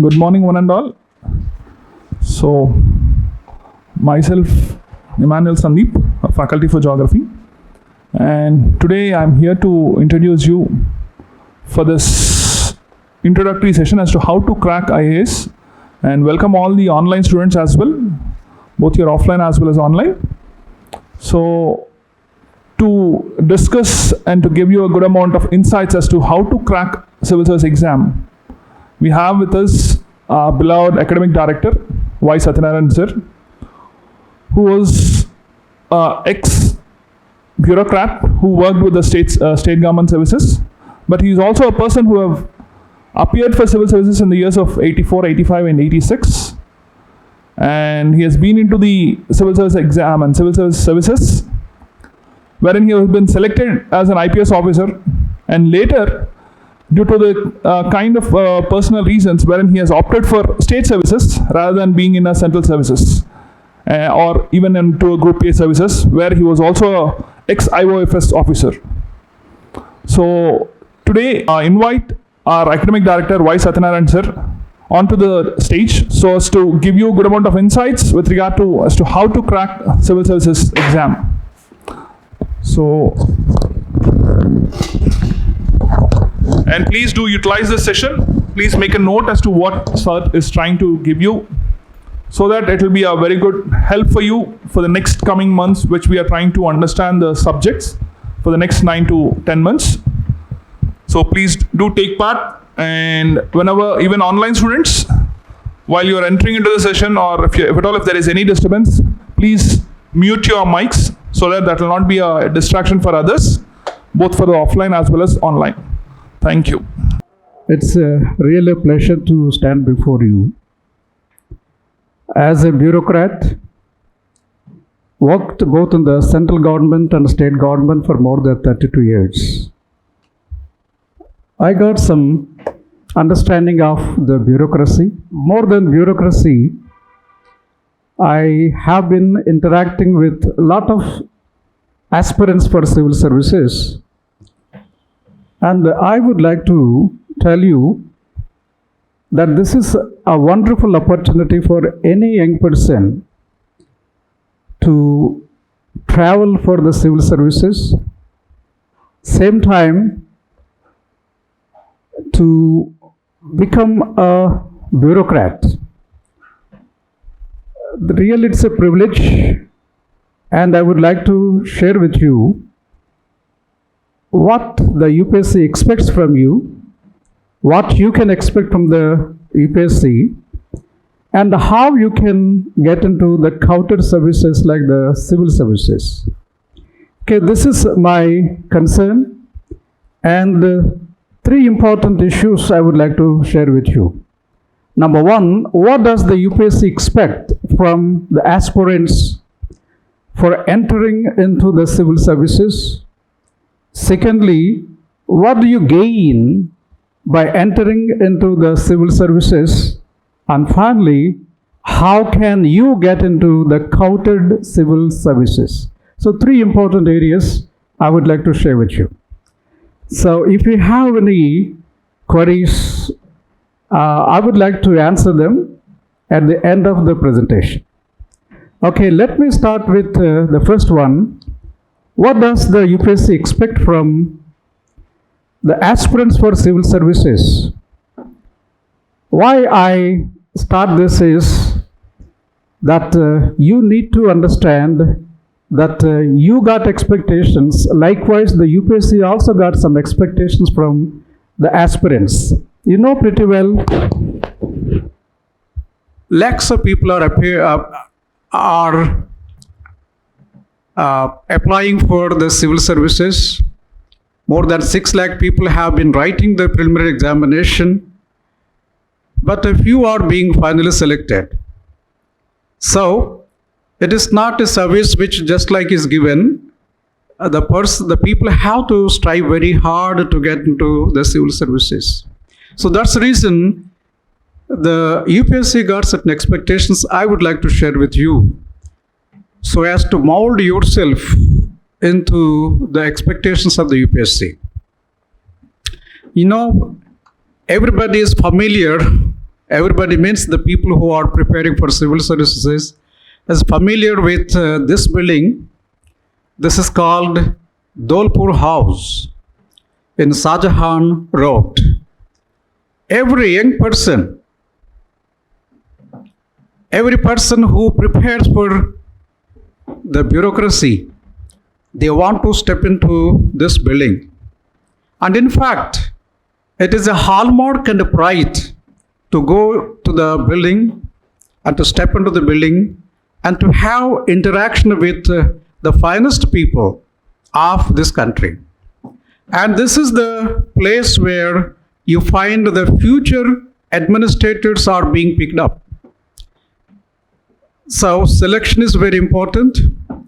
Good morning, one and all. So, myself, Emmanuel Sandeep, a faculty for geography, and today I'm here to introduce you for this introductory session as to how to crack IAS, and welcome all the online students as well, both your offline as well as online. So, to discuss and to give you a good amount of insights as to how to crack civil service exam, we have with us our beloved academic director, Y.Satyanarayana sir, who was ex-bureaucrat who worked with the state government services, but he is also a person who have appeared for civil services in the years of 84, 85 and 86. And he has been into the civil service exam and civil service services, wherein he has been selected as an IPS officer, and later, due to the kind of personal reasons, wherein he has opted for state services rather than being in a central services or even into a group A services, where he was also a ex-IOFS officer. So today I invite our academic director Y.Satyanarayana sir onto the stage so as to give you a good amount of insights with regard to as to how to crack civil services exam. So, and please do utilize this session. Please make a note as to what sir is trying to give you, so that it will be a very good help for you for the next coming months, which we are trying to understand the subjects for the next 9 to 10 months. So please do take part, and whenever, even online students, while you are entering into the session, or if at all if there is any disturbance, please mute your mics so that will not be a distraction for others, both for the offline as well as online. Thank you. It's really a pleasure to stand before you. As a bureaucrat, worked both in the central government and state government for more than 32 years. I got some understanding of the bureaucracy. More than bureaucracy, I have been interacting with a lot of aspirants for civil services. And I would like to tell you that this is a wonderful opportunity for any young person to travel for the civil services, same time to become a bureaucrat. Really, it's a privilege, and I would like to share with you what the UPSC expects from you, what you can expect from the UPSC, and how you can get into the counted services like the civil services. Okay, this is my concern, and 3 important issues I would like to share with you. Number 1, what does the UPSC expect from the aspirants for entering into the civil services? Secondly, what do you gain by entering into the civil services? And finally, how can you get into the counted civil services? So 3 important areas I would like to share with you. So if you have any queries, I would like to answer them at the end of the presentation. Okay, let me start with the first one. What does the UPSC expect from the aspirants for civil services? Why I start this is that you need to understand that you got expectations. Likewise, the UPSC also got some expectations from the aspirants. You know pretty well, lakhs of people are applying for the civil services. More than 6 lakh people have been writing the preliminary examination, but a few are being finally selected. So it is not a service which just like is given. The people have to strive very hard to get into the civil services. So that's the reason the UPSC got certain expectations I would like to share with you, so as to mold yourself into the expectations of the UPSC. You know, everybody is familiar everybody means the people who are preparing for civil services is familiar with this building. This is called Dolpur House in Shahjahan Road. Every young person, every person who prepares for the bureaucracy, they want to step into this building. And in fact, it is a hallmark and a pride to go to the building and to step into the building and to have interaction with the finest people of this country. And this is the place where you find the future administrators are being picked up. So selection is very important,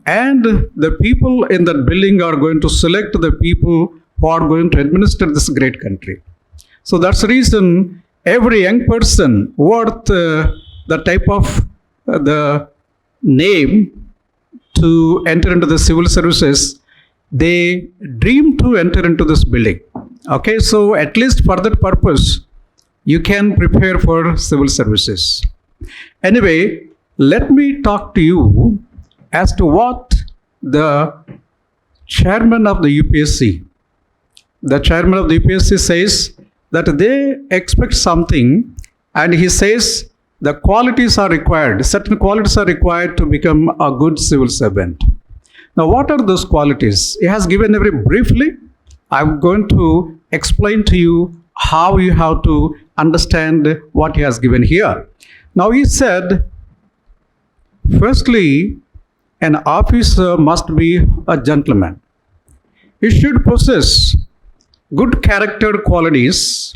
and the people in that building are going to select the people who are going to administer this great country. So that's the reason every young person worth the type of the name to enter into the civil services, they dream to enter into this building. Okay, so at least for that purpose, you can prepare for civil services. Anyway, let me talk to you as to what the chairman of the UPSC, says that they expect something, and he says the qualities are required, certain qualities are required to become a good civil servant. Now, what are those qualities? He has given very briefly. I'm going to explain to you how you have to understand what he has given here. Now, he said, firstly, an officer must be a gentleman. He should possess good character qualities.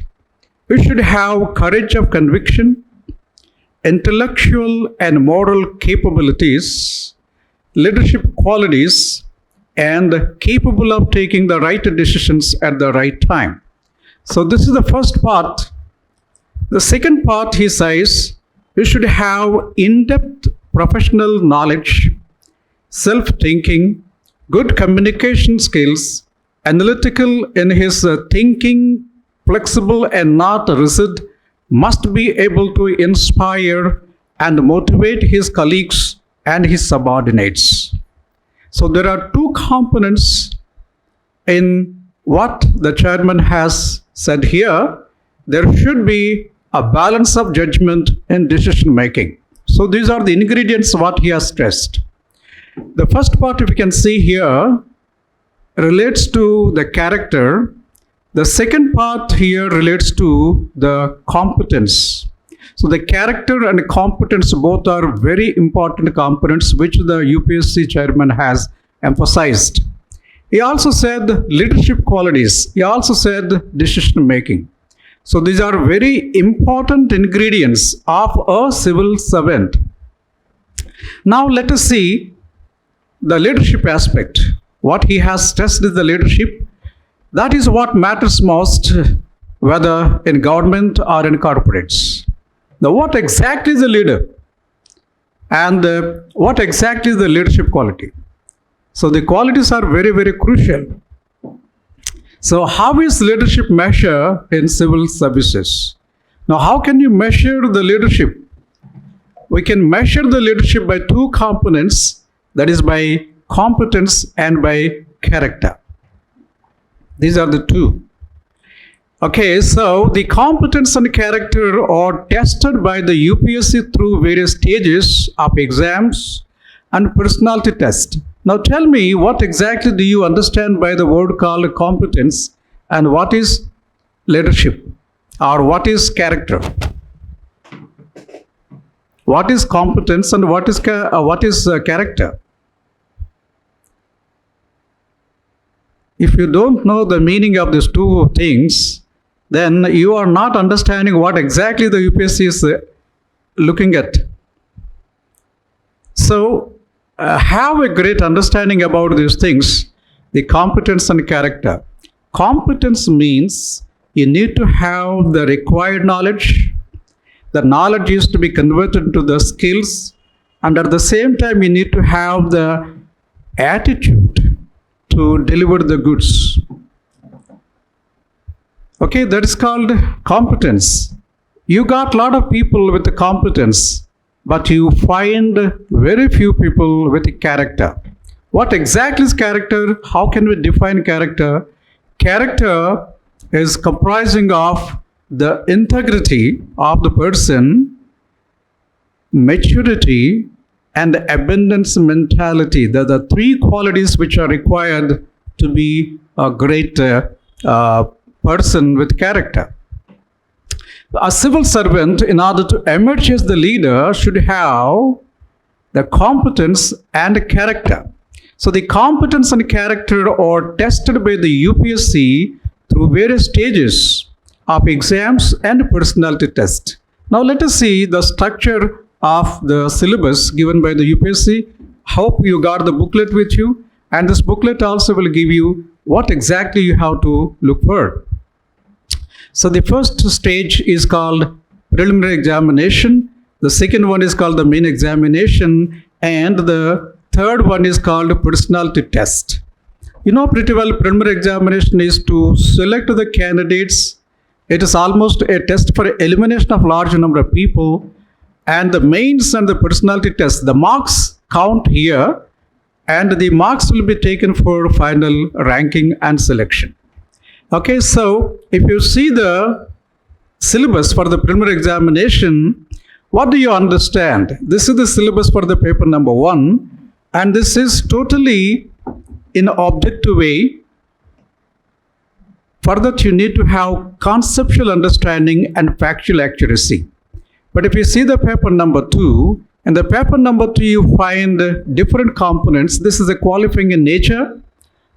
He should have courage of conviction, intellectual and moral capabilities, leadership qualities, and capable of taking the right decisions at the right time. So this is the first part. The second part, he says, you should have in-depth professional knowledge, self-thinking, good communication skills, analytical in his thinking, flexible and not rigid, must be able to inspire and motivate his colleagues and his subordinates. So there are two components in what the chairman has said here. There should be a balance of judgment in decision making. So these are the ingredients what he has stressed. The first part, if you can see here, relates to the character. The second part here relates to the competence. So the character and competence both are very important components which the UPSC chairman has emphasized. He also said leadership qualities. He also said decision making. So these are very important ingredients of a civil servant. Now let us see the leadership aspect. What he has stressed is the leadership. That is what matters most, whether in government or in corporates. Now, what exactly is a leader? And what exactly is the leadership quality? So the qualities are very, very crucial. So how is leadership measured in civil services? Now, how can you measure the leadership? We can measure the leadership by two components, that is by competence and by character. These are the two. Okay, so the competence and character are tested by the UPSC through various stages of exams and personality test. Now tell me, what exactly do you understand by the word called competence, and what is leadership, or what is character? What is competence and what is character? If you don't know the meaning of these two things, then you are not understanding what exactly the UPSC is looking at. So, have a great understanding about these things, the competence and character. Competence means you need to have the required knowledge. The knowledge is to be converted into the skills, and at the same time you need to have the attitude to deliver the goods. Okay, that is called competence. You got a lot of people with the competence, but you find very few people with the character. What exactly is character? How can we define character? Character is comprising of the integrity of the person, maturity, and abundance mentality. They're the three qualities which are required to be a great person with character. A civil servant, in order to emerge as the leader, should have the competence and character. So the competence and character are tested by the UPSC through various stages of exams and personality test. Now let us see the structure of the syllabus given by the UPSC. Hope you got the booklet with you, and this booklet also will give you what exactly you have to look for. So the first stage is called preliminary examination. The second one is called the main examination, and the third one is called personality test. You know pretty well, preliminary examination is to select the candidates. It is almost a test for elimination of large number of people. And the mains and the personality test, the marks count here, and the marks will be taken for final ranking and selection. Okay, so if you see the syllabus for the preliminary examination, what do you understand? This is the syllabus for the paper number 1, and this is totally in objective way. For that, you need to have conceptual understanding and factual accuracy. But if you see the paper number 2, in the paper number 2 you find different components. This is a qualifying in nature,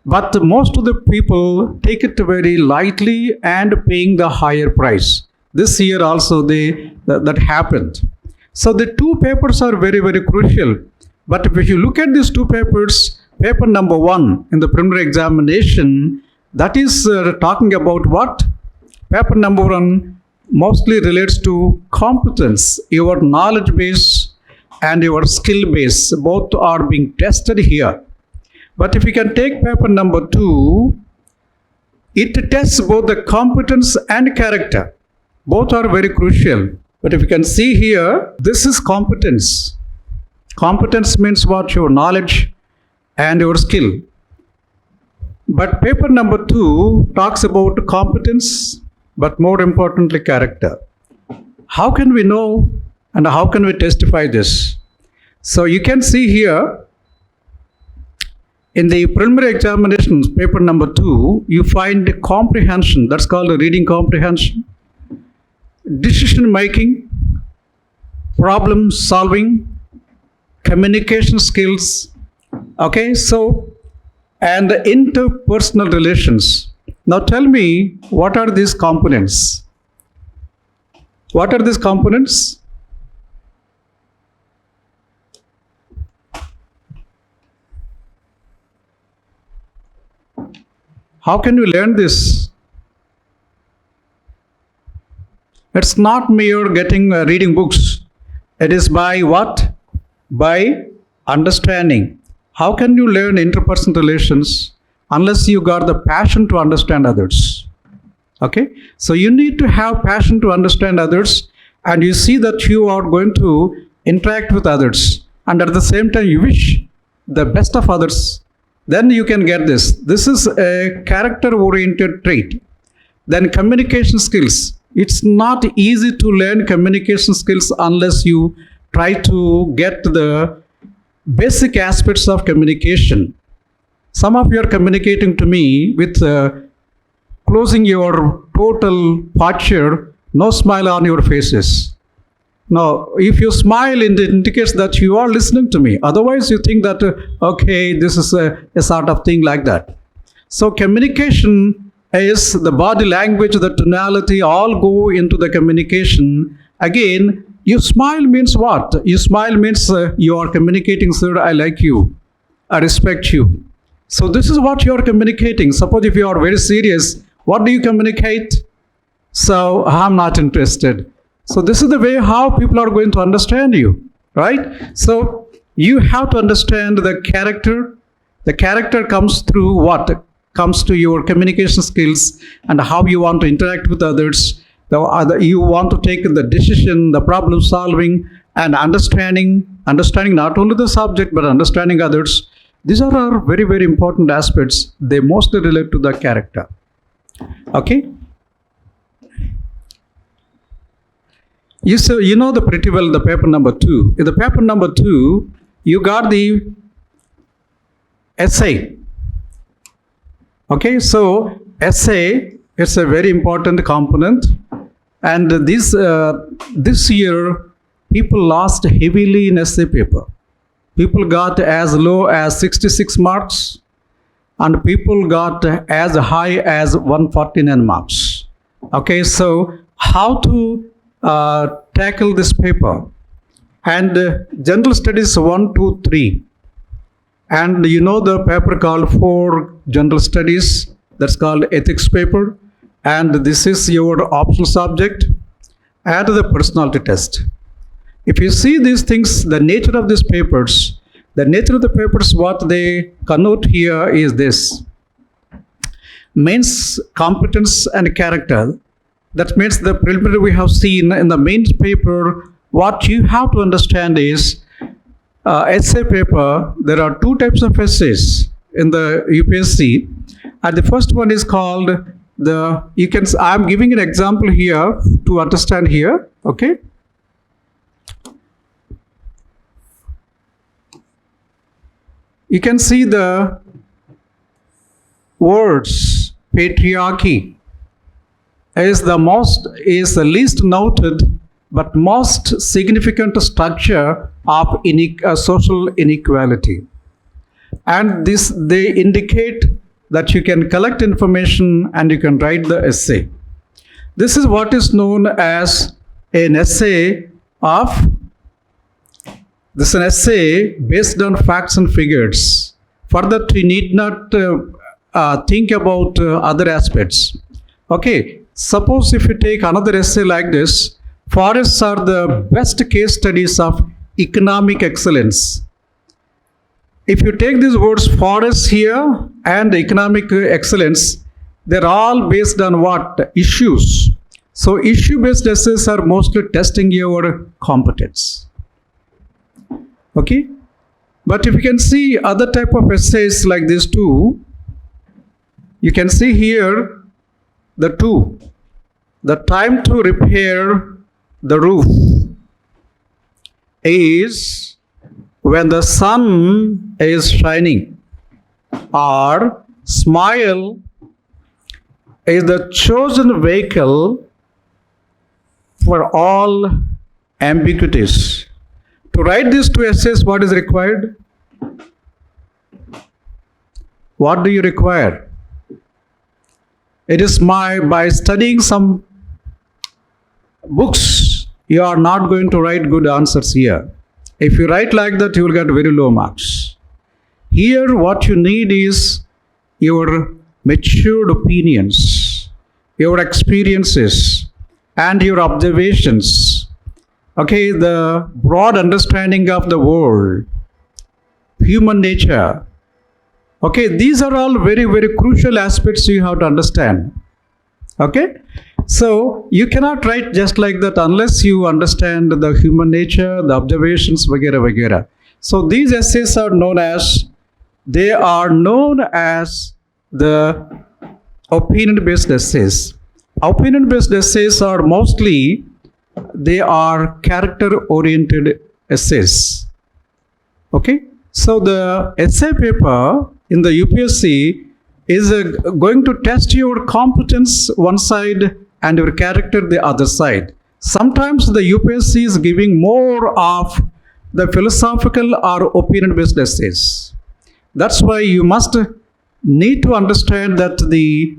but most of the people take it very lightly and paying the higher price. This year also that happened. So the two papers are very, very crucial. But if you look at these two papers, paper number 1 in the preliminary examination, that is talking about what? Paper number 1 mostly relates to competence, your knowledge base and your skill base. Both are being tested here. But if you can take paper number 2, it tests both the competence and character. Both are very crucial. But if you can see here, this is competence. Competence means what? Your knowledge and your skill. But paper number 2 talks about competence, but more importantly, character. How can we know and how can we testify this? So you can see here, in the preliminary examinations, paper number 2, you find comprehension. That's called reading comprehension. Decision making, problem solving, communication skills. Okay, so, and interpersonal relations. Now tell me, what are these components? What are these components? How can you learn this? It's not mere reading books. It is by what? By understanding. How can you learn interpersonal relations unless you got the passion to understand others? Okay, so you need to have passion to understand others, and you see that you are going to interact with others, and at the same time you wish the best of others. Then you can get this. This is a character-oriented trait. Then communication skills. It's not easy to learn communication skills unless you try to get the basic aspects of communication. Some of you are communicating to me with closing your total posture, no smile on your faces. Now, if you smile, it indicates that you are listening to me. Otherwise, you think that, okay, this is a sort of thing like that. So communication is the body language, the tonality, all go into the communication. Again, you smile means what? You smile means you are communicating, sir, I like you, I respect you. So this is what you are communicating. Suppose if you are very serious, what do you communicate? So I'm not interested. So this is the way how people are going to understand you, right? So you have to understand the character. The character comes through what? Comes to your communication skills and how you want to interact with others. You want to take the decision, the problem solving, and understanding not only the subject but understanding others. These are our very, very important aspects. They mostly relate to the character. Okay. You know pretty well the paper number 2. In the paper number 2, you got the essay. Okay, so essay is a very important component, and this year people lost heavily in essay paper. People got as low as 66 marks, and people got as high as 149 marks. Okay, so how to tackle this paper? And general studies 1, 2, 3. And you know the paper called 4 general studies, that's called ethics paper. And this is your optional subject and the personality test. If you see these things, the nature of these papers, what they connote here is this. Mains, competence and character. That means the preliminary we have seen in the mains paper. What you have to understand is essay paper. There are 2 types of essays in the UPSC, and the first one is called I'm giving an example here to understand here. Okay. You can see the words patriarchy is the least noted but most significant structure of social inequality. And they indicate that you can collect information and you can write the essay. This is what is known as an essay based on facts and figures. Further, you need not think about other aspects. Okay, suppose if you take another essay like this, forests are the best case studies of economic excellence. If you take these words forests here and economic excellence, they're all based on what? Issues. So issue-based essays are mostly testing your competence. Okay? But if you can see other type of essays like this too, you can see here the 2. The time to repair the roof is when the sun is shining, or smile is the chosen vehicle for all ambiguities. To write these 2 essays, what is required? What do you require? It is by studying some books, you are not going to write good answers here. If you write like that, you will get very low marks. Here, what you need is your matured opinions, your experiences, and your observations. Okay, the broad understanding of the world, human nature. Okay, these are all very, very crucial aspects you have to understand. Okay, so you cannot write just like that unless you understand the human nature, the observations, vagera, vagera. So these essays are known as the opinion-based essays. Opinion-based essays are mostly, they are character-oriented essays. Okay, so the essay paper in the UPSC is going to test your competence one side and your character the other side. Sometimes the UPSC is giving more of the philosophical or opinion-based essays. That's why you must need to understand that the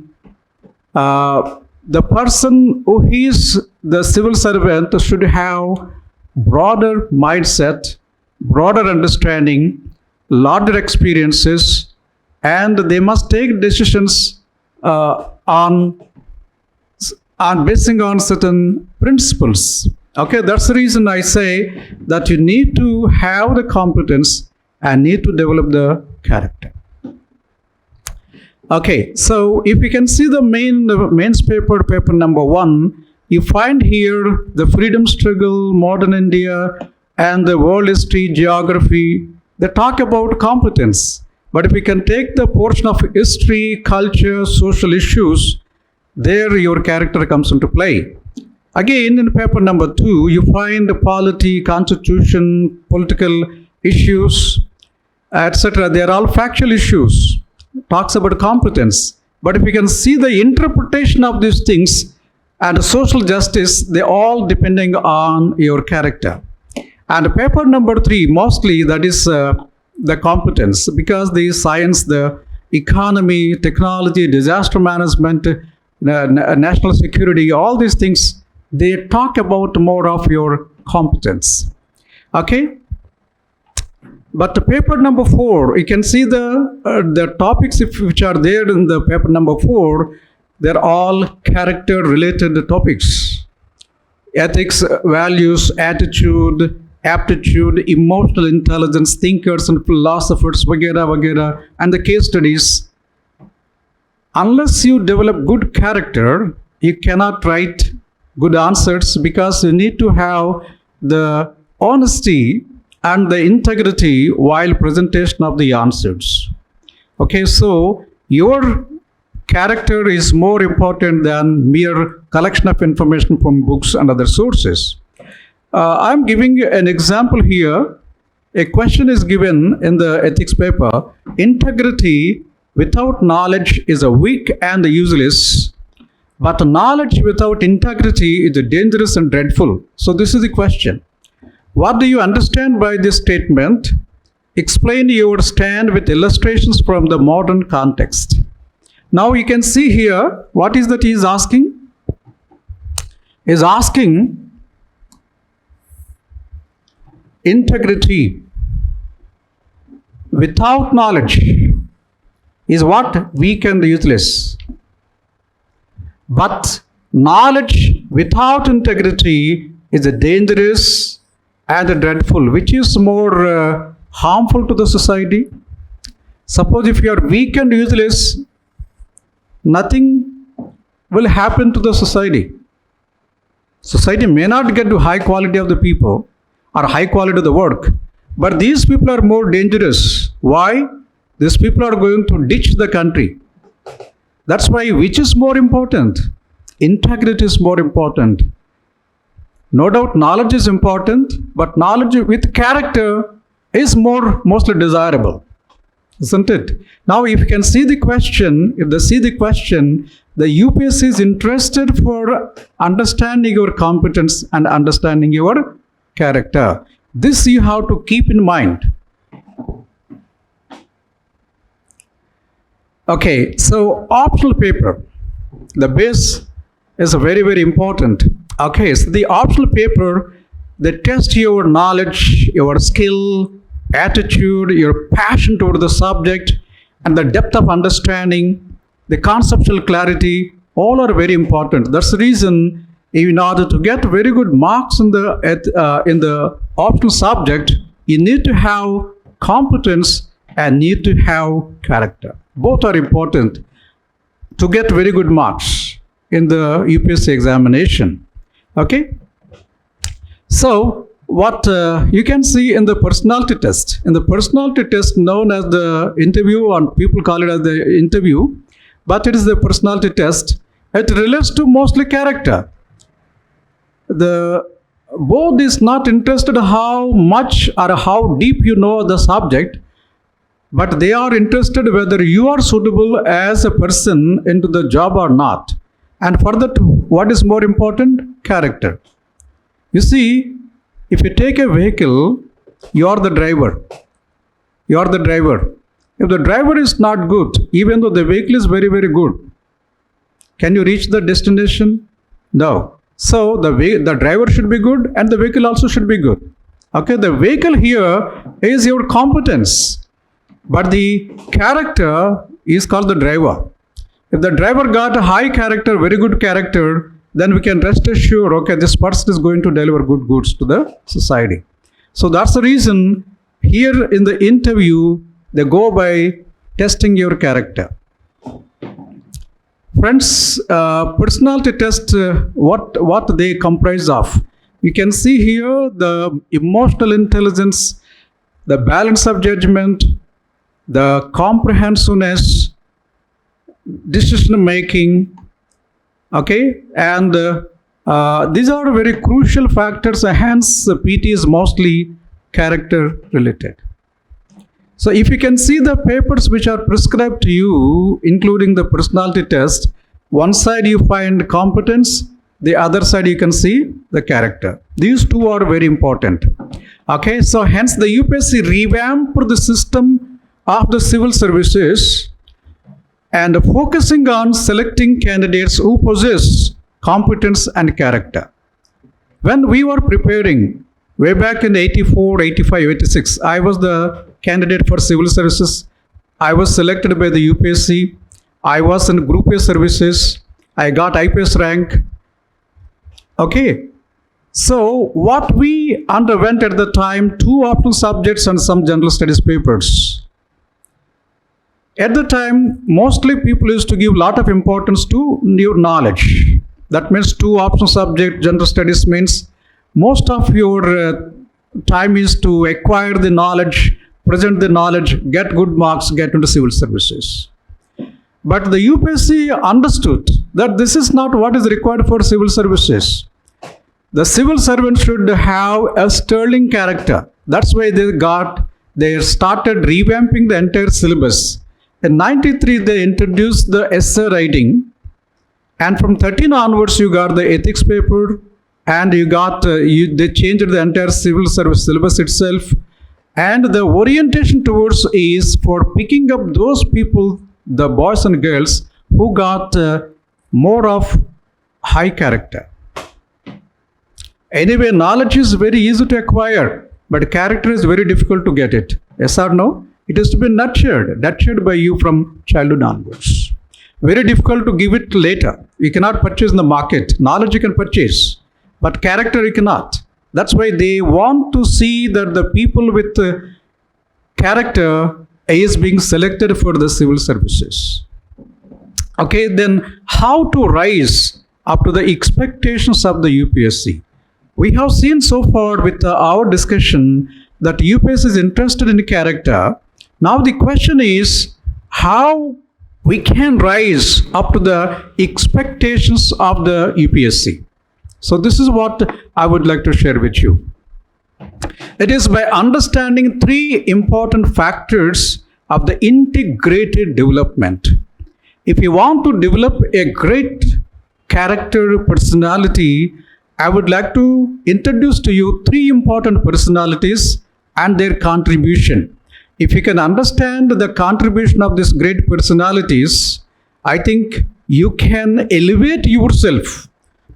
person who is the civil servant should have broader mindset, broader understanding, larger experiences, and they must take decisions on basing on certain principles. Okay, that's the reason I say that you need to have the competence and need to develop the character. Okay, so if you can see the mains paper number 1, you find here the freedom struggle, modern India, and the world history, geography. They talk about competence. But if we can take the portion of history, culture, social issues, there your character comes into play. Again, in paper number 2, you find the polity, constitution, political issues, etc. They are all factual issues. Talks about competence. But if you can see the interpretation of these things and social justice, they all depending on your character. And paper number 3, mostly that is the competence, because the science, the economy, technology, disaster management, national security, all these things, they talk about more of your competence. Okay? But the paper number 4, you can see the topics which are there in the paper number 4, they're all character related topics. Ethics, values, attitude, aptitude, emotional intelligence, thinkers and philosophers, vagera, vagera, and the case studies. Unless you develop good character, you cannot write good answers, because you need to have the honesty and the integrity while presentation of the answers. Okay, so your character is more important than mere collection of information from books and other sources. I'm giving you an example here. A question is given in the ethics paper. Integrity without knowledge is a weak and useless, but knowledge without integrity is dangerous and dreadful. So this is the question. What do you understand by this statement? Explain your stand with illustrations from the modern context. Now you can see here, what is that he is asking? He is asking integrity without knowledge is what? Weak and useless. But knowledge without integrity is dangerous and dreadful. Which is more harmful to the society? Suppose if you are weak and useless, nothing will happen to the society. Society may not get to high quality of the people or high quality of the work, but these people are more dangerous. Why? These people are going to ditch the country. That's why which is more important? Integrity is more important. No doubt knowledge is important, but knowledge with character is mostly desirable. Isn't it? Now if you can see the question, the UPSC is interested for understanding your competence and understanding your character. This you have to keep in mind. Okay, so optional paper, the base is very, very important. Okay, so the optional paper, they test your knowledge, your skill, attitude, your passion toward the subject, and the depth of understanding, the conceptual clarity, all are very important. That's the reason, in order to get very good marks in the optional subject, you need to have competence and need to have character. Both are important to get very good marks in the UPSC examination. Okay? So, what you can see in the personality test. In the personality test known as the interview, and people call it as the interview, but it is the personality test. It relates to mostly character. The board is not interested how much or how deep you know the subject, but they are interested whether you are suitable as a person into the job or not. And for that, what is more important? Character. You see, if you take a vehicle, you are the driver. You are the driver. If the driver is not good, even though the vehicle is very, very good, can you reach the destination? No. So the driver should be good and the vehicle also should be good. Okay, the vehicle here is your competence, but the character is called the driver. If the driver got a high character, very good character, then we can rest assured, okay, this person is going to deliver good goods to the society. So that's the reason here in the interview, they go by testing your character. Friends, personality test, what they comprise of? You can see here the emotional intelligence, the balance of judgment, the comprehensiveness, decision making, okay, and these are very crucial factors. Hence, PT is mostly character related. So, if you can see the papers which are prescribed to you, including the personality test, one side you find competence, the other side you can see the character. These two are very important. Okay, so hence the UPSC revamped the system of the civil services and focusing on selecting candidates who possess competence and character. When we were preparing way back in 84, 85, 86, I was the candidate for civil services. I was selected by the UPSC. I was in Group A services. I got IPS rank. Okay. So what we underwent at the time, 2 optional subjects and some general studies papers. At the time, mostly people used to give a lot of importance to your knowledge. That means 2 optional subject, general studies means most of your time is to acquire the knowledge, present the knowledge, get good marks, get into civil services. But the UPSC understood that this is not what is required for civil services. The civil servant should have a sterling character. That's why they started revamping the entire syllabus. In 93, they introduced the essay writing, and from 13 onwards, you got the ethics paper, and you got they changed the entire civil service syllabus itself, and the orientation towards is for picking up those people, the boys and girls who got more of high character. Anyway, knowledge is very easy to acquire, but character is very difficult to get it. Yes or no? It is to be nurtured by you from childhood onwards. Very difficult to give it later. You cannot purchase in the market. Knowledge you can purchase, but character you cannot. That's why they want to see that the people with character is being selected for the civil services. Okay, then how to rise up to the expectations of the UPSC? We have seen so far with our discussion that UPSC is interested in character. Now the question is how we can rise up to the expectations of the UPSC. So this is what I would like to share with you. It is by understanding 3 important factors of the integrated development. If you want to develop a great character personality, I would like to introduce to you 3 important personalities and their contribution. If you can understand the contribution of these great personalities, I think you can elevate yourself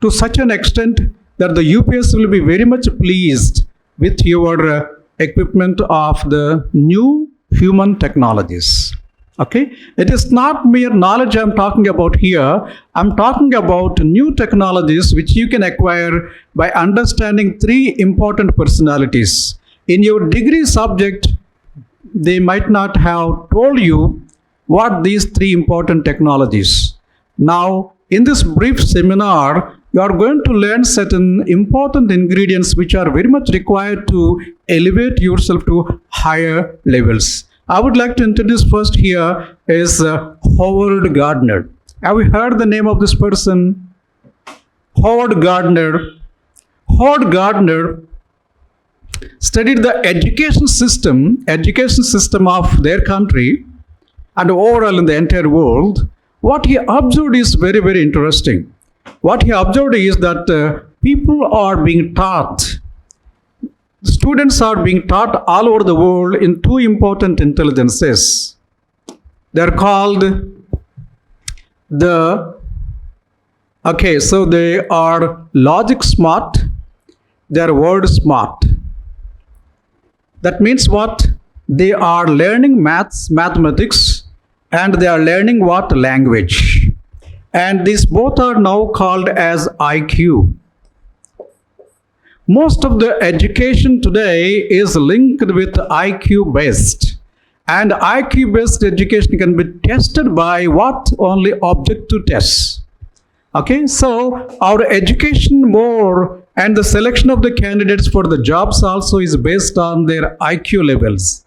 to such an extent that the UPS will be very much pleased with your equipment of the new human technologies. Okay, it is not mere knowledge I'm talking about here. I'm talking about new technologies which you can acquire by understanding 3 important personalities. In your degree subject, they might not have told you what these 3 important technologies. Now, in this brief seminar, you are going to learn certain important ingredients which are very much required to elevate yourself to higher levels. I would like to introduce first here is Howard Gardner. Have you heard the name of this person? Howard Gardner. Howard Gardner studied the education system of their country and overall in the entire world. What he observed is very, very interesting. What he observed is that people are being taught, students are being taught all over the world in 2 important intelligences. They're called so they are logic smart, they're word smart. That means what? They are learning mathematics, and they are learning what? Language. And these both are now called as IQ. Most of the education today is linked with IQ based. And IQ-based education can be tested by what? Only objective tests. Okay, so our education more and the selection of the candidates for the jobs also is based on their IQ levels.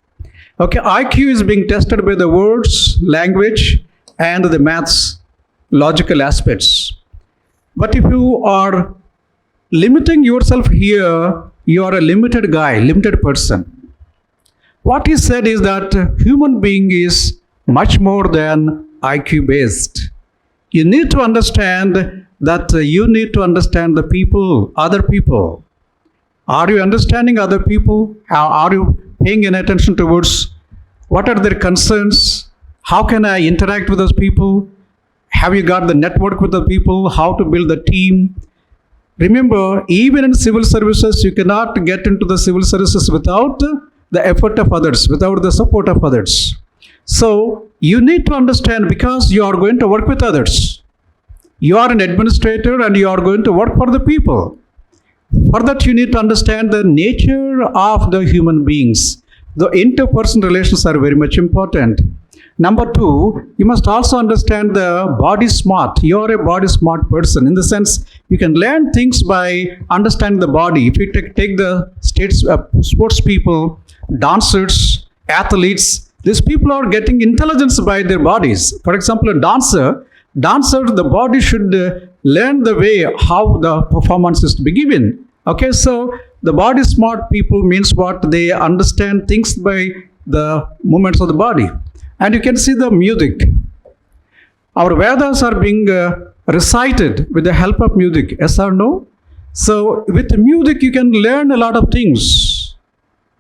Okay, IQ is being tested by the words, language, and the maths, logical aspects. But if you are limiting yourself here, you are a limited guy, limited person. What he said is that human being is much more than IQ based. You need to understand that you need to understand the people, other people. Are you understanding other people? How are you paying any attention towards what are their concerns? How can I interact with those people? Have you got the network with the people? How to build the team? Remember, even in civil services, you cannot get into the civil services without the effort of others, without the support of others. So you need to understand, because you are going to work with others. You are an administrator and you are going to work for the people. For that, you need to understand the nature of the human beings. The interpersonal relations are very much important. Number two, you must also understand the body smart. You are a body smart person in the sense you can learn things by understanding the body. If you take the sports people, dancers, athletes, these people are getting intelligence by their bodies. For example, a dancer, the body should learn the way how the performance is to be given. Okay, so the body smart people means what? They understand things by the movements of the body. And you can see the music. Our Vedas are being recited with the help of music, yes or no? So with music you can learn a lot of things.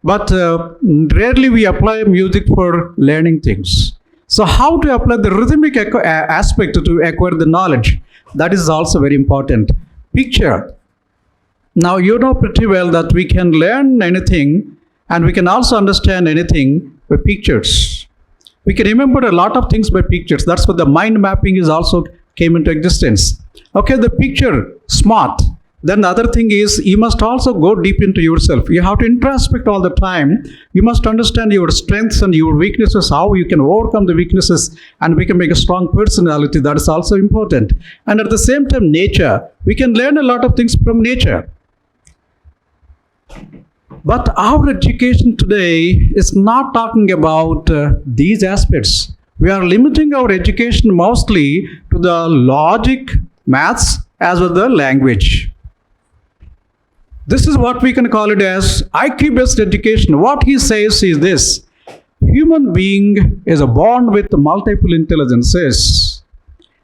But rarely we apply music for learning things. So how to apply the rhythmic aspect to acquire the knowledge? That is also very important. Picture. Now you know pretty well that we can learn anything and we can also understand anything by pictures. We can remember a lot of things by pictures. That's what the mind mapping is also came into existence. Okay, the picture, smart. Then the other thing is you must also go deep into yourself. You have to introspect all the time. You must understand your strengths and your weaknesses, how you can overcome the weaknesses and we can make a strong personality. That is also important. And at the same time, nature. We can learn a lot of things from nature. But our education today is not talking about these aspects. We are limiting our education mostly to the logic, maths, as well as the language. This is what we can call it as IQ-based education. What he says is this: human being is born with multiple intelligences.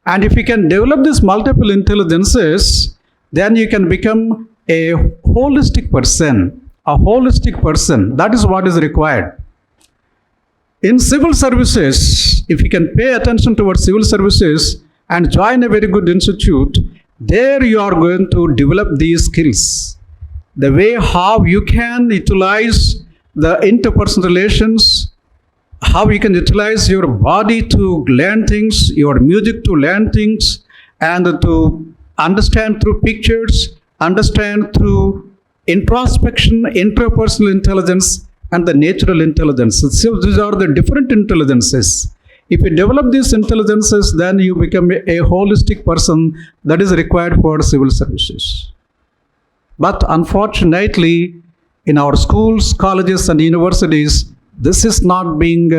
And if you can develop these multiple intelligences, then you can become a holistic person. A holistic person. That is what is required. In civil services, if you can pay attention towards civil services and join a very good institute, there you are going to develop these skills. The way how you can utilize the interpersonal relations, how you can utilize your body to learn things, your music to learn things, and to understand through pictures, understand through introspection, interpersonal intelligence, and the natural intelligence. So these are the different intelligences. If you develop these intelligences, then you become a holistic person that is required for civil services. But unfortunately, in our schools, colleges, and universities, this is not being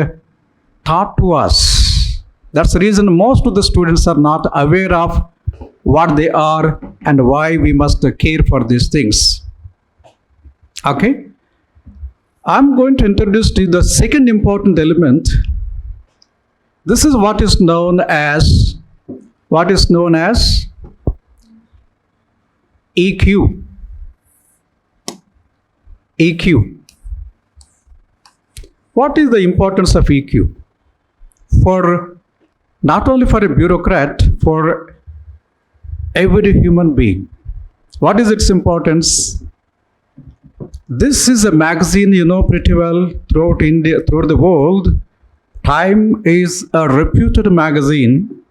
taught to us. That's the reason most of the students are not aware of what they are and why we must care for these things. Okay, I'm going to introduce to you the second important element. This is what is known as EQ. EQ. What is the importance of EQ? For not only for a bureaucrat, for every human being. What is its importance? This is a magazine you know pretty well throughout India, throughout the world. Time is a reputed magazine.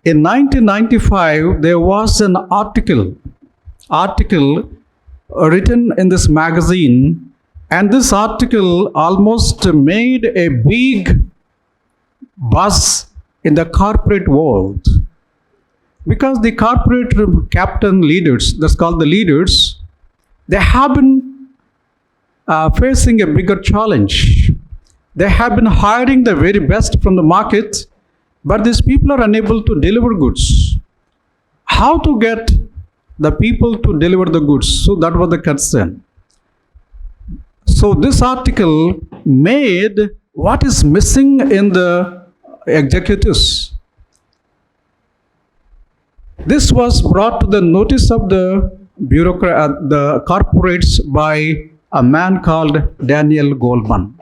In 1995, there was an article written in this magazine, And this article almost made a big buzz in the corporate world, because the corporate captain leaders, that's called the leaders, they have been facing a bigger challenge. They have been hiring the very best from the market, but these people are unable to deliver goods. How to get the people to deliver the goods? So that was the concern. So this article made what is missing in the executives. This was brought to the notice of the the corporates by a man called Daniel Goleman.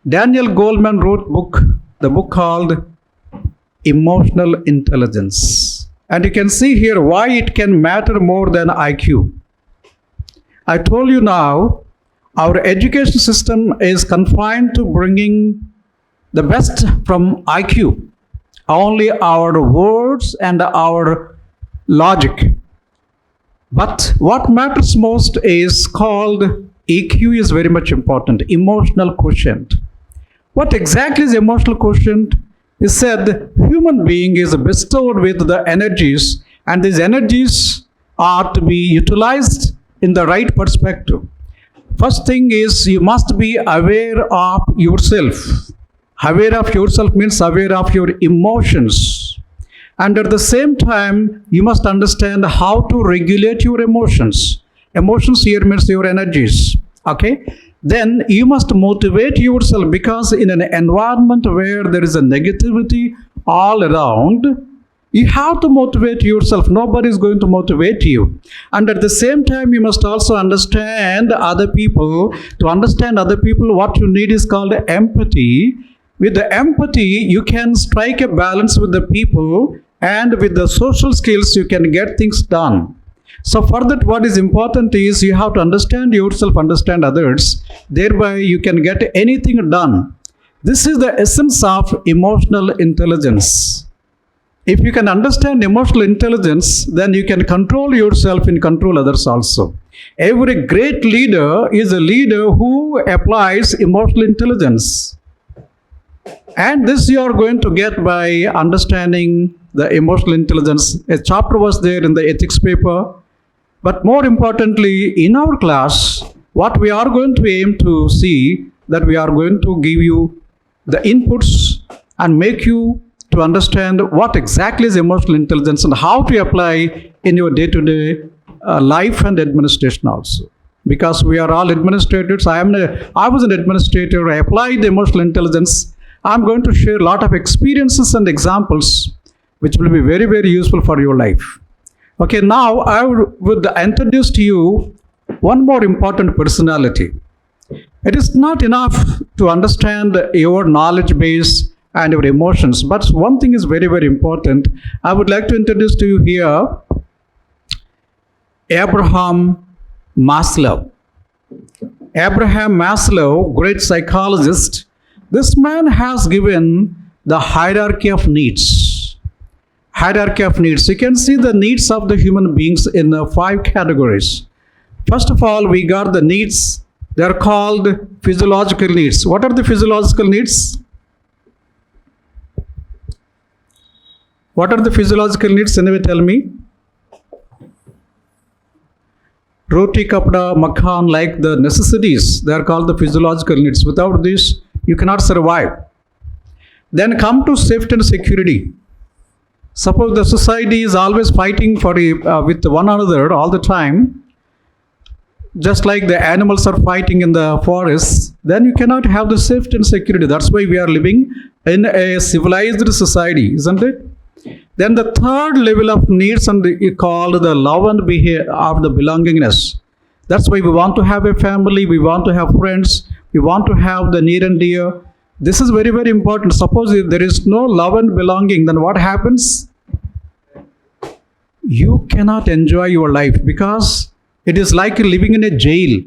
Daniel Goleman wrote the book called Emotional Intelligence. And you can see here why it can matter more than IQ. I told you now, our education system is confined to bringing the best from IQ, only our words and our logic. But what matters most is called EQ, is very much important, emotional quotient. What exactly is emotional quotient? He said human being is bestowed with the energies, and these energies are to be utilized in the right perspective. First thing is you must be aware of yourself. Aware of yourself means aware of your emotions. And at the same time, you must understand how to regulate your emotions. Emotions here means your energies. Okay? Then you must motivate yourself, because in an environment where there is a negativity all around, you have to motivate yourself. Nobody is going to motivate you. And at the same time, you must also understand other people. To understand other people, what you need is called empathy. With the empathy, you can strike a balance with the people, and with the social skills, you can get things done. So for that, what is important is you have to understand yourself, understand others. Thereby, you can get anything done. This is the essence of emotional intelligence. If you can understand emotional intelligence, then you can control yourself and control others also. Every great leader is a leader who applies emotional intelligence. And this you are going to get by understanding the emotional intelligence. A chapter was there in the ethics paper. But more importantly, in our class, what we are going to aim to see, that we are going to give you the inputs and make you to understand what exactly is emotional intelligence and how to apply in your day-to-day life and administration also. Because we are all administrators. I was an administrator. I applied the emotional intelligence. I'm going to share a lot of experiences and examples which will be very, very useful for your life. Okay, now I would introduce to you one more important personality. It is not enough to understand your knowledge base and your emotions, but one thing is very, very important. I would like to introduce to you here Abraham Maslow. Abraham Maslow, great psychologist. This man has given the hierarchy of needs. Hierarchy of needs. You can see the needs of the human beings in 5 categories. First of all, we got the needs. They are called physiological needs. What are the physiological needs? What are the physiological needs? Anyway, tell me. Roti, kapda, makan, like the necessities. They are called the physiological needs. Without this, you cannot survive. Then come to safety and security. Suppose the society is always fighting for with one another all the time, just like the animals are fighting in the forests, then you cannot have the safety and security. That's why we are living in a civilized society, isn't it? Then the third level of needs and called the love and behavior of the belongingness. That's why we want to have a family, we want to have friends, we want to have the near and dear. This is very, very important. Suppose if there is no love and belonging, then what happens? You cannot enjoy your life, because it is like living in a jail.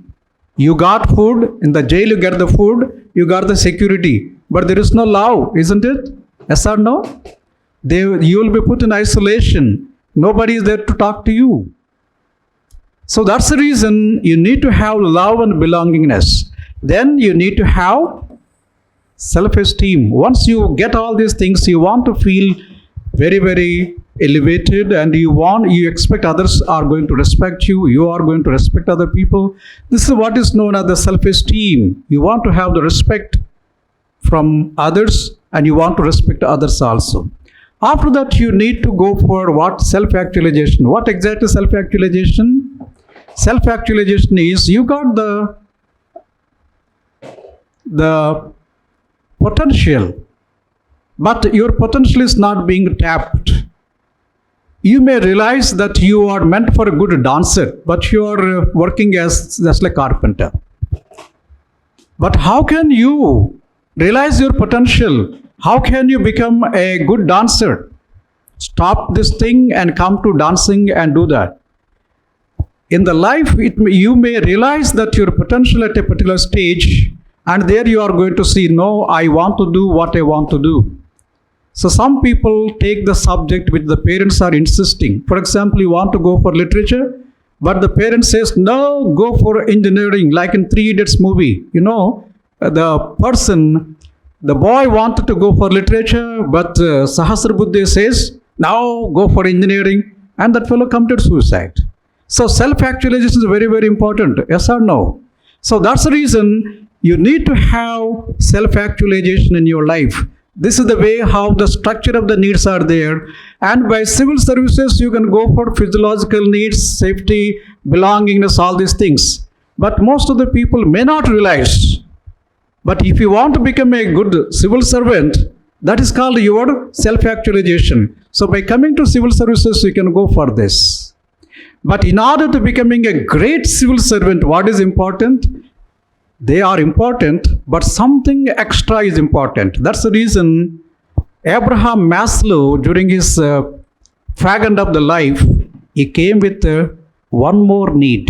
You got food, in the jail you get the food, you got the security, but there is no love, isn't it? Yes or no? You will be put in isolation. Nobody is there to talk to you. So that's the reason you need to have love and belongingness. Then you need to have self-esteem. Once you get all these things, you want to feel very, very elevated, and you expect others are going to respect you. You are going to respect other people. This is what is known as the self-esteem. You want to have the respect from others, and you want to respect others also. After that, you need to go for what? Self-actualization. What exactly is self-actualization? Self-actualization is you got the potential, but your potential is not being tapped. You may realize that you are meant for a good dancer, but you are working as just like carpenter. But how can you realize your potential? How can you become a good dancer? Stop this thing and come to dancing and do that. In the life, you may realize that your potential at a particular stage, and there you are going to see, no, I want to do what I want to do. So some people take the subject which the parents are insisting. For example, you want to go for literature, but the parent says, no, go for engineering, like in Three Idiots movie. You know, the boy wanted to go for literature, but Sahasrabuddhe says, now go for engineering, and that fellow committed suicide. So self-actualization is very, very important. Yes or no? So that's the reason you need to have self-actualization in your life. This is the way how the structure of the needs are there. And by civil services, you can go for physiological needs, safety, belongingness, all these things. But most of the people may not realize. But if you want to become a good civil servant, that is called your self-actualization. So by coming to civil services, you can go for this. But in order to becoming a great civil servant, what is important? They are important, but something extra is important. That's the reason Abraham Maslow, during his fag end of the life, he came with one more need.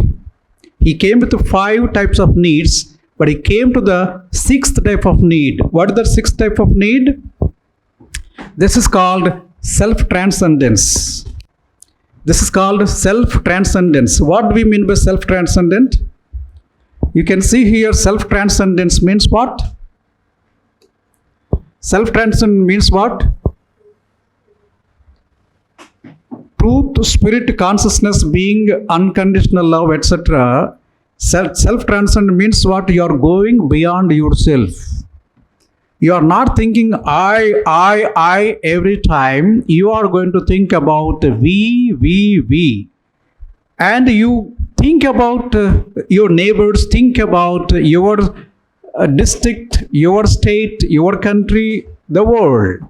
He came with 5 types of needs, but he came to the 6th type of need. What is the 6th type of need? This is called self-transcendence. This is called self-transcendence. What do we mean by self-transcendent? You can see here self-transcendence means what? Self-transcendence means what? Truth, spirit, consciousness, being, unconditional love, etc. Self-transcendence means what? You are going beyond yourself. You are not thinking I every time. You are going to think about we. And you think about your neighbors, think about your district, your state, your country, the world.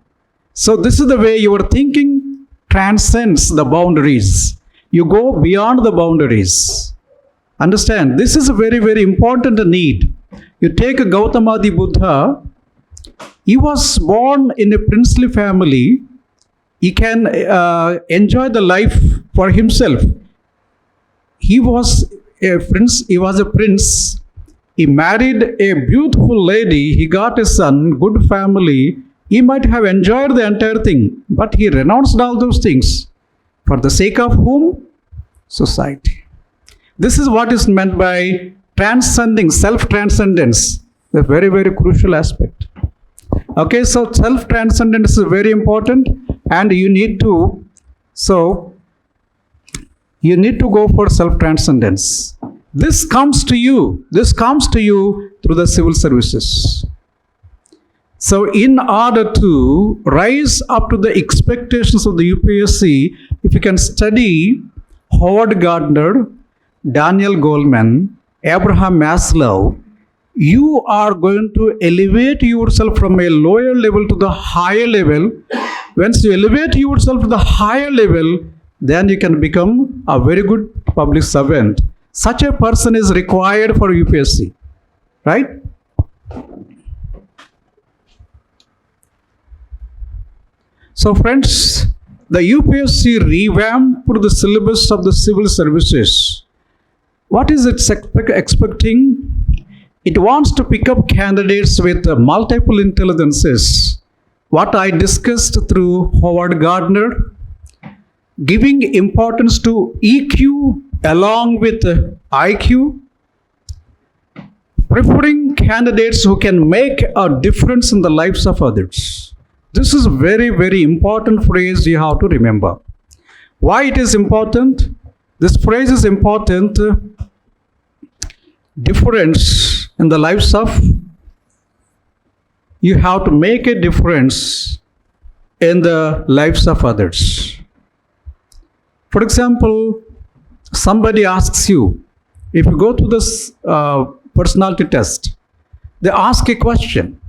So this is the way your thinking transcends the boundaries. You go beyond the boundaries. Understand, this is a very, very important need. You take Gautama the Buddha. He was born in a princely family. He can enjoy the life for himself. He was a prince. He married a beautiful lady. He got a son, good family. He might have enjoyed the entire thing, but he renounced all those things. For the sake of whom? Society. This is what is meant by transcending, self-transcendence. A very, very crucial aspect. Okay, so self-transcendence is very important, and you need to go for self-transcendence. This comes to you through the civil services. So in order to rise up to the expectations of the UPSC, if you can study Howard Gardner, Daniel Goleman, Abraham Maslow, you are going to elevate yourself from a lower level to the higher level. Once you elevate yourself to the higher level, then you can become a very good public servant. Such a person is required for UPSC, right? So friends, the UPSC revamped the syllabus of the civil services. What is it expecting? It wants to pick up candidates with multiple intelligences. What I discussed through Howard Gardner, giving importance to EQ along with IQ, preferring candidates who can make a difference in the lives of others. This is a very, very important phrase you have to remember. Why it is important? This phrase is important. Difference in the lives of, you have to make a difference in the lives of others. For example, somebody asks you, if you go to this personality test, they ask a question.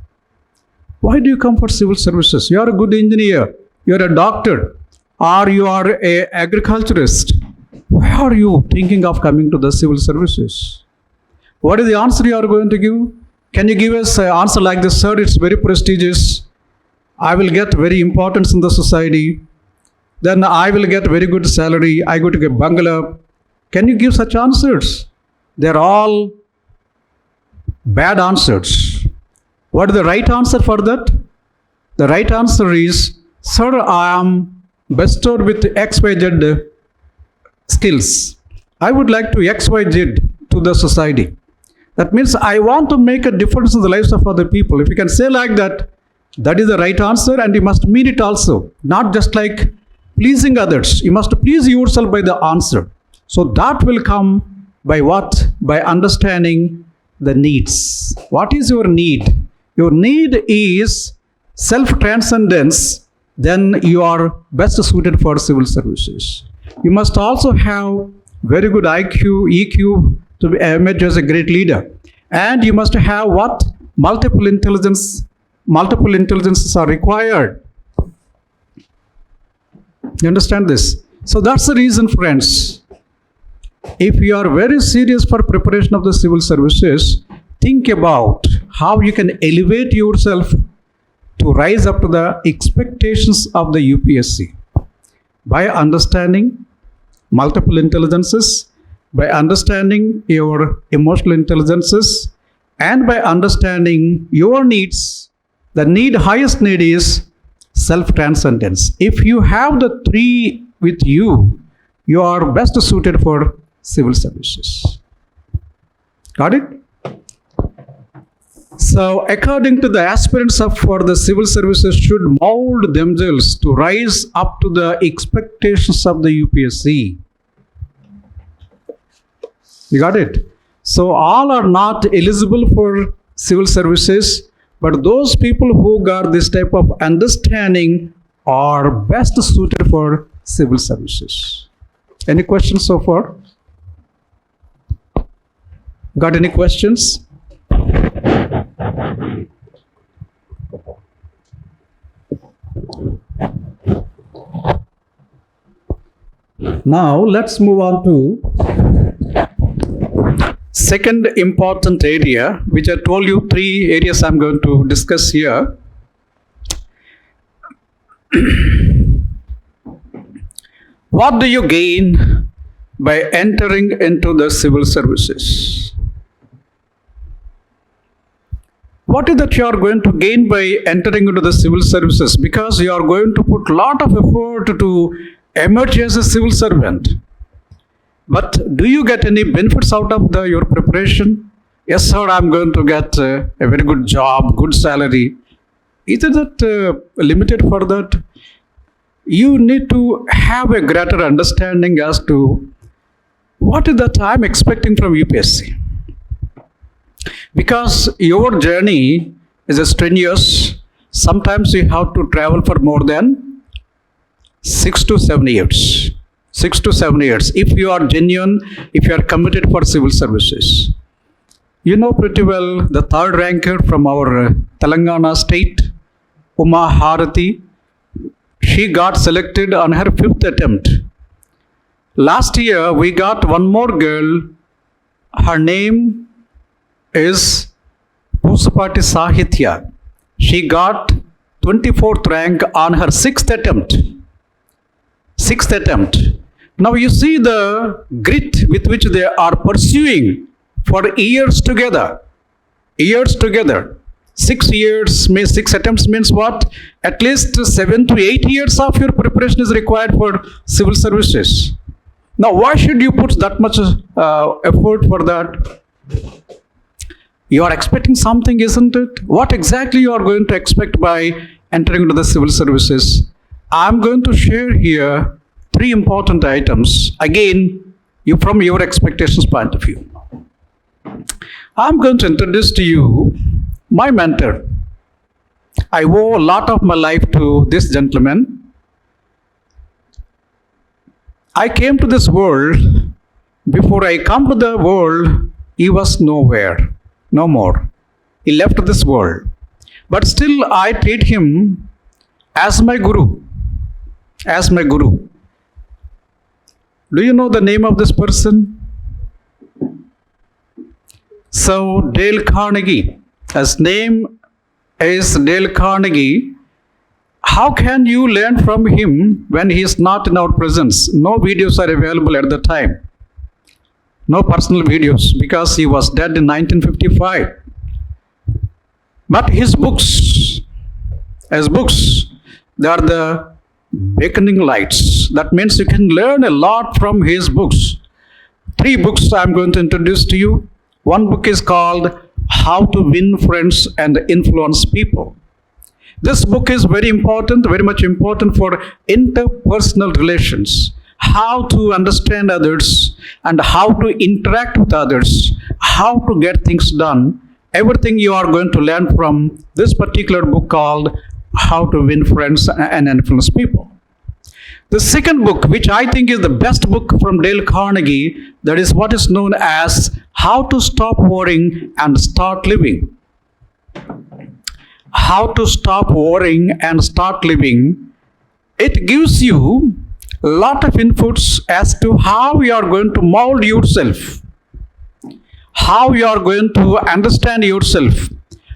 Why do you come for civil services? You are a good engineer, you are a doctor, or you are an agriculturist. Why are you thinking of coming to the civil services? What is the answer you are going to give? Can you give us an answer like this? Sir, it's very prestigious. I will get very importance in the society. Then I will get very good salary. I go to get bungalow. Can you give such answers? They're all bad answers. What is the right answer for that? The right answer is, sir, I am bestowed with XYZ skills. I would like to XYZ to the society. That means I want to make a difference in the lives of other people. If you can say like that, that is the right answer, and you must mean it also. Not just like pleasing others. You must please yourself by the answer. So that will come by what? By understanding the needs. What is your need? Your need is self-transcendence. Then you are best suited for civil services. You must also have very good IQ, EQ to emerge as a great leader. And you must have what? Multiple intelligences are required. You understand this? So that's the reason, friends. If you are very serious for preparation of the civil services, think about how you can elevate yourself to rise up to the expectations of the UPSC by understanding multiple intelligences, by understanding your emotional intelligences, and by understanding your needs. The highest need is self-transcendence. If you have the three with you, you are best suited for civil services. Got it? So, according to the aspirants for the civil services should mold themselves to rise up to the expectations of the UPSC. You got it? So, all are not eligible for civil services, but those people who got this type of understanding are best suited for civil services. Any questions so far? Got any questions? Now let's move on to second important area, which I told you 3 areas I'm going to discuss here. What do you gain by entering into the civil services? What is that you are going to gain by entering into the civil services? Because you are going to put a lot of effort to emerge as a civil servant. But do you get any benefits out of your preparation? Yes, sir, I'm going to get a very good job, good salary. Isn't that limited for that? You need to have a greater understanding as to what is that I'm expecting from UPSC. Because your journey is strenuous. Sometimes you have to travel for more than 6 to 7 years. 6 to 7 years. If you are genuine, if you are committed for civil services. You know pretty well the third ranker from our Telangana state, Uma Harati. She got selected on her 5th attempt. Last year, we got one more girl. Her name is Pusapati Sahithya. She got 24th rank on her 6th attempt. 6th attempt. Now you see the grit with which they are pursuing for years together. Years together. 6 years, 6 attempts means what? At least 7 to 8 years of your preparation is required for civil services. Now, why should you put that much effort for that? You are expecting something, isn't it? What exactly you are going to expect by entering into the civil services? I'm going to share here 3 important items. Again, from your expectations point of view. I'm going to introduce to you my mentor. I owe a lot of my life to this gentleman. I came to this world. Before I come to the world, he was nowhere, no more. He left this world. But still I treat him as my guru. As my guru. Do you know the name of this person? So, Dale Carnegie. His name is Dale Carnegie. How can you learn from him when he is not in our presence? No videos are available at the time. No personal videos because he was dead in 1955. But his books, they are the beckoning lights. That means you can learn a lot from his books. 3 books I am going to introduce to you. One book is called How to Win Friends and Influence People. This book is very important, very much important for interpersonal relations. How to understand others and how to interact with others, how to get things done. Everything you are going to learn from this particular book called How to Win Friends and Influence People. The second book, which I think is the best book from Dale Carnegie, that is what is known as How to Stop Worrying and Start Living. How to Stop Worrying and Start Living. It gives you a lot of inputs as to how you are going to mold yourself, how you are going to understand yourself,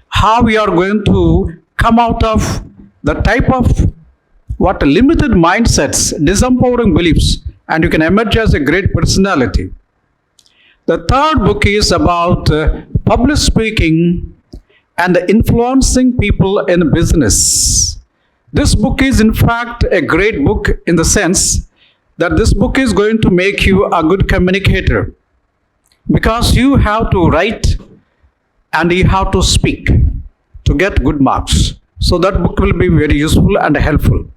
how you are going to come out of the type of limited mindsets, disempowering beliefs, and you can emerge as a great personality. The third book is about public speaking and influencing people in business. This book is in fact a great book in the sense that this book is going to make you a good communicator because you have to write and you have to speak to get good marks. So that book will be very useful and helpful.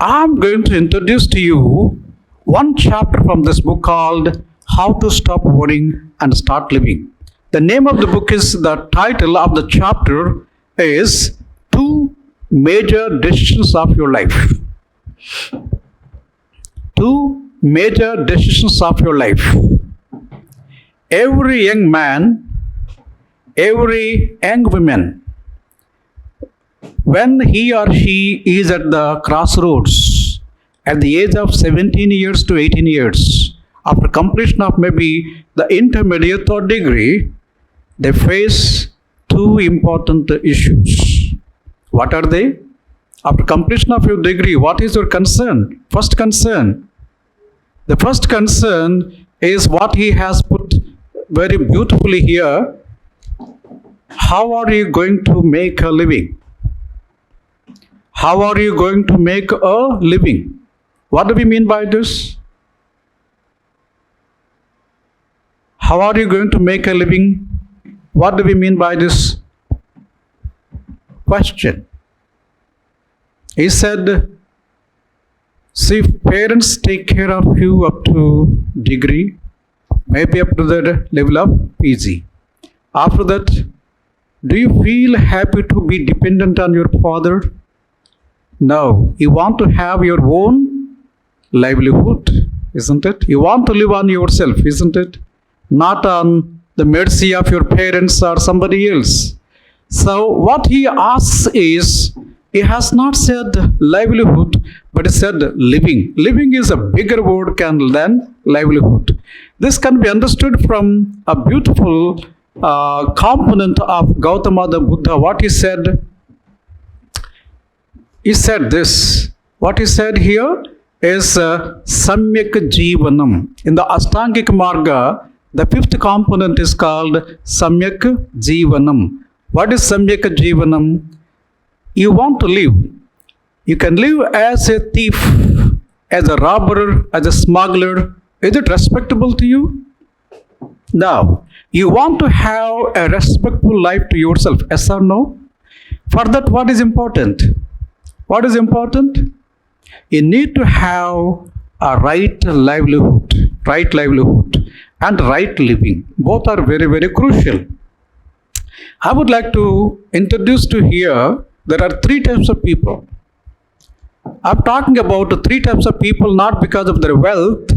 I'm going to introduce to you one chapter from this book called How to Stop Worrying and Start Living. The name of the book is, the title of the chapter is 2 Major Decisions of Your Life. 2 Major Decisions of Your Life. Every young man, every young woman, when he or she is at the crossroads at the age of 17 years to 18 years, after completion of maybe the intermediate or degree, they face 2 important issues. What are they? After completion of your degree, what is your concern? First concern. The first concern is what he has put very beautifully here. How are you going to make a living? How are you going to make a living? What do we mean by this? How are you going to make a living? What do we mean by this question? He said, see, parents take care of you up to degree, maybe up to the level of PG. After that, do you feel happy to be dependent on your father? No, you want to have your own livelihood, isn't it? You want to live on yourself, isn't it? Not on the mercy of your parents or somebody else. So what he asks is, he has not said livelihood, but he said living. Living is a bigger word than livelihood. This can be understood from a beautiful component of Gautama the Buddha. What he said? He said this. What he said here is Samyak Jivanam. In the Ashtangika Marga, the 5th component is called Samyak Jivanam. What is Samyak Jivanam? You want to live. You can live as a thief, as a robber, as a smuggler, Is it respectable to you? Now, you want to have a respectful life to yourself, yes or no? For that, what is important? What is important? You need to have a right livelihood, and right living. Both are very, very crucial. I would like to introduce to here, there are three types of people. I'm talking about three types of people not because of their wealth.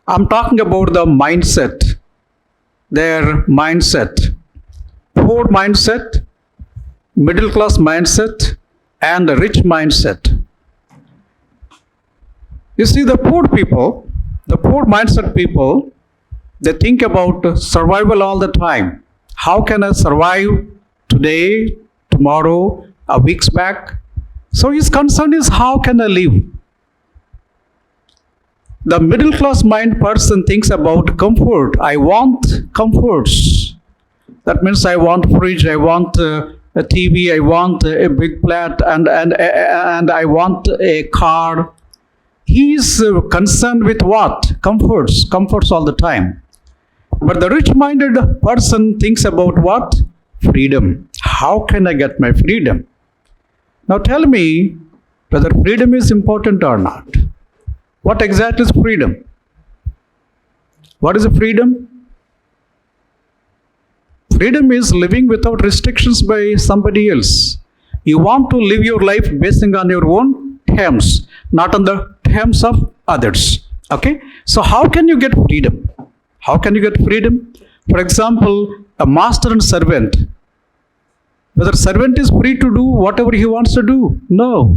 I'm talking about the mindset, their mindset. Poor mindset, middle class mindset, and a rich mindset. You see, the poor people, the poor mindset people, they think about survival all the time. How can I survive today, tomorrow, a week's back? So his concern is how can I live? The middle class mind person thinks about comfort. I want comforts. That means I want fridge, I want a TV, I want a big flat, and I want a car. He is concerned with what? Comforts all the time. But the rich-minded person thinks about what? Freedom. How can I get my freedom? Now tell me whether freedom is important or not. What exactly is freedom? What is freedom? Freedom is living without restrictions by somebody else. You want to live your life basing on your own terms, not on the terms of others. Okay? So how can you get freedom? How can you get freedom? For example, a master and servant. Whether servant is free to do whatever he wants to do? No.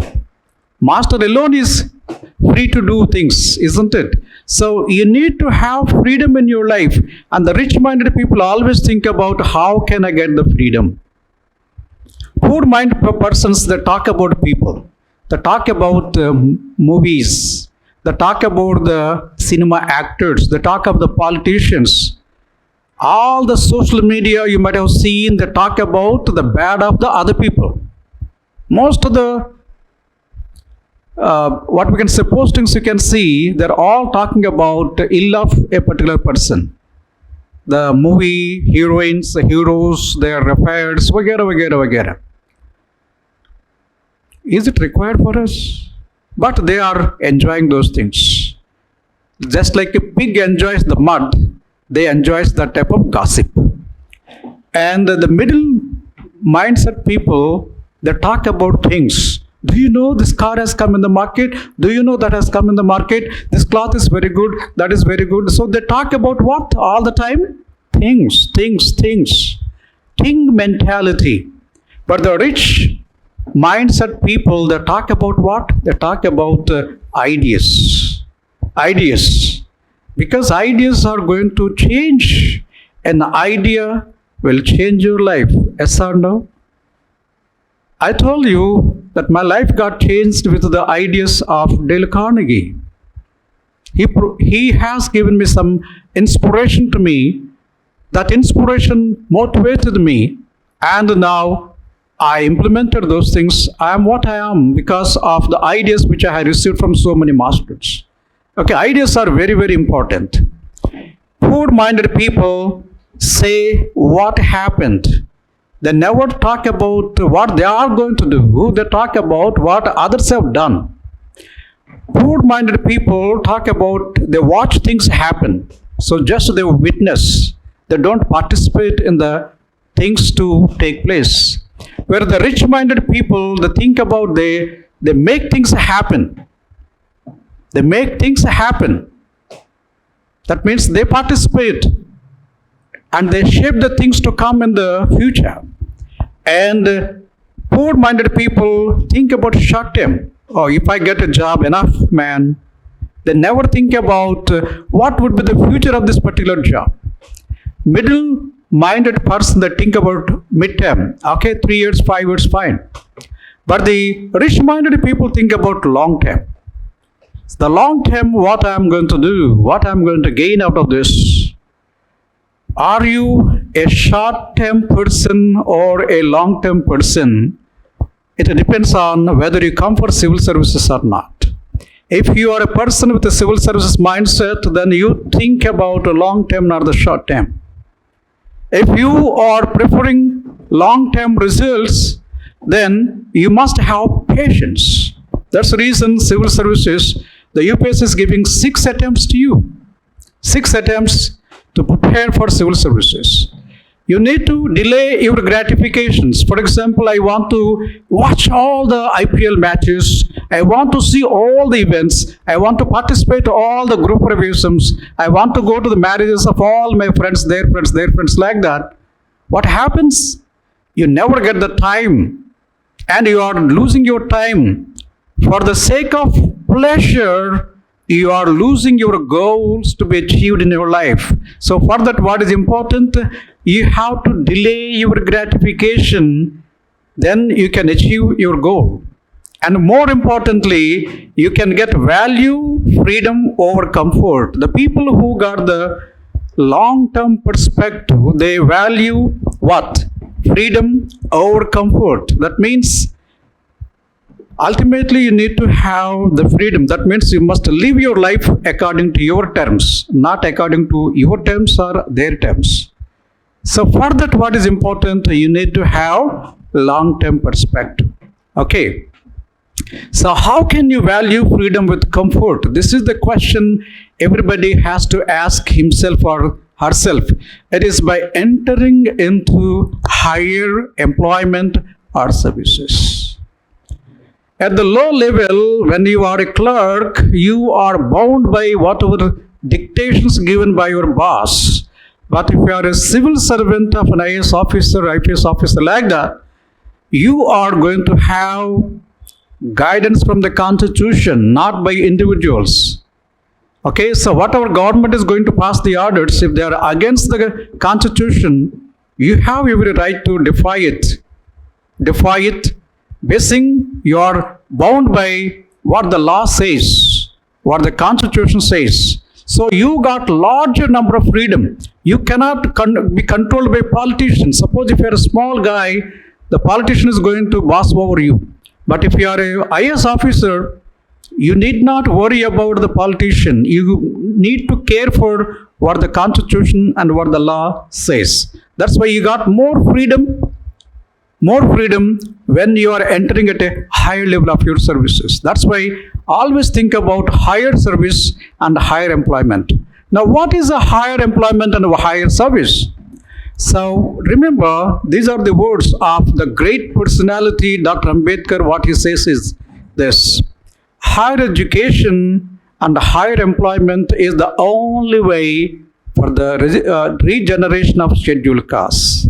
Master alone is free to do things, isn't it? So you need to have freedom in your life. And the rich-minded people always think about how can I get the freedom. Poor-minded persons, they talk about people. They talk about movies. They talk about the cinema actors. They talk about the politicians. All the social media you might have seen, they talk about the bad of the other people. Most of the what we can say postings you can see, they're all talking about the ill of a particular person. The movie heroines, the heroes, their affairs, vagera. Is it required for us? But they are enjoying those things. Just like a pig enjoys the mud, they enjoy that type of gossip. And the middle mindset people, they talk about things. Do you know this car has come in the market? Do you know that has come in the market? This cloth is very good. That is very good. So they talk about what all the time? Things. Thing mentality. But the rich mindset people, they talk about what? They talk about ideas. Because ideas are going to change. An idea will change your life. Yes or no? I told you that my life got changed with the ideas of Dale Carnegie. He has given me some inspiration to me. That inspiration motivated me, and now I implemented those things. I am what I am because of the ideas which I have received from so many masters. Okay, ideas are very, very important. Poor-minded people say what happened. They never talk about what they are going to do. They talk about what others have done. Poor-minded people talk about, they watch things happen. So just they witness. They don't participate in the things to take place. Where the rich-minded people, they think about, they make things happen. They make things happen. That means they participate and they shape the things to come in the future. And poor-minded people think about short term. Oh, if I get a job, enough, man. They never think about what would be the future of this particular job. Middle-minded person, they think about mid-term. Okay, 3 years, 5 years, fine. But the rich-minded people think about long-term. The long-term, what I am going to do, what I am going to gain out of this. Are you a short-term person or a long-term person? It depends on whether you come for civil services or not. If you are a person with a civil services mindset, then you think about a long term, not the short term. If you are preferring long term results, then you must have patience. That's the reason civil services, the UPS is giving 6 attempts to you. 6 attempts to prepare for civil services. You need to delay your gratifications. For example, I want to watch all the IPL matches. I want to see all the events. I want to participate all the group revisions. I want to go to the marriages of all my friends, their friends, like that. What happens? You never get the time, and you are losing your time. For the sake of pleasure, you are losing your goals to be achieved in your life. So for that, what is important? You have to delay your gratification, then you can achieve your goal. And more importantly, you can get value, freedom over comfort. The people who got the long-term perspective, they value what? Freedom over comfort. That means ultimately you need to have the freedom. That means you must live your life according to your terms, not according to your terms or their terms. So for that, what is important? You need to have long-term perspective. Okay. So how can you value freedom with comfort? This is the question everybody has to ask himself or herself. It is by entering into higher employment or services. At the low level, when you are a clerk, you are bound by whatever dictations given by your boss. But if you are a civil servant of an IAS officer, IPS officer like that, you are going to have guidance from the Constitution, not by individuals. Okay, so whatever government is going to pass the orders, if they are against the Constitution, you have every right to defy it. Defy it, basing you are bound by what the law says, what the Constitution says. So you got larger number of freedom. You cannot be controlled by politicians. Suppose if you are a small guy, the politician is going to boss over you. But if you are a IAS officer, you need not worry about the politician. You need to care for what the Constitution and what the law says. That's why you got more freedom when you are entering at a higher level of your services. That's why always think about higher service and higher employment. Now, what is a higher employment and a higher service? So remember, these are the words of the great personality, Dr. Ambedkar. What he says is this: higher education and higher employment is the only way for the regeneration of scheduled castes.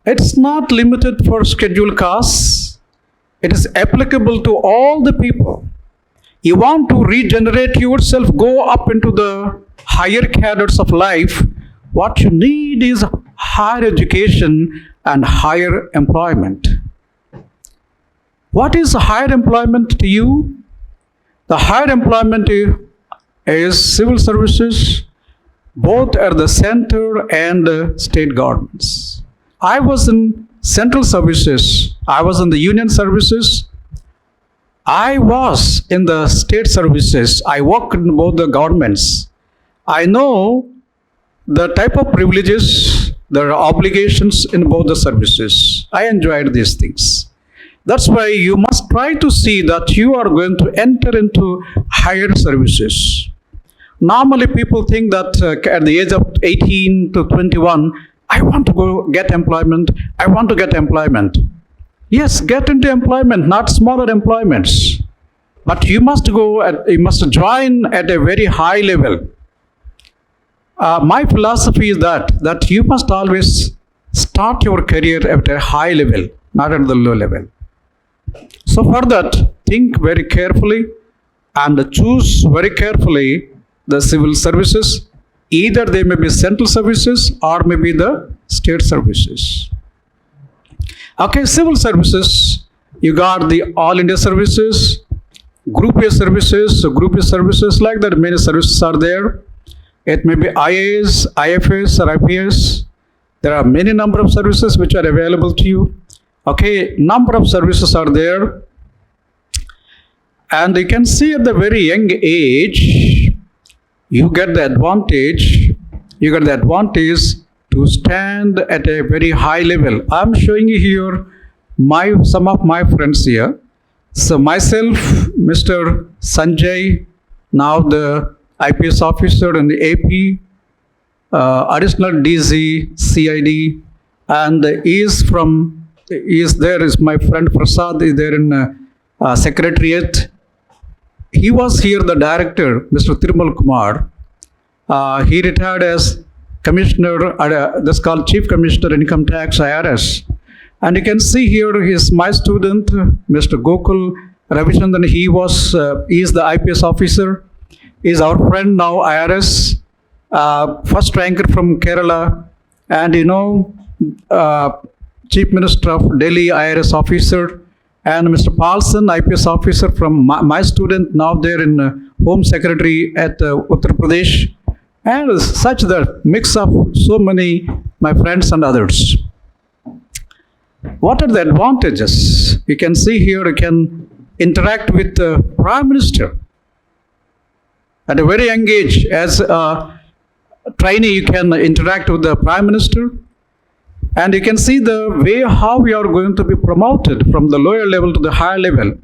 It's not limited for scheduled castes. It is applicable to all the people. You want to regenerate yourself, go up into the higher cadres of life. What you need is higher education and higher employment. What is higher employment to you? The higher employment is civil services, both at the center and the state governments. I was in central services. I was in the union services. I was in the state services. I worked in both the governments. I know the type of privileges, there are obligations in both the services. I enjoyed these things. That's why you must try to see that you are going to enter into higher services. Normally people think that at the age of 18 to 21, I want to go get employment. I want to get employment. Yes, get into employment, not smaller employments. But you must join at a very high level. My philosophy is that you must always start your career at a high level, not at the low level. So for that, think very carefully and choose very carefully the civil services. Either they may be central services or maybe the state services. Okay, civil services, you got the All India services, Group A services. So Group A services, like that, many services are there. It may be IAS, IFS or IPS. There are many number of services which are available to you. Okay, number of services are there. And you can see at the very young age, you get the advantage. You get the advantage to stand at a very high level. I'm showing you here some of my friends here. So myself, Mr. Sanjay, now the IPS officer in the AP, additional DZ, CID, and there is my friend Prasad, is there in Secretariat. He was here, the director, Mr. Thirumal Kumar. He retired as commissioner, that's called Chief Commissioner Income Tax, IRS. And you can see here is my student, Mr. Gokul Ravichandran. He is the IPS officer. He is our friend now, IRS, first ranker from Kerala, and Chief Minister of Delhi, IRS officer, and Mr. Paulson, IPS officer from my student, now there in Home Secretary at Uttar Pradesh, and such the mix of so many my friends and others. What are the advantages? You can see here, you can interact with the Prime Minister at a very young age. As a trainee, you can interact with the Prime Minister, and you can see the way how you are going to be promoted from the lower level to the higher level.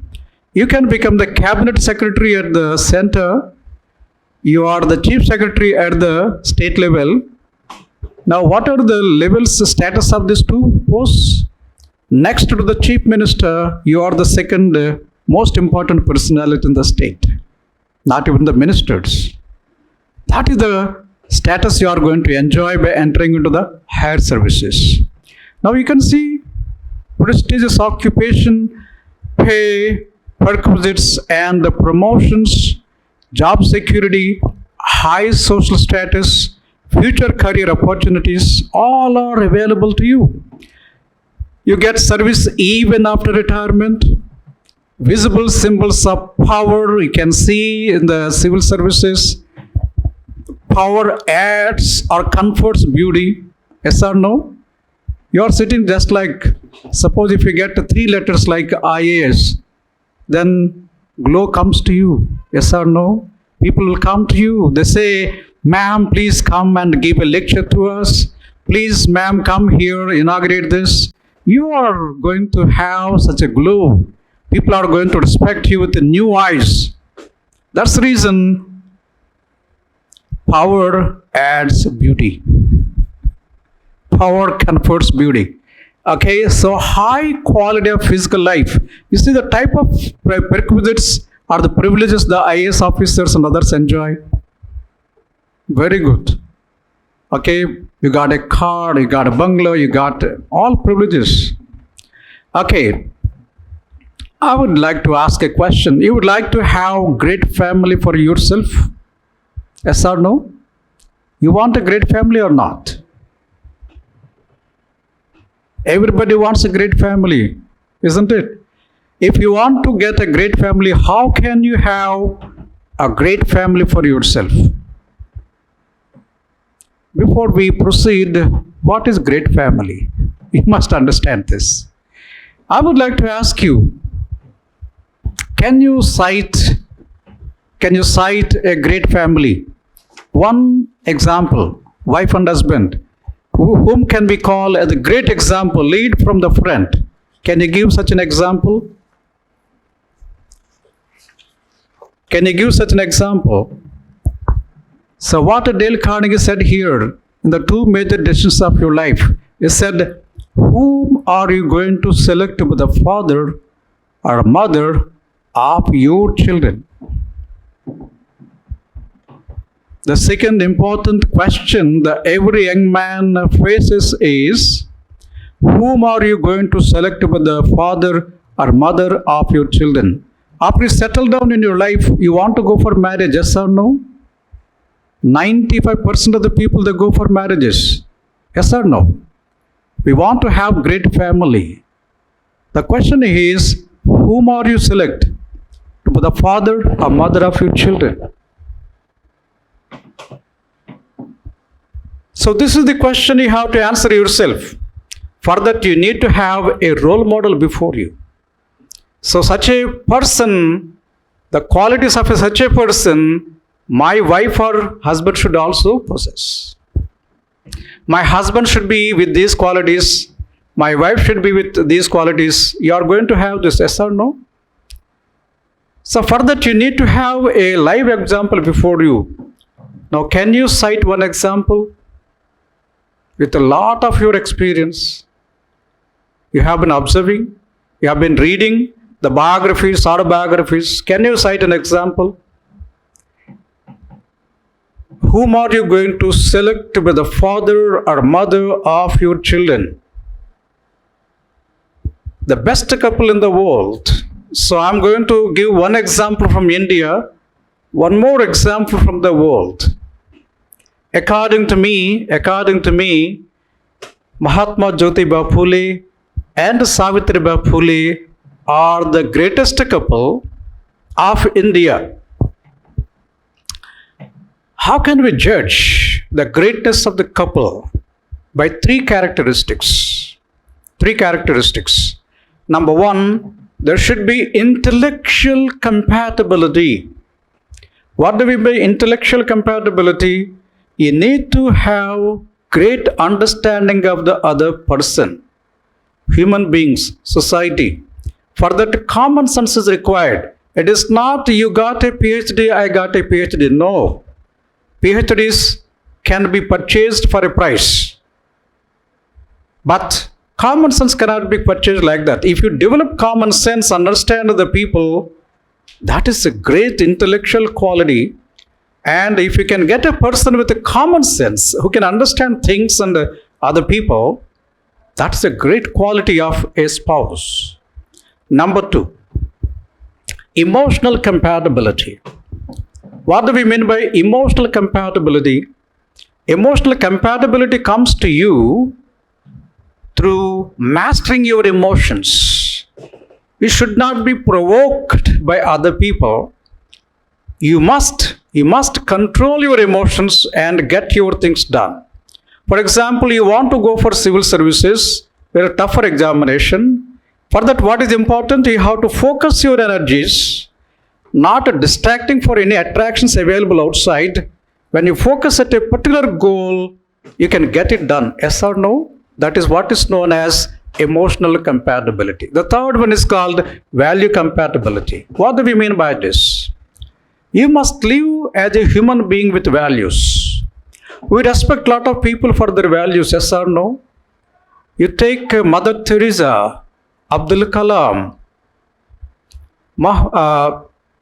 You can become the Cabinet Secretary at the center. You are the Chief Secretary at the state level. Now, what are the levels, the status of these two posts? Next to the Chief Minister, you are the second most important personality in the state, not even the ministers. That is the status you are going to enjoy by entering into the higher services. Now you can see prestigious occupation, pay, perquisites, and the promotions, job security, high social status, future career opportunities, all are available to you. You get service even after retirement. Visible symbols of power you can see in the civil services. Power adds or comforts beauty. Yes or no? You are sitting just like, suppose if you get 3 letters like IAS, then glow comes to you. Yes or no? People will come to you. They say, ma'am, please come and give a lecture to us. Please, ma'am, come here, inaugurate this. You are going to have such a glow. People are going to respect you with new eyes. That's the reason power adds beauty. Power confers beauty. Okay, so high quality of physical life. You see the type of perquisites or the privileges the IAS officers and others enjoy. Very good. Okay, you got a car, you got a bungalow, you got all privileges. Okay, I would like to ask a question. You would like to have great family for yourself? Yes or no? You want a great family or not? Everybody wants a great family, isn't it? If you want to get a great family, how can you have a great family for yourself? Before we proceed, what is great family? You must understand this. I would like to ask you, can you cite a great family? One example, wife and husband, whom can we call as a great example, lead from the front. Can you give such an example? Can you give such an example? So what Dale Carnegie said here in the 2 major decisions of your life, he said, whom are you going to select to be the father or mother of your children? The second important question that every young man faces is, whom are you going to select to be the father or mother of your children? After you settle down in your life, you want to go for marriage, yes or no? 95% of the people, they go for marriages. Yes or no? We want to have great family. The question is, whom are you select to be the father or mother of your children? So this is the question you have to answer yourself. For that, you need to have a role model before you. So such a person The qualities of such a person, my wife or husband should also possess. My husband should be with these qualities. My wife should be with these qualities. You are going to have this, yes or no? So for that you need to have a live example before you. Now can you cite one example with a lot of your experience? You have been observing, you have been reading the biographies, autobiographies. Can you cite an example? Whom are you going to select to be the father or mother of your children? The best couple in the world. So I'm going to give one example from India, one more example from the world. According to me, Mahatma Jyotiba Phule and Savitribai Phule are the greatest couple of India. How can we judge the greatness of the couple? By three characteristics. Number one, there should be intellectual compatibility. What do we mean by intellectual compatibility? You need to have great understanding of the other person, human beings, society. For that, common sense is required. It is not you got a PhD, I got a PhD. No. PhDs can be purchased for a price. But common sense cannot be purchased like that. If you develop common sense, understand the people, that is a great intellectual quality. And if you can get a person with a common sense who can understand things and other people, that's a great quality of a spouse. Number two, emotional compatibility. What do we mean by emotional compatibility? Emotional compatibility comes to you through mastering your emotions. You should not be provoked by other people. You must control your emotions and get your things done. For example, you want to go for civil services, where a tougher examination. For that, what is important? You have to focus your energies, not distracting for any attractions available outside. When you focus at a particular goal, you can get it done. Yes or no? That is what is known as emotional compatibility. The third one is called value compatibility. What do we mean by this? You must live as a human being with values. We respect a lot of people for their values, yes or no? You take Mother Teresa, Abdul Kalam,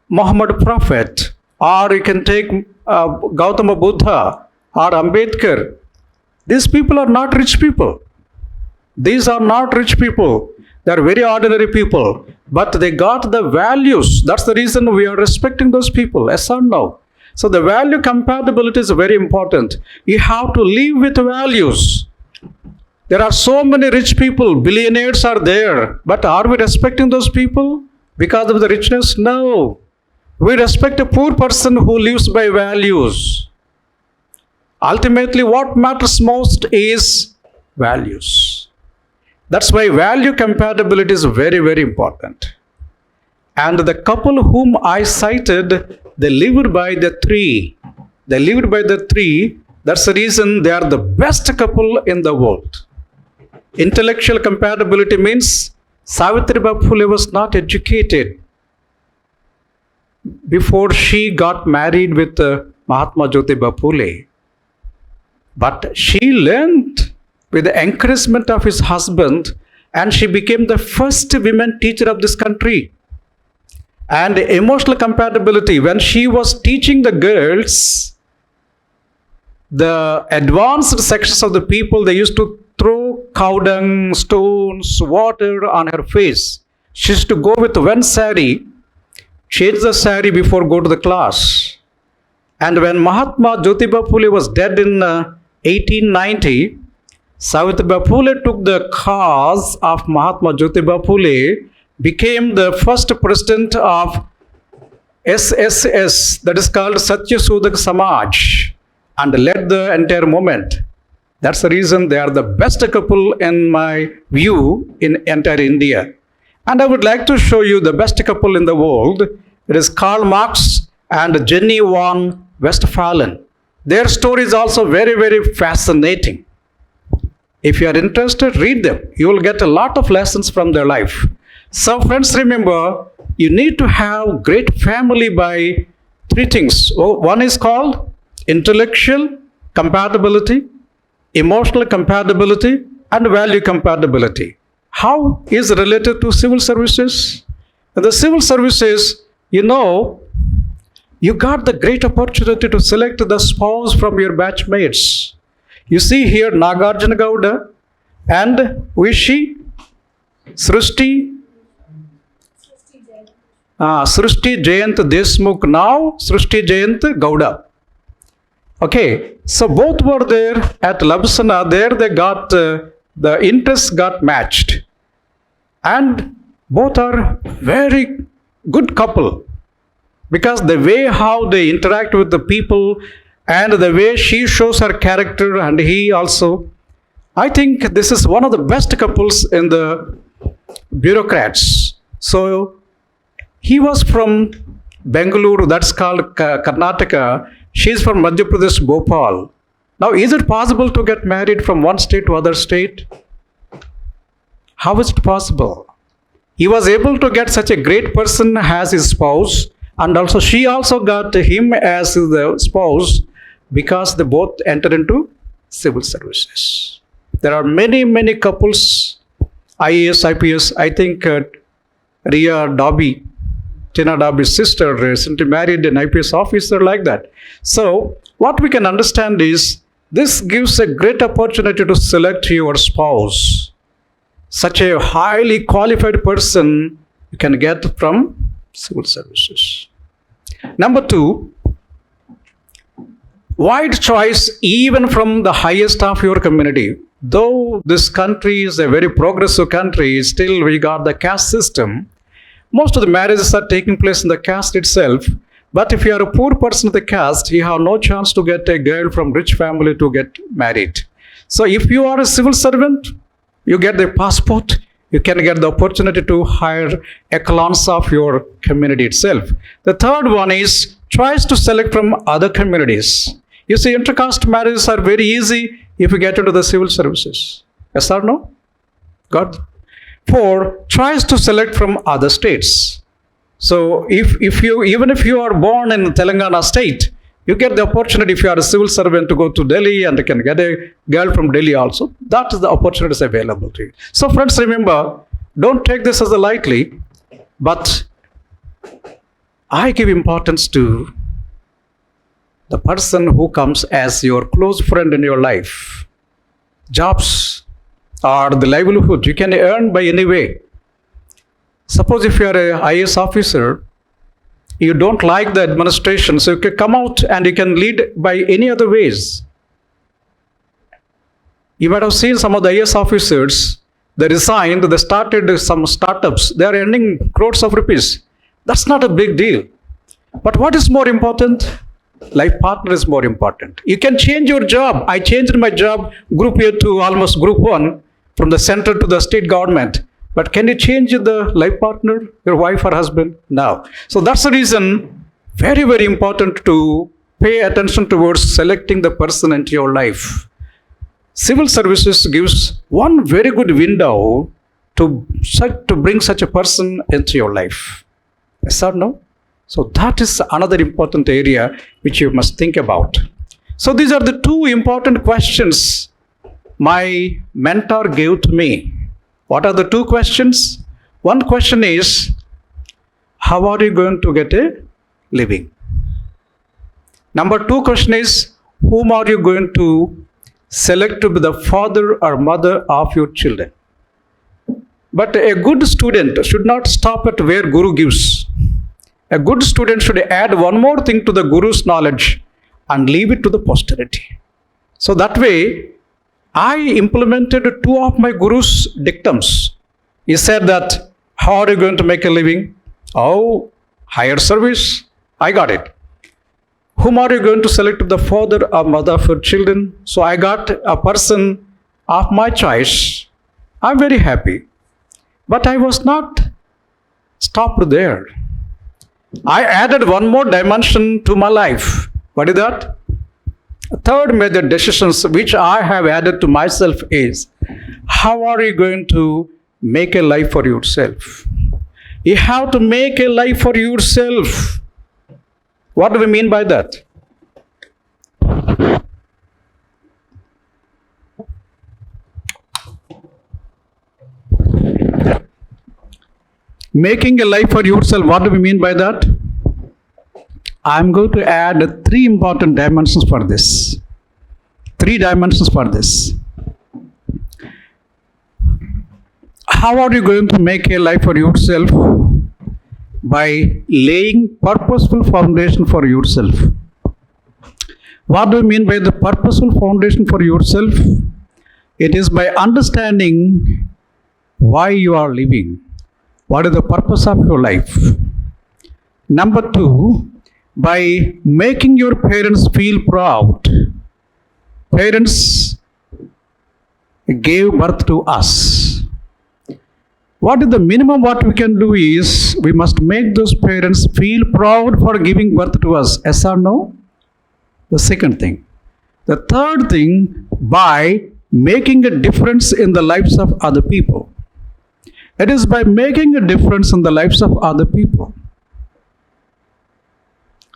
Muhammad Prophet, or you can take Gautama Buddha or Ambedkar. These people are not rich people. These are not rich people. They are very ordinary people. But they got the values. That's the reason we are respecting those people. Yes or no? So the value compatibility is very important. You have to live with values. There are so many rich people. Billionaires are there. But are we respecting those people because of the richness? No. We respect a poor person who lives by values. Ultimately, what matters most is values. That's why value compatibility is very, very important. And the couple whom I cited, they lived by the three. That's the reason they are the best couple in the world. Intellectual compatibility means Savitribai Phule was not educated before she got married with Mahatma Jyotiba Phule. But she learned with the encouragement of his husband, and she became the first women teacher of this country. And emotional compatibility, when she was teaching the girls, the advanced sections of the people, they used to throw cow dung, stones, water on her face. She used to go with one sari, change the sari before go to the class. And when Mahatma Jyotiba Phule was dead in 1890, Savitribai Phule took the cause of Mahatma Jyotiba Phule, became the first president of SSS, that is called Satyasodhak Samaj, and led the entire movement. That's the reason they are the best couple in my view in entire India. And I would like to show you the best couple in the world. It is Karl Marx and Jenny von Westphalen. Their story is also very, very fascinating. If you are interested, read them. You will get a lot of lessons from their life. So, friends, remember, you need to have great family by three things. One is called intellectual compatibility, emotional compatibility, and value compatibility. How is it related to civil services? In the civil services, you got the great opportunity to select the spouse from your batchmates. You see here Nagarjuna Gowda and who is she? Srushti Jayant Deshmukh, now Srushti Jayant Gowda. Okay, so both were there at Labsana. There they got, the interests got matched. And both are very good couple. Because the way how they interact with the people and the way she shows her character and he also, I think this is one of the best couples in the bureaucrats. So he was from Bengaluru, that's called Karnataka. She's from Madhya Pradesh, Bhopal. Now, is it possible to get married from one state to other state? How is it possible? He was able to get such a great person as his spouse, and also she also got him as the spouse because they both entered into civil services. There are many, many couples, IAS, IPS. I think Ria Dobby, Tina Dobby's sister, recently married an IPS officer like that. So, what we can understand is this gives a great opportunity to select your spouse. Such a highly qualified person you can get from civil services. Number two, wide choice even from the highest of your community. Though this country is a very progressive country, still we got the caste system. Most of the marriages are taking place in the caste itself. But if you are a poor person of the caste, you have no chance to get a girl from rich family to get married. So if you are a civil servant, you get the passport, you can get the opportunity to hire echelons of your community itself. The third one is choice to select from other communities. You see, intercaste marriages are very easy if you get into the civil services. Yes or no? Got? 4, choice to select from other states. So even if you are born in Telangana state, you get the opportunity if you are a civil servant to go to Delhi and you can get a girl from Delhi also. That is the opportunities available to you. So friends, remember, don't take this as a lightly, but I give importance to the person who comes as your close friend in your life. Jobs are the livelihood you can earn by any way. Suppose if you are an IAS officer, you don't like the administration, so you can come out and you can lead by any other ways. You might have seen some of the IAS officers, they resigned, they started some startups, they are earning crores of rupees. That's not a big deal. But what is more important? Life partner is more important. You can change your job. I changed my job, group A to almost group 1, from the center to the state government. But can you change the life partner, your wife or husband? No. So that's the reason, very, very important to pay attention towards selecting the person into your life. Civil services gives one very good window to bring such a person into your life. Yes or no? So that is another important area which you must think about. So these are the 2 important questions my mentor gave to me. What are the 2 questions? One question is, how are you going to get a living? Number 2 question is, whom are you going to select to be the father or mother of your children? But a good student should not stop at where Guru gives. A good student should add one more thing to the Guru's knowledge and leave it to the posterity. So that way, I implemented 2 of my Guru's dictums. He said that, how are you going to make a living? Oh, higher service. I got it. Whom are you going to select the father or mother of your children? So I got a person of my choice. I'm very happy. But I was not stopped there. I added one more dimension to my life. What is that? Third major decisions which I have added to myself is, how are you going to make a life for yourself? You have to make a life for yourself. What do we mean by that? Making a life for yourself, what do we mean by that? I'm going to add three important dimensions for this. Three dimensions for this. How are you going to make a life for yourself? By laying purposeful foundation for yourself. What do you mean by the purposeful foundation for yourself? It is by understanding why you are living. What is the purpose of your life? Number two, by making your parents feel proud. Parents gave birth to us. What is the minimum what we can do is, we must make those parents feel proud for giving birth to us. Yes or no? The second thing. The third thing, by making a difference in the lives of other people. It is by making a difference in the lives of other people.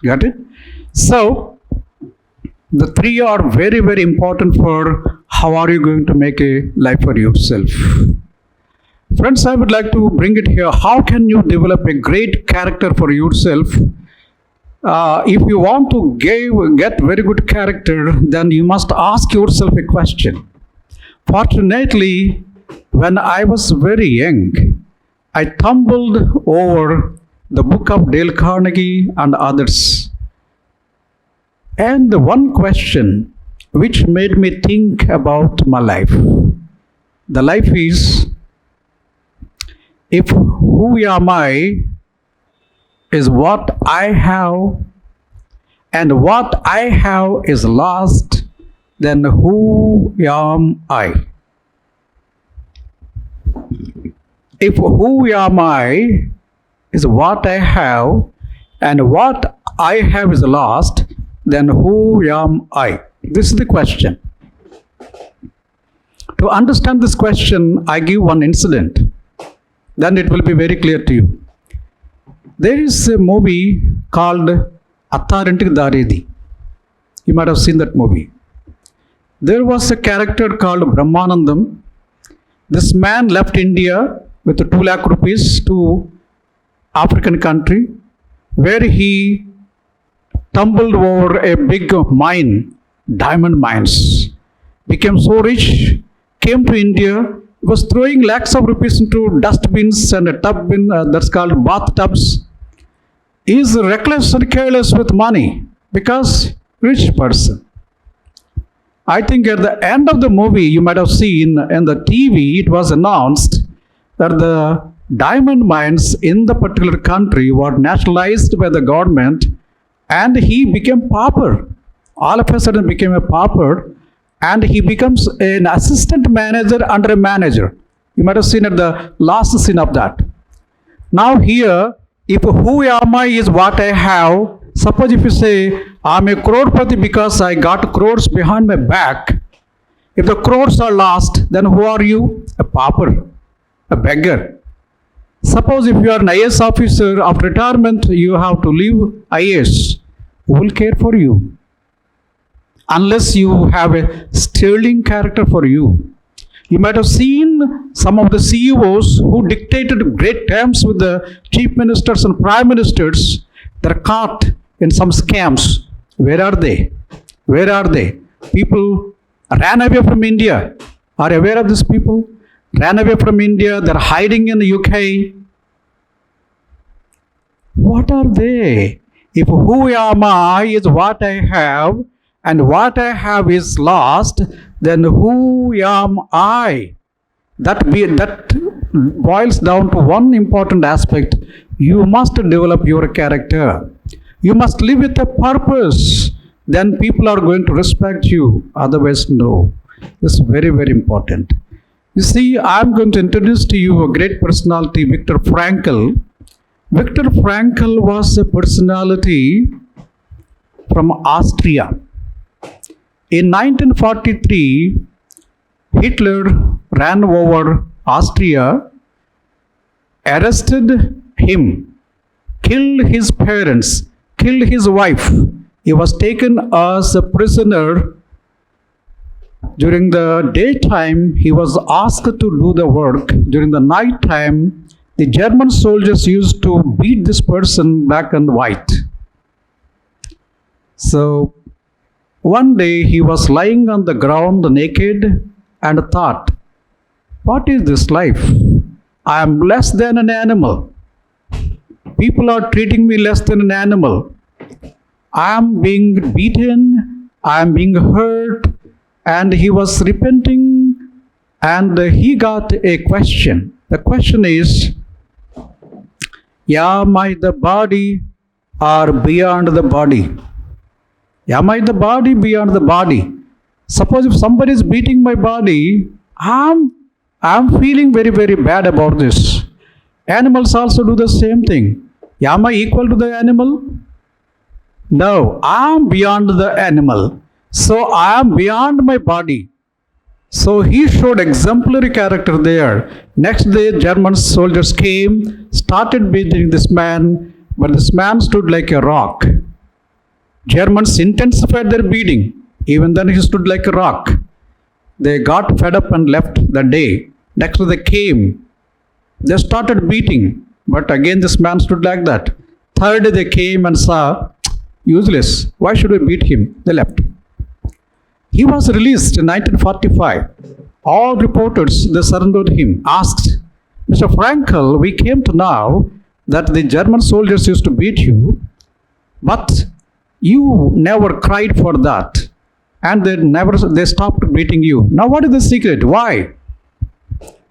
Got it? So, the three are very, very important for how are you going to make a life for yourself. Friends, I would like to bring it here. How can you develop a great character for yourself? If you want to get very good character, then you must ask yourself a question. Fortunately, when I was very young, I tumbled over the book of Dale Carnegie and others. And the one question which made me think about my life. The life is, if who am I is what I have, and what I have is lost, then who am I? If who am I is what I have, and what I have is lost, then who am I? This is the question. To understand this question, I give one incident. Then it will be very clear to you. There is a movie called Attarantik Daredi. You might have seen that movie. There was a character called Brahmanandam. This man left India with 2 lakh rupees to African country, where he tumbled over a big mine, diamond mines, became so rich, came to India, was throwing lakhs of rupees into dustbins and a tub bin, that's called bathtubs. He is reckless and careless with money because rich person. I think at the end of the movie, you might have seen in the TV, it was announced that the diamond mines in the particular country were nationalized by the government, and he became pauper. All of a sudden became a pauper, and he becomes an assistant manager under a manager. You might have seen at the last scene of that. Now here, if who am I is what I have, suppose if you say, I'm a crorepati because I got crores behind my back. If the crores are lost, then who are you? A pauper, a beggar. Suppose if you are an IAS officer, after retirement, you have to leave IAS. Who will care for you? Unless you have a sterling character for you. You might have seen some of the CEOs who dictated great terms with the chief ministers and prime ministers. They're caught in some scams. Where are they? Where are they? People ran away from India. Are you aware of these people? Ran away from India. They're hiding in the UK. What are they? If who am I is what I have, and what I have is lost, then who am I? That boils down to one important aspect. You must develop your character. You must live with a purpose. Then people are going to respect you. Otherwise, no. This is very, very important. You see, I'm going to introduce to you a great personality, Viktor Frankl. Viktor Frankl was a personality from Austria. In 1943, Hitler ran over Austria, arrested him, killed his parents, killed his wife. He was taken as a prisoner. During the daytime, he was asked to do the work. During the night time, the German soldiers used to beat this person black and white. So, one day he was lying on the ground naked and thought, what is this life? I am less than an animal. People are treating me less than an animal. I am being beaten, I am being hurt, and he was repenting, and he got a question. The question is, am I the body or beyond the body? Am I the body beyond the body? Suppose if somebody is beating my body, I'm feeling very, very bad about this. Animals also do the same thing. Am I equal to the animal? No, I am beyond the animal. So I am beyond my body. So he showed exemplary character there. Next day, German soldiers came, started beating this man, but this man stood like a rock. Germans intensified their beating. Even then, he stood like a rock. They got fed up and left that day. Next day, they came. They started beating, but again, this man stood like that. Third day, they came and saw, useless. Why should we beat him? They left. He was released in 1945. All reporters, they surrendered him, asked, Mr. Frankl, we came to know that the German soldiers used to beat you, but you never cried for that. And they stopped beating you. Now what is the secret? Why?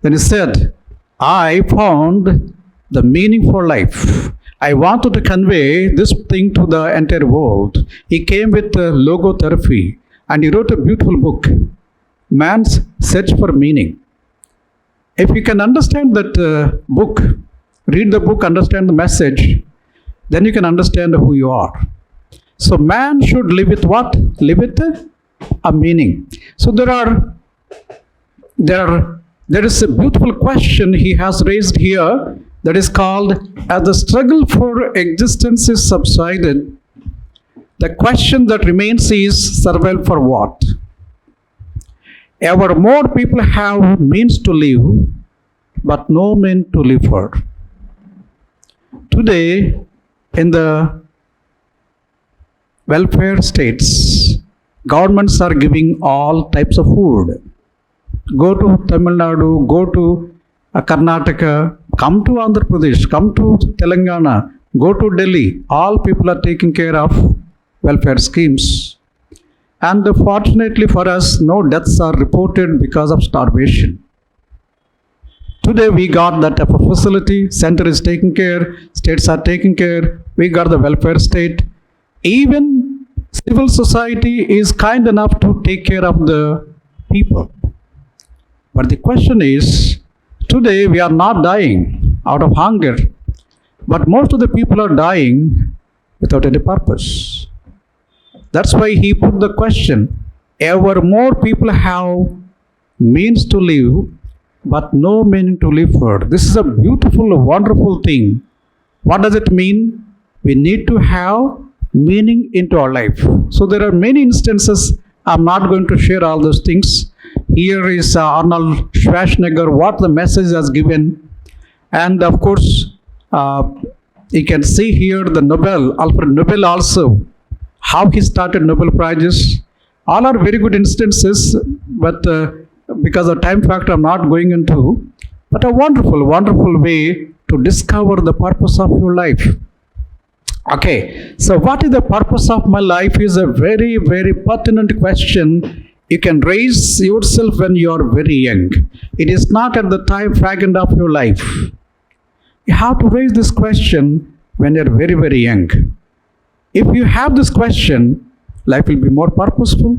Then he said, I found the meaning for life. I wanted to convey this thing to the entire world. He came with logotherapy. And he wrote a beautiful book, Man's Search for Meaning. If you can understand that book, read the book, understand the message, then you can understand who you are. So man should live with what? Live with a meaning. So there is a beautiful question he has raised here that is called, as the struggle for existence is subsided, the question that remains is, survival for what? Ever more people have means to live, but no means to live for. Today, in the welfare states, governments are giving all types of food. Go to Tamil Nadu, go to Karnataka, come to Andhra Pradesh, come to Telangana, go to Delhi. All people are taking care of welfare schemes. And fortunately for us, no deaths are reported because of starvation. Today we got that type of facility, center is taking care, states are taking care, we got the welfare state. Even civil society is kind enough to take care of the people. But the question is, today we are not dying out of hunger, but most of the people are dying without any purpose. That's why he put the question, ever more people have means to live, but no meaning to live for. This is a beautiful, wonderful thing. What does it mean? We need to have meaning into our life. So there are many instances. I'm not going to share all those things. Here is Arnold Schwarzenegger, what the message has given. And of course, you can see here the Alfred Nobel also, how he started Nobel Prizes. All are very good instances, but because of time factor, I'm not going into. But a wonderful, wonderful way to discover the purpose of your life. Okay, so what is the purpose of my life is a very, very pertinent question. You can raise yourself when you are very young. It is not at the time fragment of your life. You have to raise this question when you're very, very young. If you have this question, life will be more purposeful.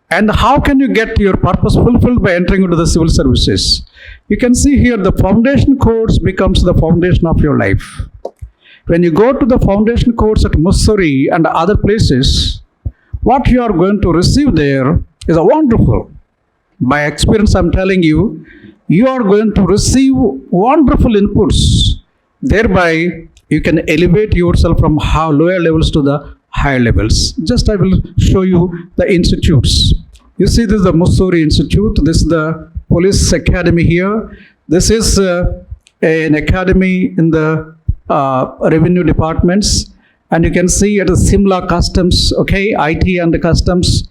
And how can you get your purpose fulfilled? By entering into the civil services. You can see here the foundation course becomes the foundation of your life. When you go to the foundation course at Mussoorie and other places, what you are going to receive there is a wonderful. By experience, I'm telling you, you are going to receive wonderful inputs. Thereby, you can elevate yourself from lower levels to the higher levels. Just I will show you the institutes. You see, this is the Mussoorie Institute. This is the police academy here. This is an academy in the revenue departments. And you can see at the Simla Customs, okay, IT and the Customs.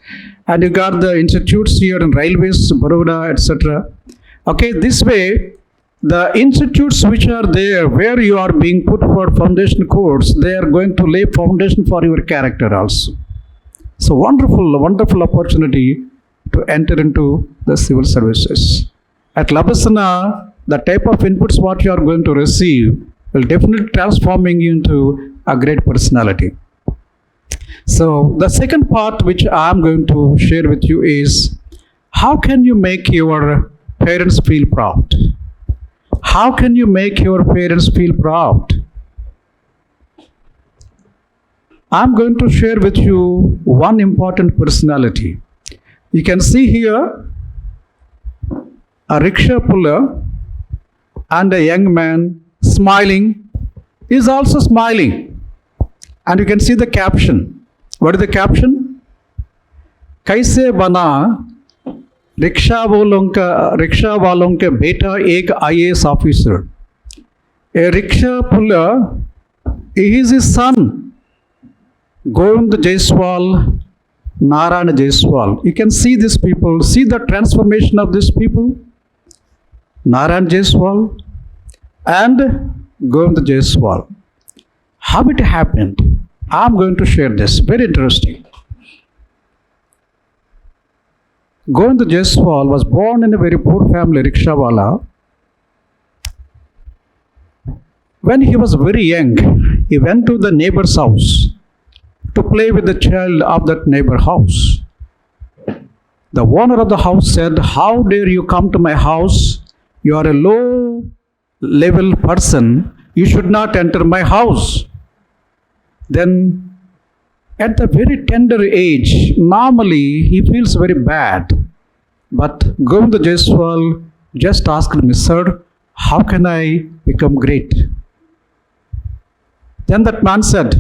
And you got the institutes here in railways, Baroda, etc. Okay, this way, the institutes which are there, where you are being put for foundation course, they are going to lay foundation for your character also. So wonderful, wonderful opportunity to enter into the civil services. At Labasana, the type of inputs what you are going to receive will definitely transforming you into a great personality. So the second part which I am going to share with you is, how can you make your parents feel proud? How can you make your parents feel proud? I'm going to share with you one important personality. You can see here a rickshaw puller and a young man smiling. He is also smiling. And you can see the caption. What is the caption? Kaise bana rickshaw walon ka beta ek IAS officer. A rickshaw puller is his son, Govind Jaiswal, Narayana Jaiswal. You can see these people, see the transformation of these people. Narayana Jaiswal and Govind Jaiswal. How it happened? I'm going to share this. Very interesting. Govind Jaiswal was born in a very poor family, rickshawala. When he was very young, he went to the neighbor's house to play with the child of that neighbor house. The owner of the house said, "How dare you come to my house? You are a low level person. You should not enter my house." Then at the very tender age, normally he feels very bad. But Govind Jaiswal just asked me, "Sir, how can I become great?" Then that man said,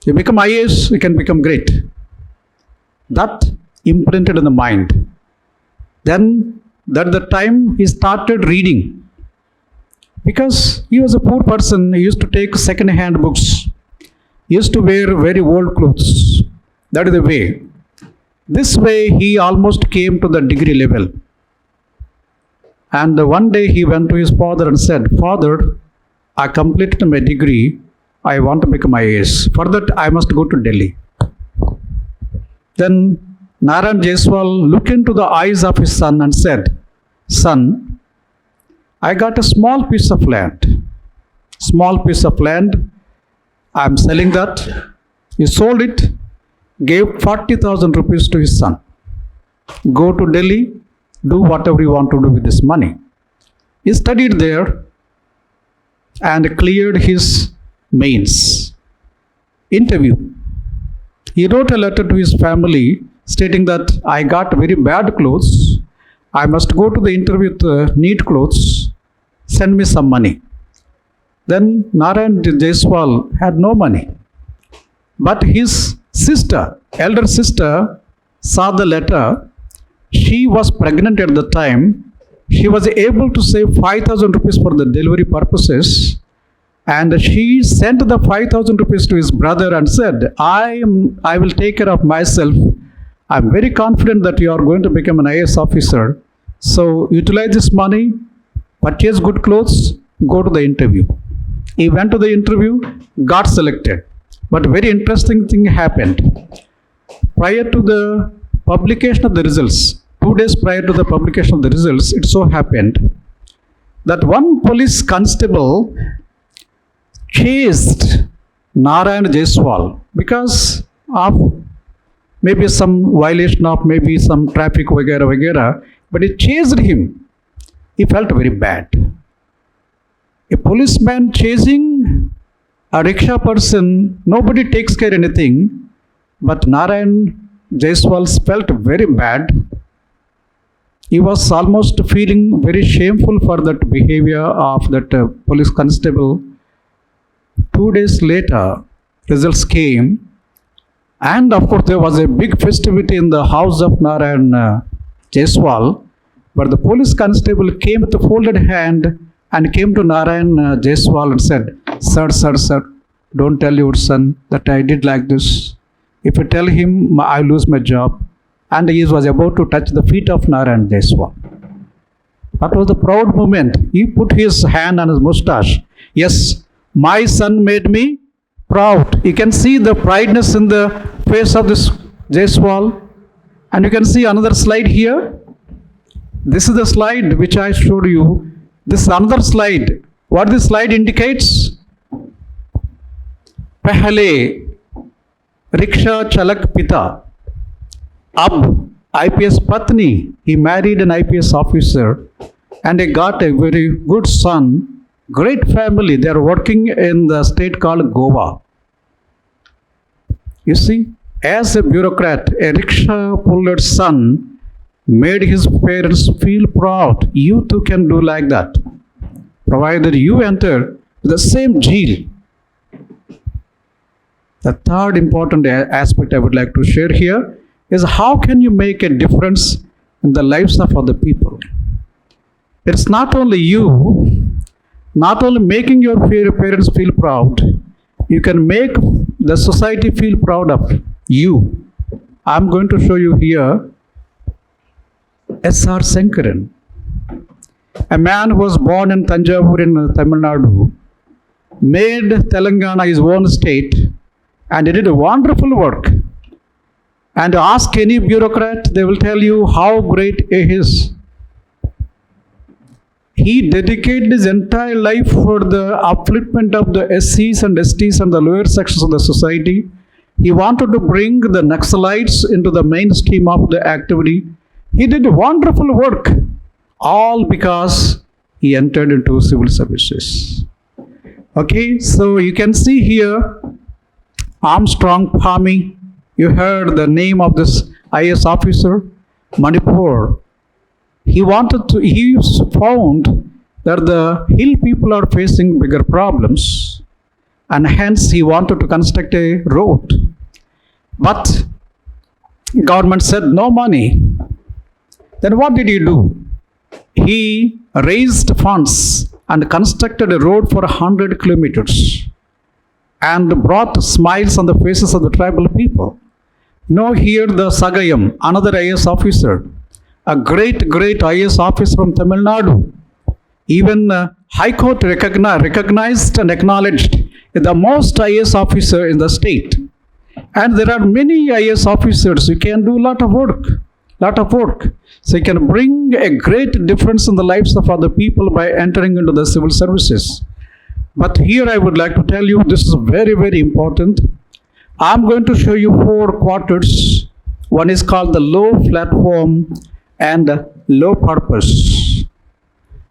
"You become IAS, you can become great." That imprinted in the mind. Then at the time he started reading. Because he was a poor person, he used to take second-hand books. He used to wear very old clothes. That is the way. This way he almost came to the degree level. And one day he went to his father and said, "Father, I completed my degree. I want to become IAS. For that I must go to Delhi." Then Narayana Jaiswal looked into the eyes of his son and said, "Son, I got a small piece of land. Small piece of land. I am selling that." He sold it, gave 40,000 rupees to his son. "Go to Delhi, do whatever you want to do with this money." He studied there and cleared his mains. Interview. He wrote a letter to his family stating that, "I got very bad clothes. I must go to the interview with neat clothes. Send me some money." Then Narayana Jaiswal had no money. But his sister, elder sister, saw the letter. She was pregnant at the time. She was able to save 5,000 rupees for the delivery purposes. And she sent the 5,000 rupees to his brother and said, I will take care of myself. I'm very confident that you are going to become an IAS officer. So utilize this money, purchase good clothes, go to the interview. He went to the interview, got selected. But very interesting thing happened. Prior to the publication of the results, 2 days prior to the publication of the results, it so happened that one police constable chased Narayana Jaiswal because of maybe some violation of maybe some traffic vagera, but he chased him. He felt very bad. A policeman chasing A rickshaw person, nobody takes care anything, but Narayan Jaiswal felt very bad. He was almost feeling very shameful for that behavior of that police constable. 2 days later, results came, and of course, there was a big festivity in the house of Narayan Jaiswal. But the police constable came with a folded hand and came to Narayan Jaiswal and said, Sir, don't tell your son that I did like this. If you tell him, I lose my job. And he was about to touch the feet of Narayan Jaiswal. That was the proud moment. He put his hand on his mustache. Yes, my son made me proud. You can see the prideness in the face of this Jaiswal. And you can see another slide here. This is the slide which I showed you. This is another slide. What this slide indicates? Pehle rickshaw chalak pita. Ab IPS Patni. He married an IPS officer and he got a very good son. Great family. They are working in the state called Goa. You see, as a bureaucrat, a rickshaw puller's son made his parents feel proud. You too can do like that, provided you enter the same zeal. The third important aspect I would like to share here is how can you make a difference in the lives of other people. It's not only you, not only making your parents feel proud, you can make the society feel proud of you. I'm going to show you here S.R. Sankaran, a man who was born in Tanjavur in Tamil Nadu, made Telangana his own state, and he did a wonderful work. And ask any bureaucrat, they will tell you how great he is. He dedicated his entire life for the upliftment of the SCs and STs and the lower sections of the society. He wanted to bring the Naxalites into the mainstream of the activity. He did wonderful work, all because he entered into civil services. Okay, so you can see here Armstrong Pami. You heard the name of this IS officer, Manipur. He found that the hill people are facing bigger problems, and hence he wanted to construct a road. But government said no money. Then what did he do? He raised funds and constructed a road for 100 kilometers and brought smiles on the faces of the tribal people. Now here the Sagayam, another IS officer, a great IS officer from Tamil Nadu. Even High Court recognized and acknowledged the most IS officer in the state. And there are many IS officers who can do lot of work. So you can bring a great difference in the lives of other people by entering into the civil services. But here I would like to tell you, this is very, very important. I'm going to show you 4 quarters. One is called the low platform and low purpose.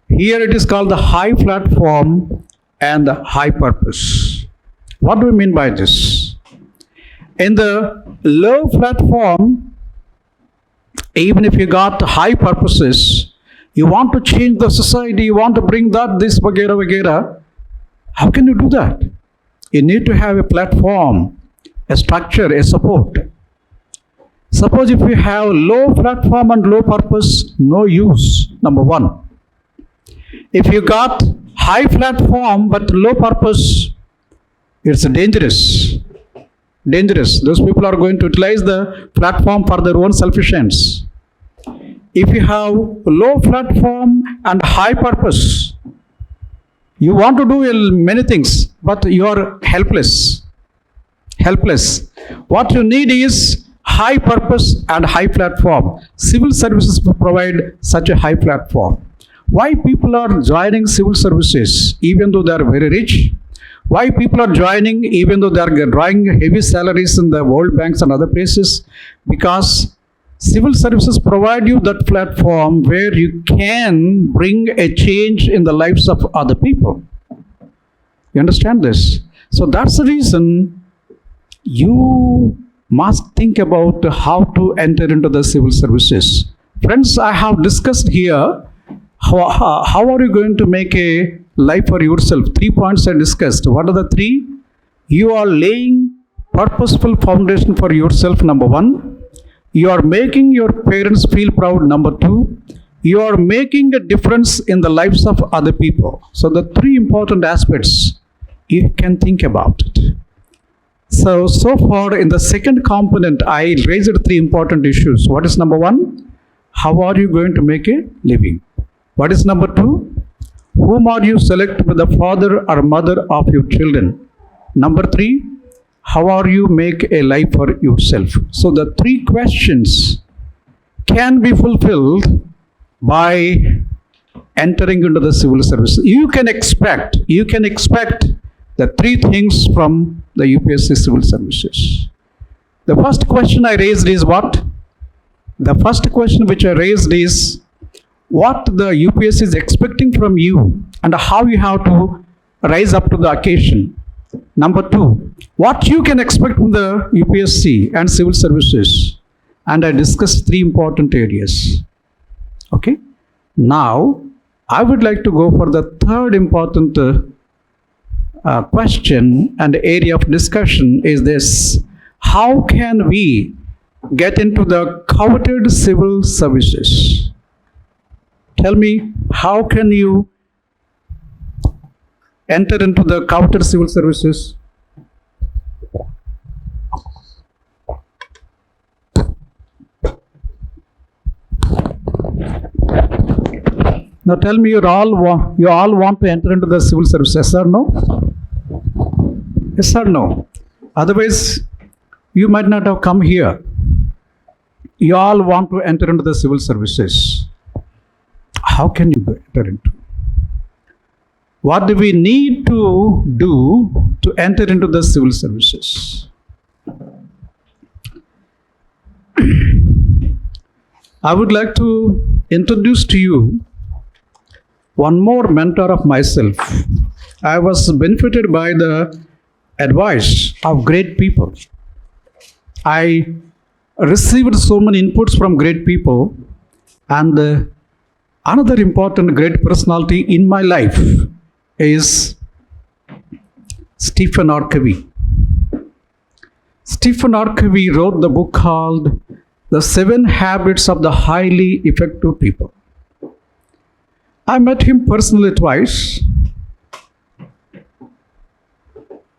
Here it is called the high platform and the high purpose. What do we mean by this? In the low platform, even if you got high purposes, you want to change the society, you want to bring that, this, vagera. How can you do that? You need to have a platform, a structure, a support. Suppose if you have low platform and low purpose, no use, number one. If you got high platform but low purpose, it's dangerous. Those people are going to utilize the platform for their own selfish ends. If you have low platform and high purpose, you want to do many things, but you are helpless. What you need is high purpose and high platform. Civil services provide such a high platform. Why people are joining civil services even though they are very rich? Why people are joining even though they are drawing heavy salaries in the world banks and other places? Because civil services provide you that platform where you can bring a change in the lives of other people. You understand this? So that's the reason you must think about how to enter into the civil services. Friends, I have discussed here how are you going to make a life for yourself. 3 points I discussed. What are the 3? You are laying purposeful foundation for yourself, number 1. You are making your parents feel proud, number 2. You are making a difference in the lives of other people. So the 3 important aspects you can think about it. So far in the second component, I raised 3 important issues. What is number 1? How are you going to make a living? What is number 2? Whom are you select with the father or mother of your children? Number 3, how are you make a life for yourself? So the 3 questions can be fulfilled by entering into the civil service. You can expect the 3 things from the UPSC civil services. The first question I raised is what? The first question which I raised is what the UPSC is expecting from you and how you have to rise up to the occasion. Number 2, what you can expect from the UPSC and civil services. And I discussed 3 important areas. Okay. Now, I would like to go for the third important question and area of discussion is this. How can we get into the coveted civil services? Tell me, how can you enter into the coveted civil services? Now tell me, you all want to enter into the civil service, yes or no? Yes or no? Otherwise, you might not have come here. You all want to enter into the civil services. How can you enter into? What do we need to do to enter into the civil services? I would like to introduce to you one more mentor of myself. I was benefited by the advice of great people. I received so many inputs from great people, and another important great personality in my life is Stephen R. Covey. Stephen R. Covey wrote the book called The 7 Habits of the Highly Effective People. I met him personally twice.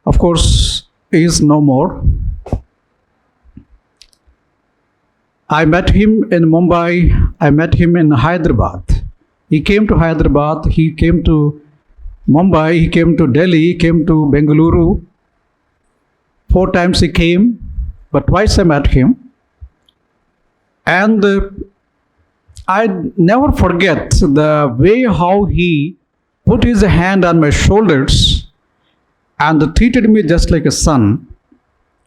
Of course, he is no more. I met him in Mumbai. I met him in Hyderabad. He came to Hyderabad. He came to Mumbai. He came to Delhi. He came to Bengaluru. 4 times he came, but twice I met him. And I never forget the way how he put his hand on my shoulders and treated me just like a son.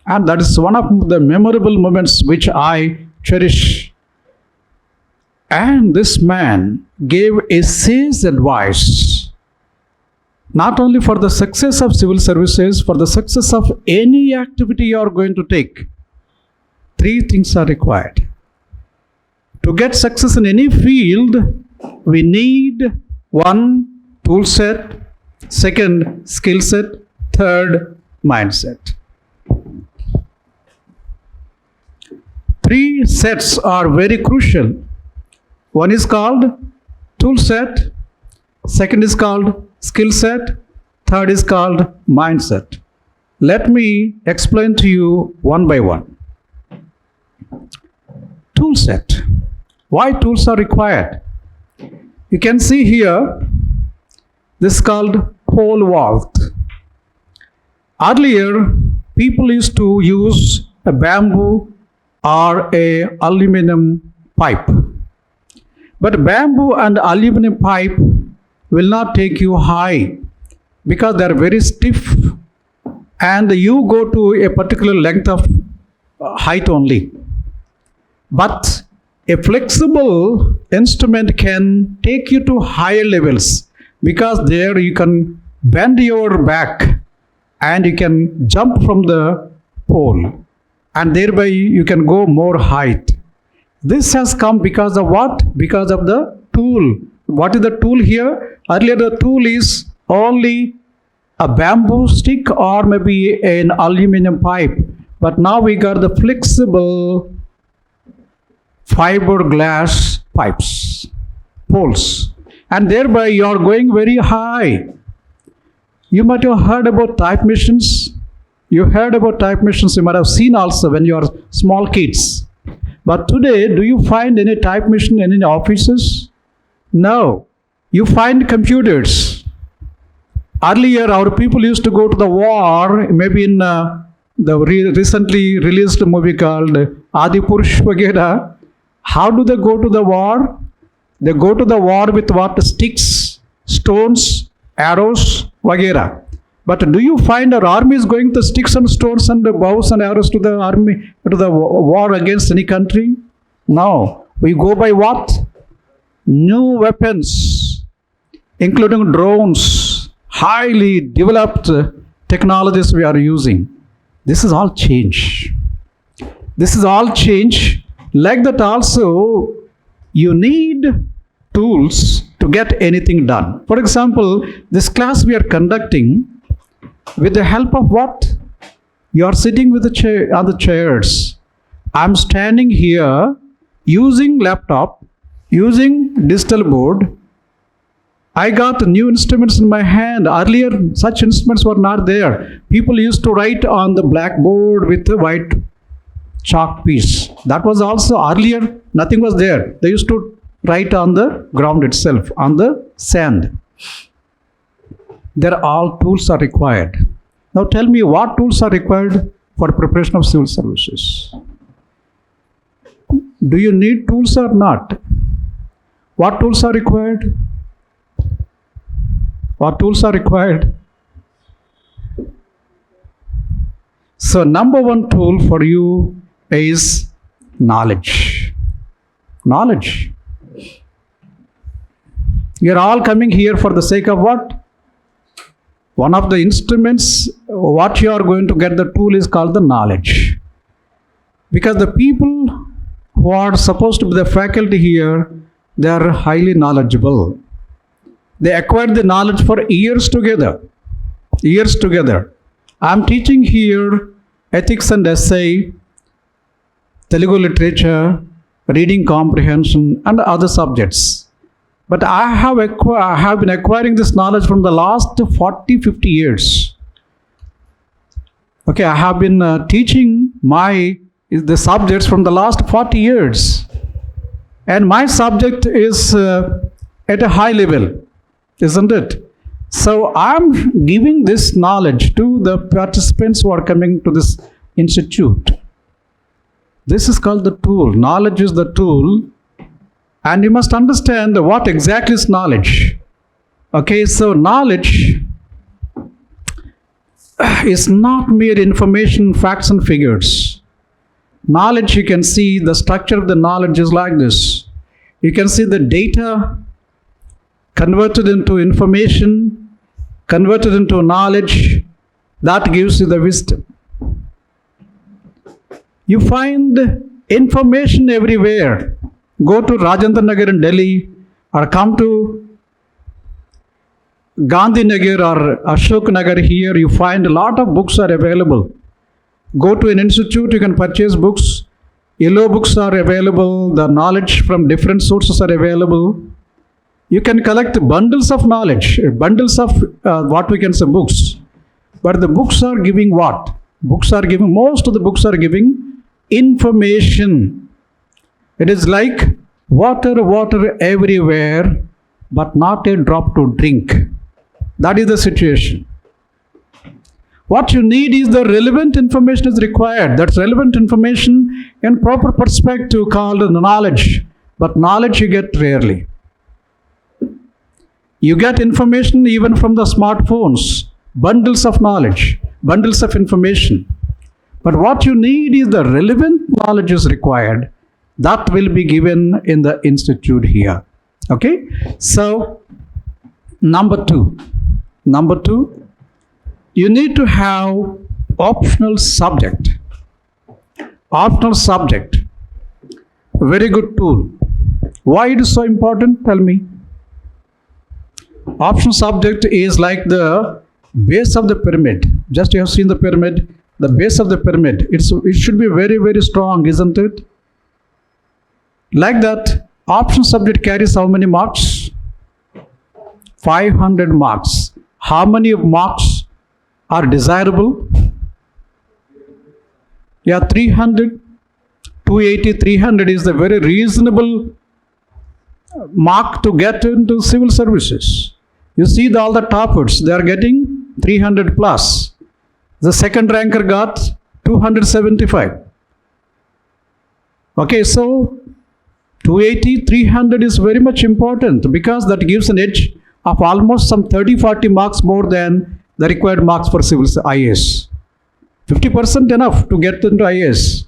And that is one of the memorable moments which I cherish. And this man gave a sage advice, not only for the success of civil services, for the success of any activity you are going to take. 3 things are required. To get success in any field, we need 1, tool set, 2, skill set, 3, mindset. 3 sets are very crucial. 1 is called tool set, 2 is called skill set, 3 is called mindset. Let me explain to you one by one. Tool set. Why tools are required? You can see here, this is called pole vault. Earlier, people used to use a bamboo or a aluminum pipe. But bamboo and aluminum pipe will not take you high because they are very stiff and you go to a particular length of height only. But a flexible instrument can take you to higher levels because there you can bend your back and you can jump from the pole, and thereby you can go more height. This has come because of what? Because of the tool. What is the tool here? Earlier the tool is only a bamboo stick or maybe an aluminum pipe. But now we got the flexible fiberglass pipes, poles. And thereby you are going very high. You might have heard about type machines. You heard about type machines. You might have seen also when you are small kids. But today, do you find any type machine in any offices? No. You find computers. Earlier, our people used to go to the war, maybe in the recently released movie called Adipurush Vagera. How do they go to the war? They go to the war with what? Sticks, stones, arrows, Vagera. But do you find our army is going to sticks and stones and bows and arrows to the army, to the war against any country? No. We go by what? New weapons, including drones, highly developed technologies we are using. This is all change. This is all change. Like that also, you need tools to get anything done. For example, this class we are conducting, with the help of what? You are sitting with the chair on the chairs. I'm standing here using laptop, using digital board. I got new instruments in my hand. Earlier, such instruments were not there. People used to write on the blackboard with a white chalk piece. That was also earlier, nothing was there. They used to write on the ground itself, on the sand. There all tools are required. Now tell me what tools are required for preparation of civil services. Do you need tools or not? What tools are required? What tools are required? So number one tool for you is knowledge. Knowledge. You're all coming here for the sake of what? One of the instruments, what you are going to get the tool is called the knowledge. Because the people who are supposed to be the faculty here, they are highly knowledgeable. They acquired the knowledge for years together. Years together. I'm teaching here ethics and essay, Telugu literature, reading comprehension, and other subjects. But I have been acquiring this knowledge from the last 40, 50 years. Okay, I have been teaching the subjects from the last 40 years. And my subject is at a high level, isn't it? So I'm giving this knowledge to the participants who are coming to this institute. This is called the tool. Knowledge is the tool. And you must understand what exactly is knowledge. Okay, so knowledge is not mere information, facts and figures. Knowledge, you can see the structure of the knowledge is like this. You can see the data converted into information, converted into knowledge, that gives you the wisdom. You find information everywhere. Go to Rajendra Nagar in Delhi or come to Gandhi Nagar or Ashok Nagar here, you find a lot of books are available. Go to an institute, you can purchase books. Yellow books are available. The knowledge from different sources are available. You can collect bundles of knowledge, bundles of what we can say books. But the books are giving what? Most of the books are giving information. It is like water everywhere, but not a drop to drink. That is the situation. What you need is the relevant information is required. That's relevant information in proper perspective called knowledge. But knowledge you get rarely. You get information even from the smartphones. Bundles of knowledge, bundles of information. But what you need is the relevant knowledge is required. That will be given in the institute here. Okay? So, number two, you need to have optional subject. Optional subject. Very good tool. Why it is so important? Tell me. Optional subject is like the base of the pyramid. Just you have seen the pyramid, the base of the pyramid. It should be very, very strong, isn't it? Like that, optional subject carries how many marks? 500 marks. How many marks are desirable? Yeah, 300, 280, 300 is the very reasonable mark to get into civil services. You see all the toppers, they are getting 300 plus. The second ranker got 275. Okay, so 280, 300 is very much important because that gives an edge of almost some 30-40 marks more than the required marks for civil IAS. 50% enough to get into IAS.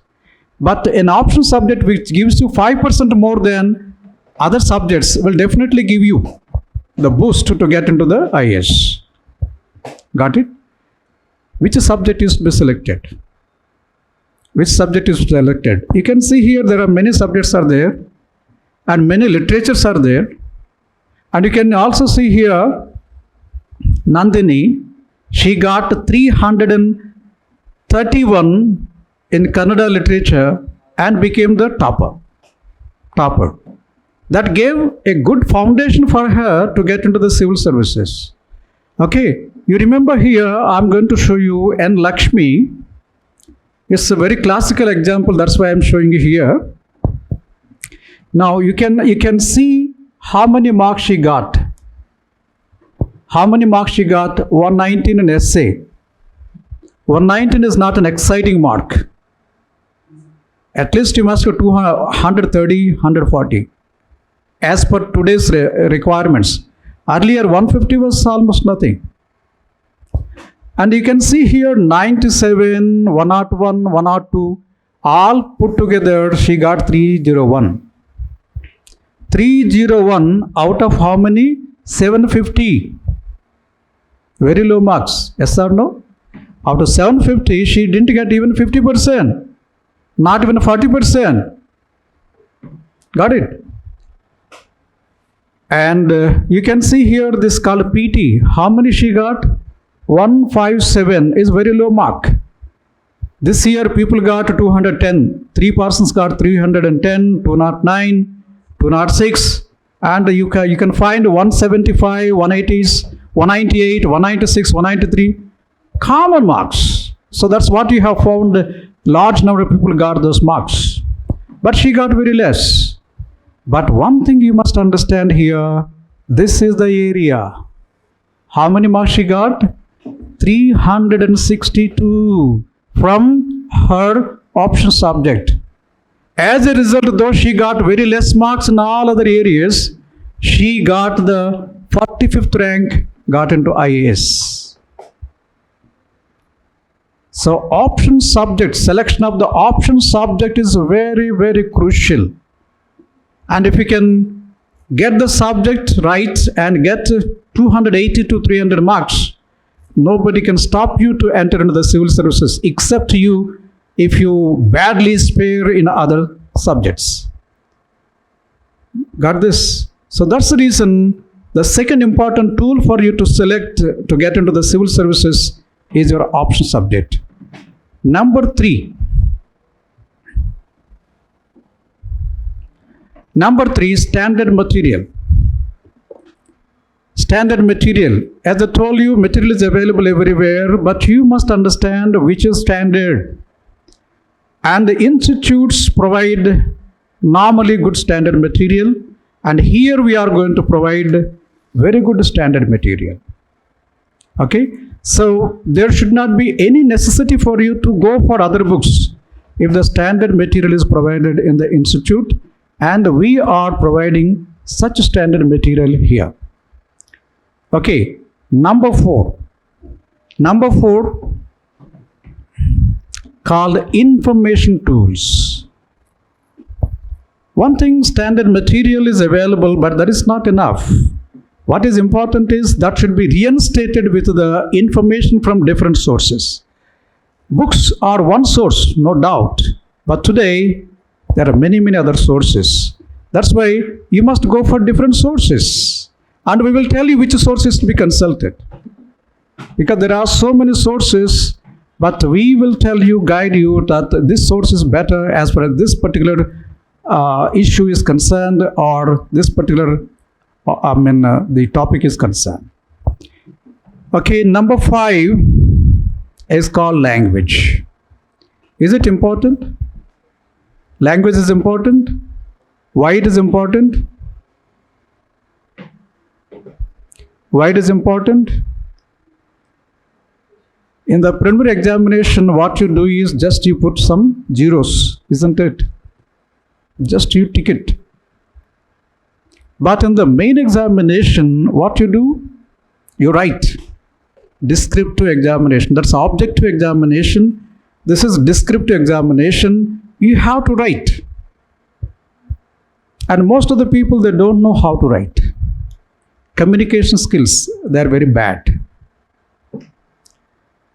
But an optional subject which gives you 5% more than other subjects will definitely give you the boost to get into the IAS. Got it? Which subject is to be selected? Which subject is selected? You can see here there are many subjects are there and many literatures are there. And you can also see here Nandini, she got 331 in Kannada literature and became the topper. That gave a good foundation for her to get into the civil services. Okay, you remember here, I'm going to show you N. Lakshmi. It's a very classical example, that's why I'm showing you here. Now you can see how many marks she got. How many marks she got? 119 in essay. 119 is not an exciting mark. At least you must have 130, 140. As per today's requirements. Earlier 150 was almost nothing. And you can see here 97, 101, 102, all put together she got 301. 301 out of how many? 750. Very low marks. Yes or no? Out of 750, she didn't get even 50%. Not even 40%. Got it? And you can see here this called PT. How many she got? 157 is very low mark. This year people got 210. 3 persons got 310, 209, 206. And you can find 175, 180s, 198, 196, 193. Common marks. So that's what you have found. Large number of people got those marks. But she got very less. But one thing you must understand here, this is the area. How many marks she got? 362 from her option subject. As a result, though she got very less marks in all other areas, she got the 45th rank, got into IAS. So option subject, selection of the option subject is very, very crucial. And if you can get the subject right and get 280 to 300 marks, nobody can stop you to enter into the civil services except you if you badly spare in other subjects. Got this? So that's the reason the second important tool for you to select to get into the civil services is your option subject. Number 3. Number 3, standard material. Standard material. As I told you, material is available everywhere, but you must understand which is standard. And the institutes provide normally good standard material, and here we are going to provide very good standard material. Okay? So there should not be any necessity for you to go for other books if the standard material is provided in the institute, and we are providing such standard material here. Okay, number 4. Number 4 called information tools. One thing, standard material is available, but that is not enough. What is important is that should be reinstated with the information from different sources. Books are one source, no doubt, but today there are many, many other sources. That's why you must go for different sources. And we will tell you which sources to be consulted. Because there are so many sources, but we will tell you, guide you that this source is better as far as this particular issue is concerned, or this particular, the topic is concerned. Okay, number 5 is called language. Is it important? Language is important. Why it is important? Why it is important? In the preliminary examination, what you do is just you put some zeros, isn't it? Just you tick it. But in the main examination, what you do? You write. Descriptive examination. That's objective examination. This is descriptive examination. You have to write. And most of the people, they don't know how to write. Communication skills, they're very bad.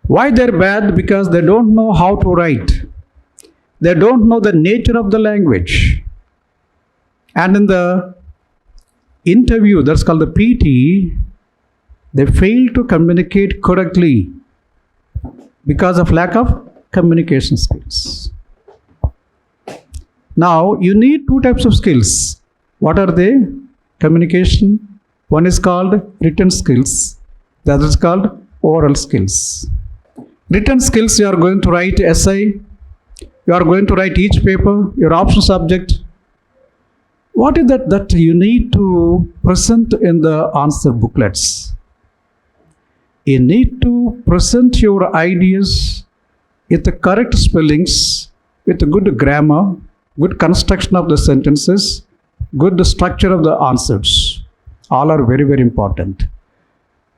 Why they're bad? Because they don't know how to write. They don't know the nature of the language. And in the interview, that's called the PT, they fail to communicate correctly because of lack of communication skills. Now, you need 2 types of skills. What are they? Communication. One is called written skills. The other is called oral skills. Written skills, you are going to write essay. You are going to write each paper, your option subject. What is that you need to present in the answer booklets? You need to present your ideas with the correct spellings, with good grammar, good construction of the sentences, good structure of the answers. All are very, very important.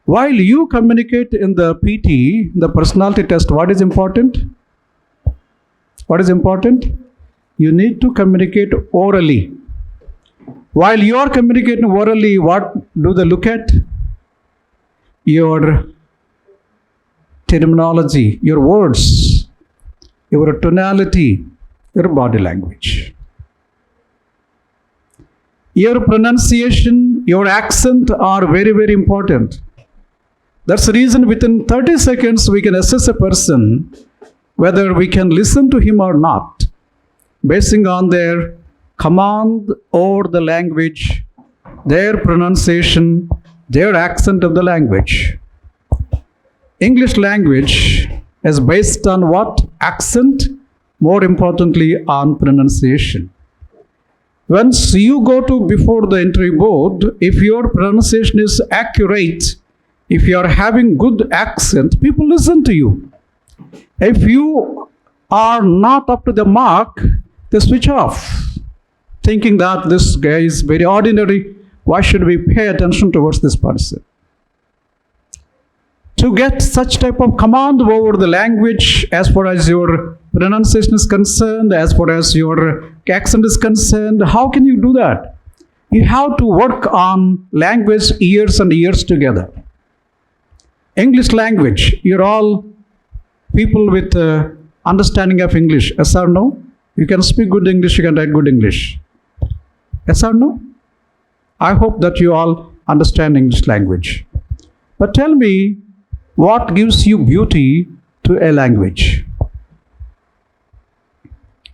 While you communicate in the PT, the personality test, what is important? What is important? You need to communicate orally. While you are communicating orally, what do they look at? Your terminology, your words, your tonality, your body language. Your pronunciation, your accent are very, very important. That's the reason within 30 seconds we can assess a person whether we can listen to him or not, basing on their command over the language, their pronunciation, their accent of the language. English language is based on what? Accent, more importantly on pronunciation. Once you go to before the interview board, if your pronunciation is accurate, if you are having good accent, people listen to you. If you are not up to the mark, they switch off, thinking that this guy is very ordinary. Why should we pay attention towards this person? To get such type of command over the language, as far as your pronunciation is concerned, as far as your accent is concerned, how can you do that? You have to work on language years and years together. English language, you're all people with understanding of English, yes or no? You can speak good English, you can write good English. Yes or no? I hope that you all understand English language. But tell me, what gives you beauty to a language?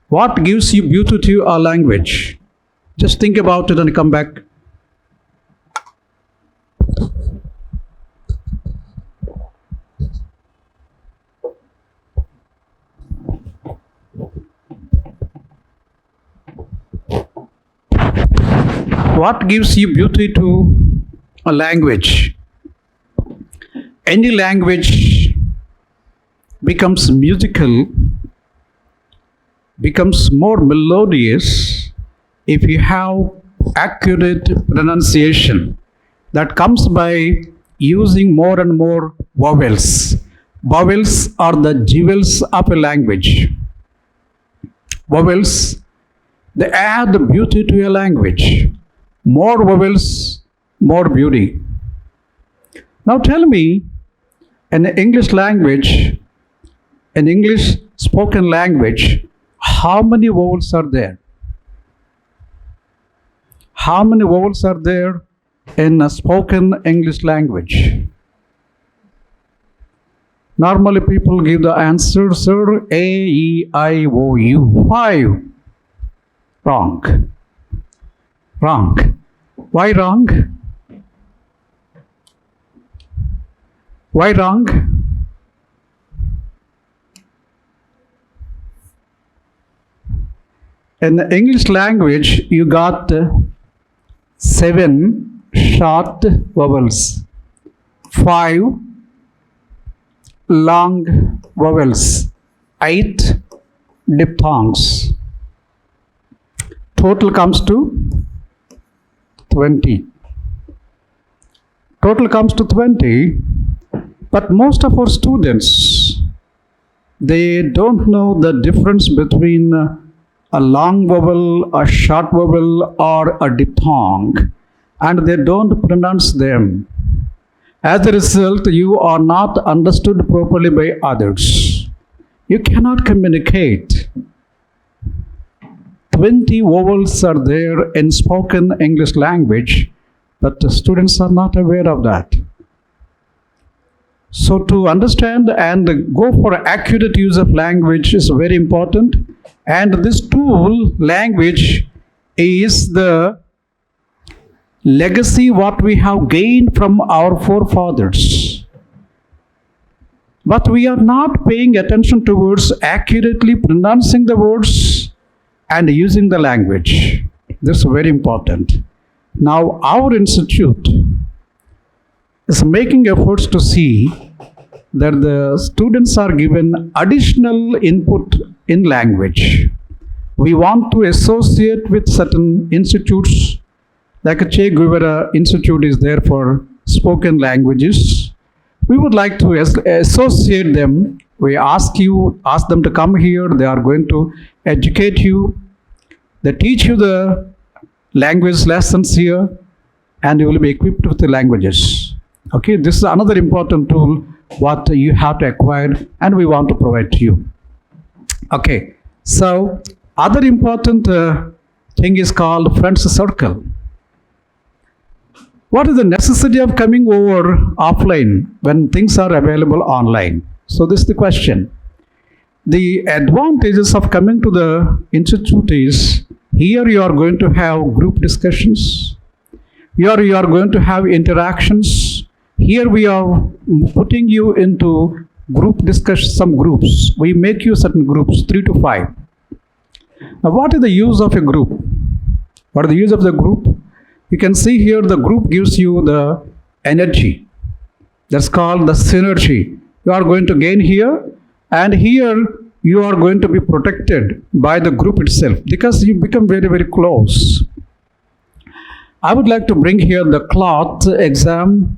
What gives you beauty to a language? Just think about it and come back. What gives you beauty to a language? Any language becomes musical, becomes more melodious if you have accurate pronunciation. That comes by using more and more vowels. Vowels are the jewels of a language. Vowels, they add beauty to a language. More vowels, more beauty. Now tell me, in English language, in English spoken language, how many vowels are there? How many vowels are there in a spoken English language? Normally people give the answer, sir, A, E, I, O, U. 5. Wrong. Wrong. Why wrong? Why wrong? In the English language, you got 7 short vowels, 5 long vowels, 8 diphthongs. Total comes to 20. Total comes to 20, but most of our students, they don't know the difference between a long vowel, a short vowel, or a diphthong, and they don't pronounce them. As a result, you are not understood properly by others. You cannot communicate. 20 vowels are there in spoken English language, but the students are not aware of that. So to understand and go for accurate use of language is very important. And this tool, language, is the legacy what we have gained from our forefathers. But we are not paying attention towards accurately pronouncing the words and using the language. This is very important. Now our institute is making efforts to see that the students are given additional input in language. We want to associate with certain institutes, like a Che Guevara Institute is there for spoken languages. We would like to associate them. We ask them to come here. They are going to educate you. They teach you the language lessons here, and you will be equipped with the languages. Okay, this is another important tool what you have to acquire, and we want to provide to you. Okay, so other important thing is called friends circle. What is the necessity of coming over offline when things are available online? So this is the question. The advantages of coming to the institute is, here you are going to have group discussions. Here you are going to have interactions. Here we are putting you into group discussion, some groups. We make you certain groups, 3 to 5. Now what is the use of a group? What is the use of the group? You can see here the group gives you the energy. That's called the synergy. You are going to gain here, and here you are going to be protected by the group itself because you become very, very close. I would like to bring here the cloth exam.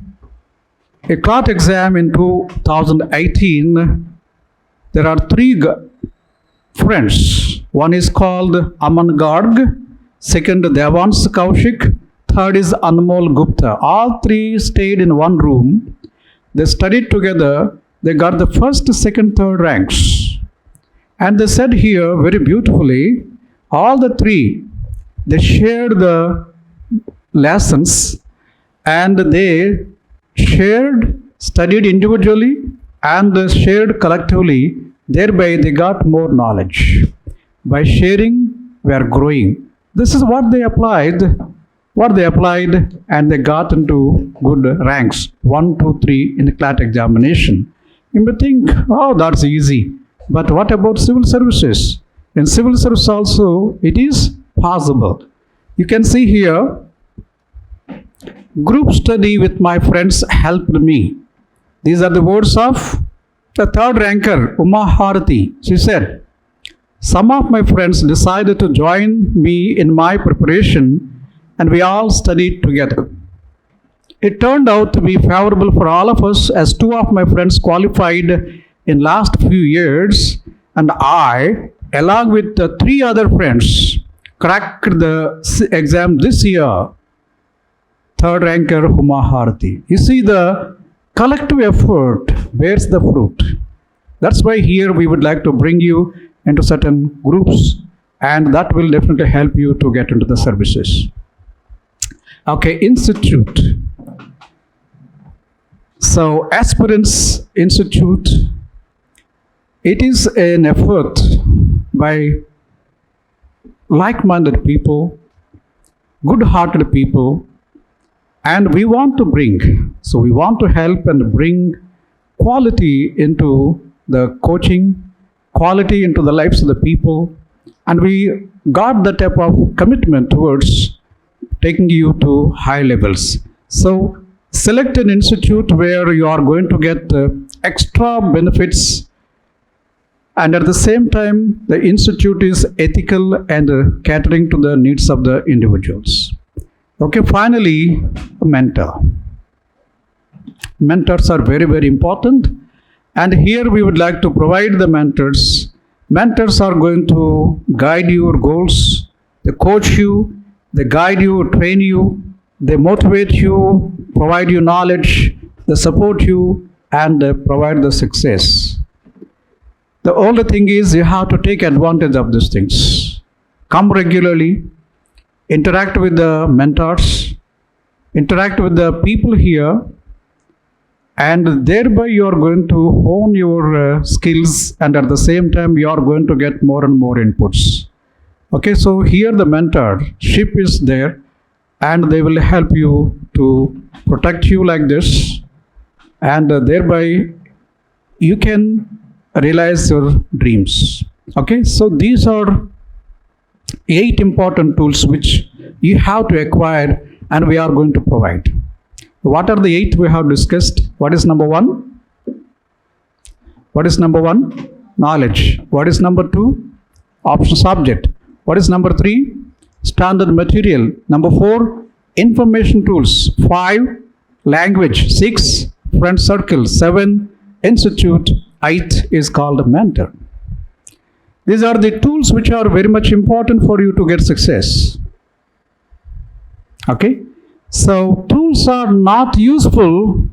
A cloth exam in 2018, there are 3 friends. One is called Aman Garg, second Devans Kaushik, third is Anmol Gupta. All 3 stayed in one room. They studied together. They got the first, second, third ranks. And they said here very beautifully, all the 3, they shared the lessons, and they shared, studied individually, and they shared collectively. Thereby they got more knowledge. By sharing, we are growing. This is what they applied, and they got into good ranks, 1, 2, 3 in the CLAT examination. You may think, oh, that's easy. But what about civil services? In civil service also, it is possible. You can see here, group study with my friends helped me. These are the words of the third ranker, Uma Harati. She said, some of my friends decided to join me in my preparation, and we all studied together. It turned out to be favorable for all of us, as 2 of my friends qualified in last few years, and I, along with the 3 other friends, cracked the exam this year. Third ranker Uma Harati. You see the collective effort bears the fruit. That's why here we would like to bring you into certain groups, and that will definitely help you to get into the services. Okay, Institute. So, Aspirants Institute, it is an effort by like-minded people, good-hearted people, and we want to help and bring quality into the coaching, quality into the lives of the people, and we got the type of commitment towards taking you to high levels. So select an institute where you are going to get extra benefits, and at the same time the institute is ethical and catering to the needs of the individuals. Okay, finally, a mentor. Mentors are very, very important, and here we would like to provide the mentors. Mentors are going to guide your goals, they coach you, they guide you, train you, they motivate you, provide you knowledge, they support you, and provide the success. The only thing is you have to take advantage of these things. Come regularly, interact with the mentors, interact with the people here, and thereby you are going to hone your skills, and at the same time you are going to get more and more inputs. Okay, so here the mentorship is there, and they will help you to protect you like this, and thereby you can realize your dreams. Okay, so these are 8 important tools which you have to acquire, and we are going to provide. What are the 8 we have discussed? What is number 1? What is number 1? Knowledge. What is number 2? Option subject. What is number 3? Standard material. Number 4, information tools. 5, language. 6, friend circle. 7, institute. 8 is called mentor. These are the tools which are very much important for you to get success. Okay? So, tools are not useful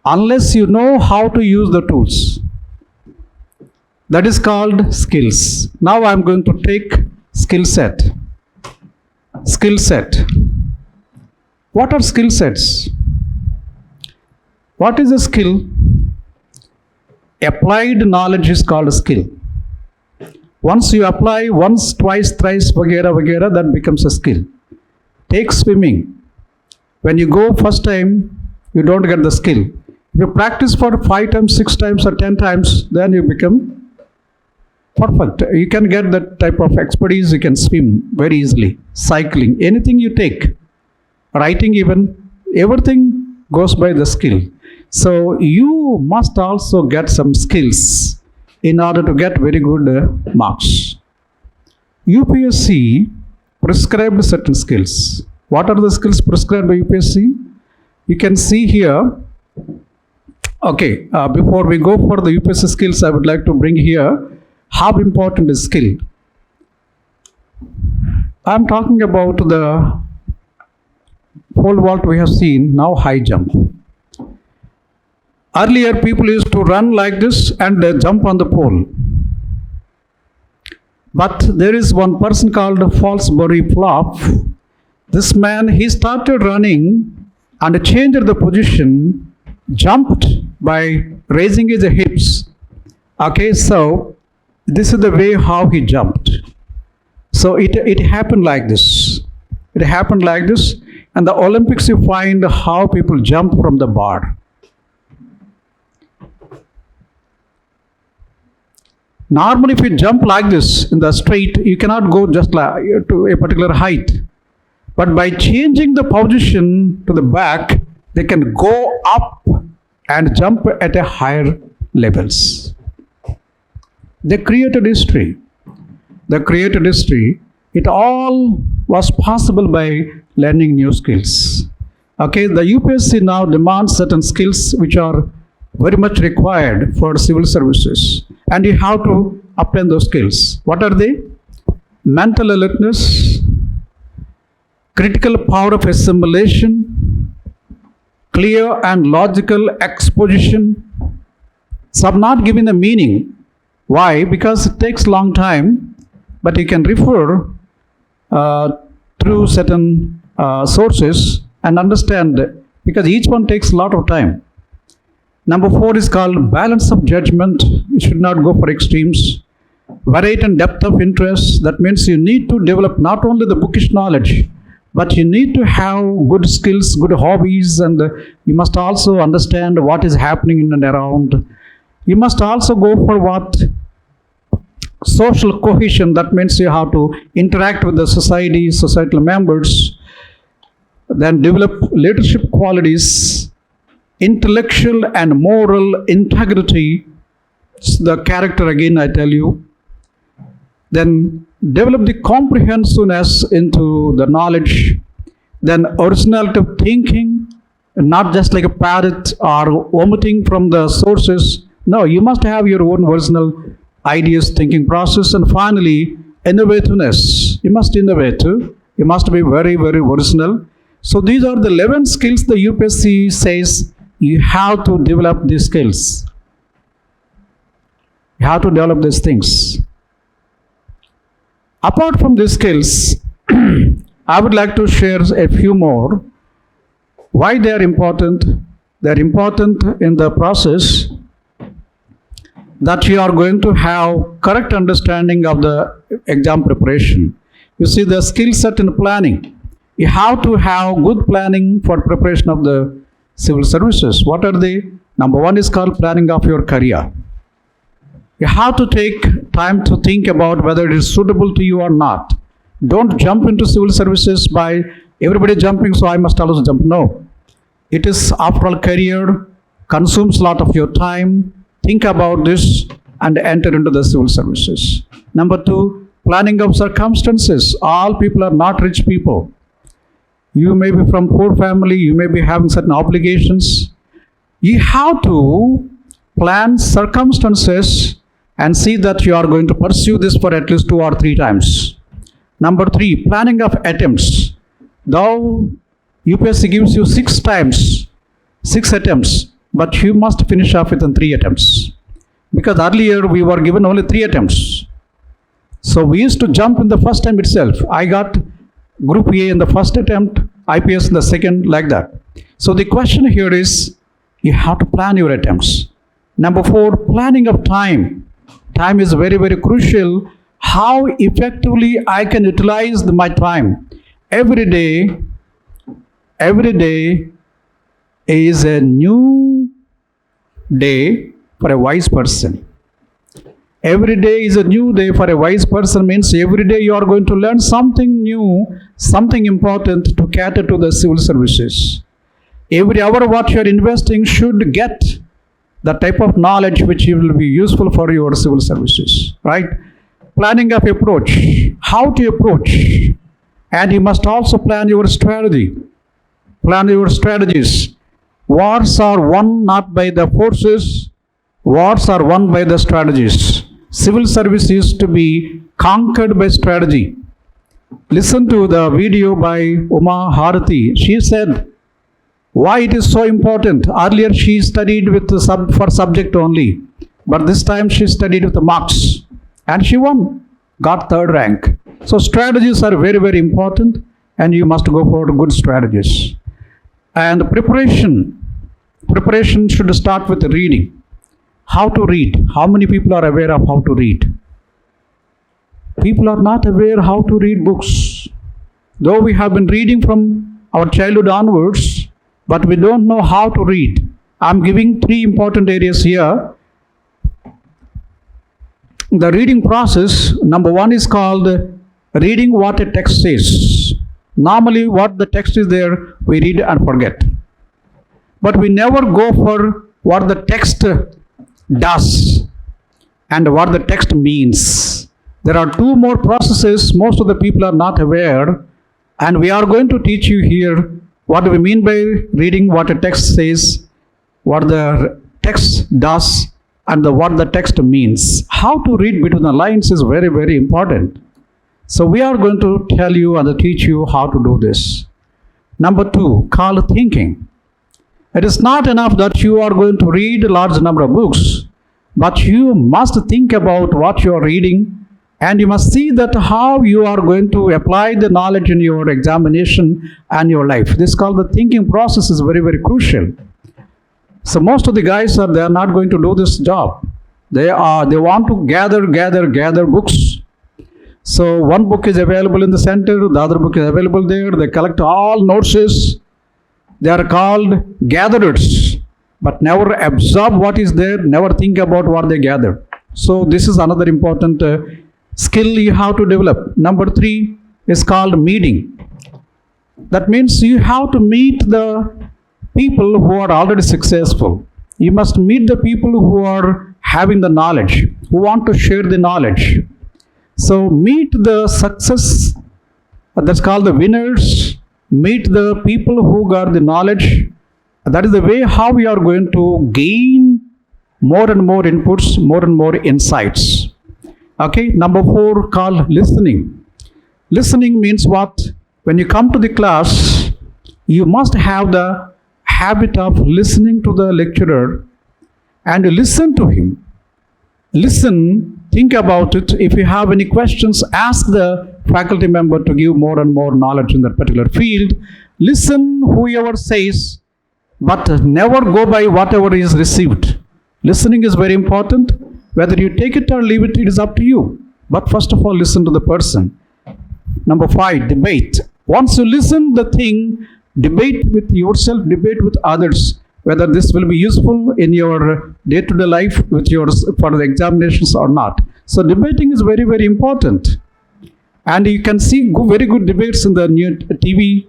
unless you know how to use the tools. That is called skills. Now I am going to take skill set. Skill set. What are skill sets? What is a skill? Applied knowledge is called a skill. Once you apply once, twice, thrice, vagera, that becomes a skill. Take swimming. When you go first time, you don't get the skill. If you practice for 5 times, 6 times, or 10 times, then you become perfect. You can get that type of expertise. You can swim very easily. Cycling, anything you take, writing even, everything goes by the skill. So you must also get some skills in order to get very good marks. UPSC prescribed certain skills. What are the skills prescribed by UPSC? You can see here. Okay, before we go for the UPSC skills, I would like to bring here how important is skill. I am talking about the pole vault we have seen, now high jump. Earlier people used to run like this and jump on the pole. But there is one person called Fallsbury Plough. This man, he started running and changed the position, jumped by raising his hips. Okay, so this is the way how he jumped. So it happened like this. It happened like this. And the Olympics, you find how people jump from the bar. Normally, if you jump like this in the straight, you cannot go just like to a particular height. But by changing the position to the back, they can go up and jump at a higher levels. They created history. They created history. It all was possible by learning new skills. Okay, the UPSC now demands certain skills which are very much required for civil services, and you have to obtain those skills. What are they? Mental alertness, critical power of assimilation, clear and logical exposition. Some not giving the meaning. Why? Because it takes long time, but you can refer through certain sources and understand, because each one takes a lot of time. Number 4 is called balance of judgment. You should not go for extremes. Variety and depth of interest. That means you need to develop not only the bookish knowledge, but you need to have good skills, good hobbies, and you must also understand what is happening in and around. You must also go for what? Social cohesion. That means you have to interact with the society, societal members. Then develop leadership qualities, intellectual and moral integrity. It's the character again, I tell you. Then develop the comprehensiveness into the knowledge. Then originality of thinking, not just like a parrot or omitting from the sources. No, you must have your own original ideas, thinking process. And finally, innovativeness. You must innovate. You must be very, very original. So these are the 11 skills the UPSC says you have to develop these skills. You have to develop these things. Apart from these skills, I would like to share a few more. Why they are important? They are important in the process that you are going to have correct understanding of the exam preparation. You see, the skill set in planning. You have to have good planning for preparation of the civil services. What are they? Number 1 is called planning of your career. You have to take time to think about whether it is suitable to you or not. Don't jump into civil services by everybody jumping, so I must also jump. No. It is, after all, career, consumes a lot of your time. Think about this and enter into the civil services. Number 2, planning of circumstances. All people are not rich people. You may be from poor family, you may be having certain obligations. You have to plan circumstances and see that you are going to pursue this for at least 2 or 3 times. Number 3, planning of attempts. Though UPSC gives you 6 attempts, but you must finish off within 3 attempts. Because earlier we were given only 3 attempts. So we used to jump in the first time itself. I got Group A in the first attempt, IPS in the second, like that. So the question here is, you have to plan your attempts. Number 4, planning of time. Time is very, very crucial. How effectively I can utilize my time. Every day is a new day for a wise person. Every day is a new day for a wise person means every day you are going to learn something new, something important to cater to the civil services. Every hour what you are investing should get the type of knowledge which will be useful for your civil services, right? Planning of approach, how to approach, and you must also plan your strategy. Plan your strategies. Wars are won not by the forces, wars are won by the strategies. Civil service is to be conquered by strategy. Listen to the video by Uma Harati. She said why it is so important. Earlier she studied with for subject only, but this time she studied with the marks and she won, got 3rd rank. So strategies are very, very important and you must go for good strategies. And preparation should start with reading. How to read? How many people are aware of how to read? People are not aware how to read books. Though we have been reading from our childhood onwards, but we don't know how to read. I'm giving 3 important areas here. The reading process, number 1 is called reading what a text says. Normally what the text is there, we read and forget. But we never go for what the text does and what the text means. There are 2 more processes most of the people are not aware, and we are going to teach you here what do we mean by reading what a text says, what the text does, and what the text means. How to read between the lines is very, very important. So we are going to tell you and teach you how to do this. Number 2, called thinking. It is not enough that you are going to read a large number of books, but you must think about what you are reading, and you must see that how you are going to apply the knowledge in your examination and your life. This is called the thinking process is very, very crucial. So most of the guys they are not going to do this job. They want to gather books. So one book is available in the center, the other book is available there. They collect all notes. They are called gatherers, but never absorb what is there, never think about what they gather. So this is another important skill you have to develop. Number 3 is called meeting. That means you have to meet the people who are already successful. You must meet the people who are having the knowledge, who want to share the knowledge. So meet the success, that's called the winners. Meet the people who got the knowledge. That is the way how we are going to gain more and more inputs, more and more insights. Okay, number 4 called listening. Listening means what? When you come to the class, you must have the habit of listening to the lecturer and listen to him. Listen, think about it. If you have any questions, ask the faculty member to give more and more knowledge in that particular field. Listen whoever says, but never go by whatever is received. Listening is very important. Whether you take it or leave it, it is up to you. But first of all, listen to the person. Number 5, debate. Once you listen the thing, debate with yourself, debate with others, whether this will be useful in your day-to-day life with yours for the examinations or not. So debating is very, very important. And you can see very good debates in the new TV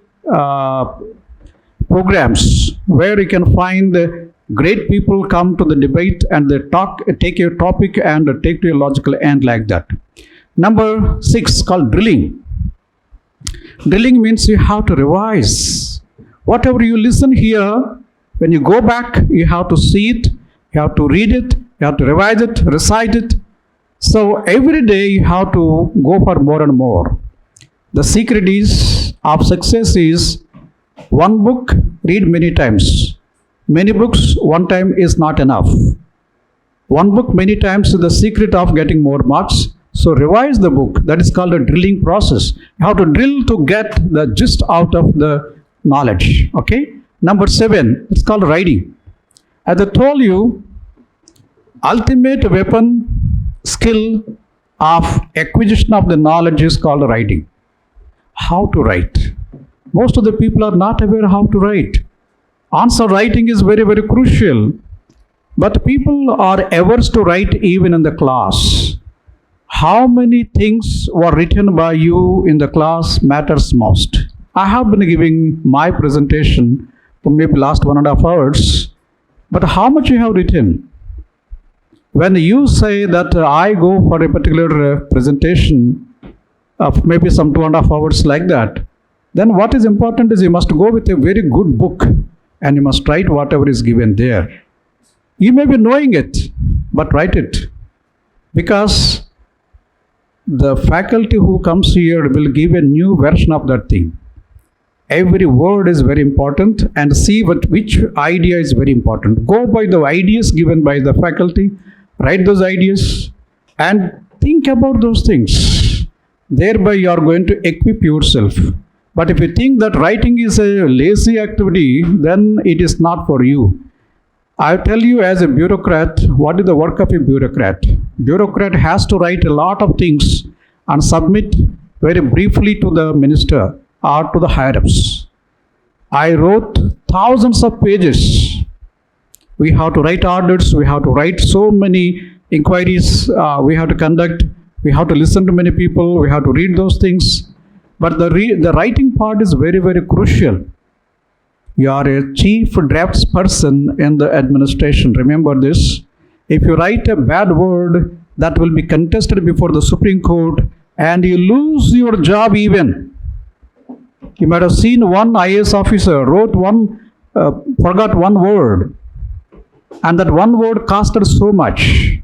programs where you can find great people come to the debate and they take your topic and take to a logical end like that. Number 6 called drilling. Drilling means you have to revise. Whatever you listen here, when you go back, you have to see it, you have to read it, you have to revise it, recite it. So every day you have to go for more and more. The secret of success is one book, read many times. Many books, one time is not enough. One book many times is the secret of getting more marks. So revise the book. That is called a drilling process. You have to drill to get the gist out of the knowledge. Okay. Number 7, it's called writing. As I told you, ultimate weapon skill of acquisition of the knowledge is called writing. How to write. Most of the people are not aware how to write. Answer writing is very, very crucial. But people are averse to write even in the class. How many things were written by you in the class matters most. I have been giving my presentation for maybe last 1.5 hours, but how much you have written? When you say that I go for a particular presentation of maybe some 2.5 hours like that, then what is important is you must go with a very good book and you must write whatever is given there. You may be knowing it, but write it. Because the faculty who comes here will give a new version of that thing. Every word is very important and see which idea is very important. Go by the ideas given by the faculty, write those ideas and think about those things. Thereby you are going to equip yourself. But if you think that writing is a lazy activity, then it is not for you. I tell you as a bureaucrat, what is the work of a bureaucrat? Bureaucrat has to write a lot of things and submit very briefly to the minister or to the higher-ups. I wrote thousands of pages. We have to write orders, we have to write so many inquiries, we have to conduct, we have to listen to many people, we have to read those things. But the writing part is very, very crucial. You are a chief drafts person in the administration. Remember this. If you write a bad word, that will be contested before the Supreme Court and you lose your job even. You might have seen one IAS officer forgot one word, and that one word costed so much.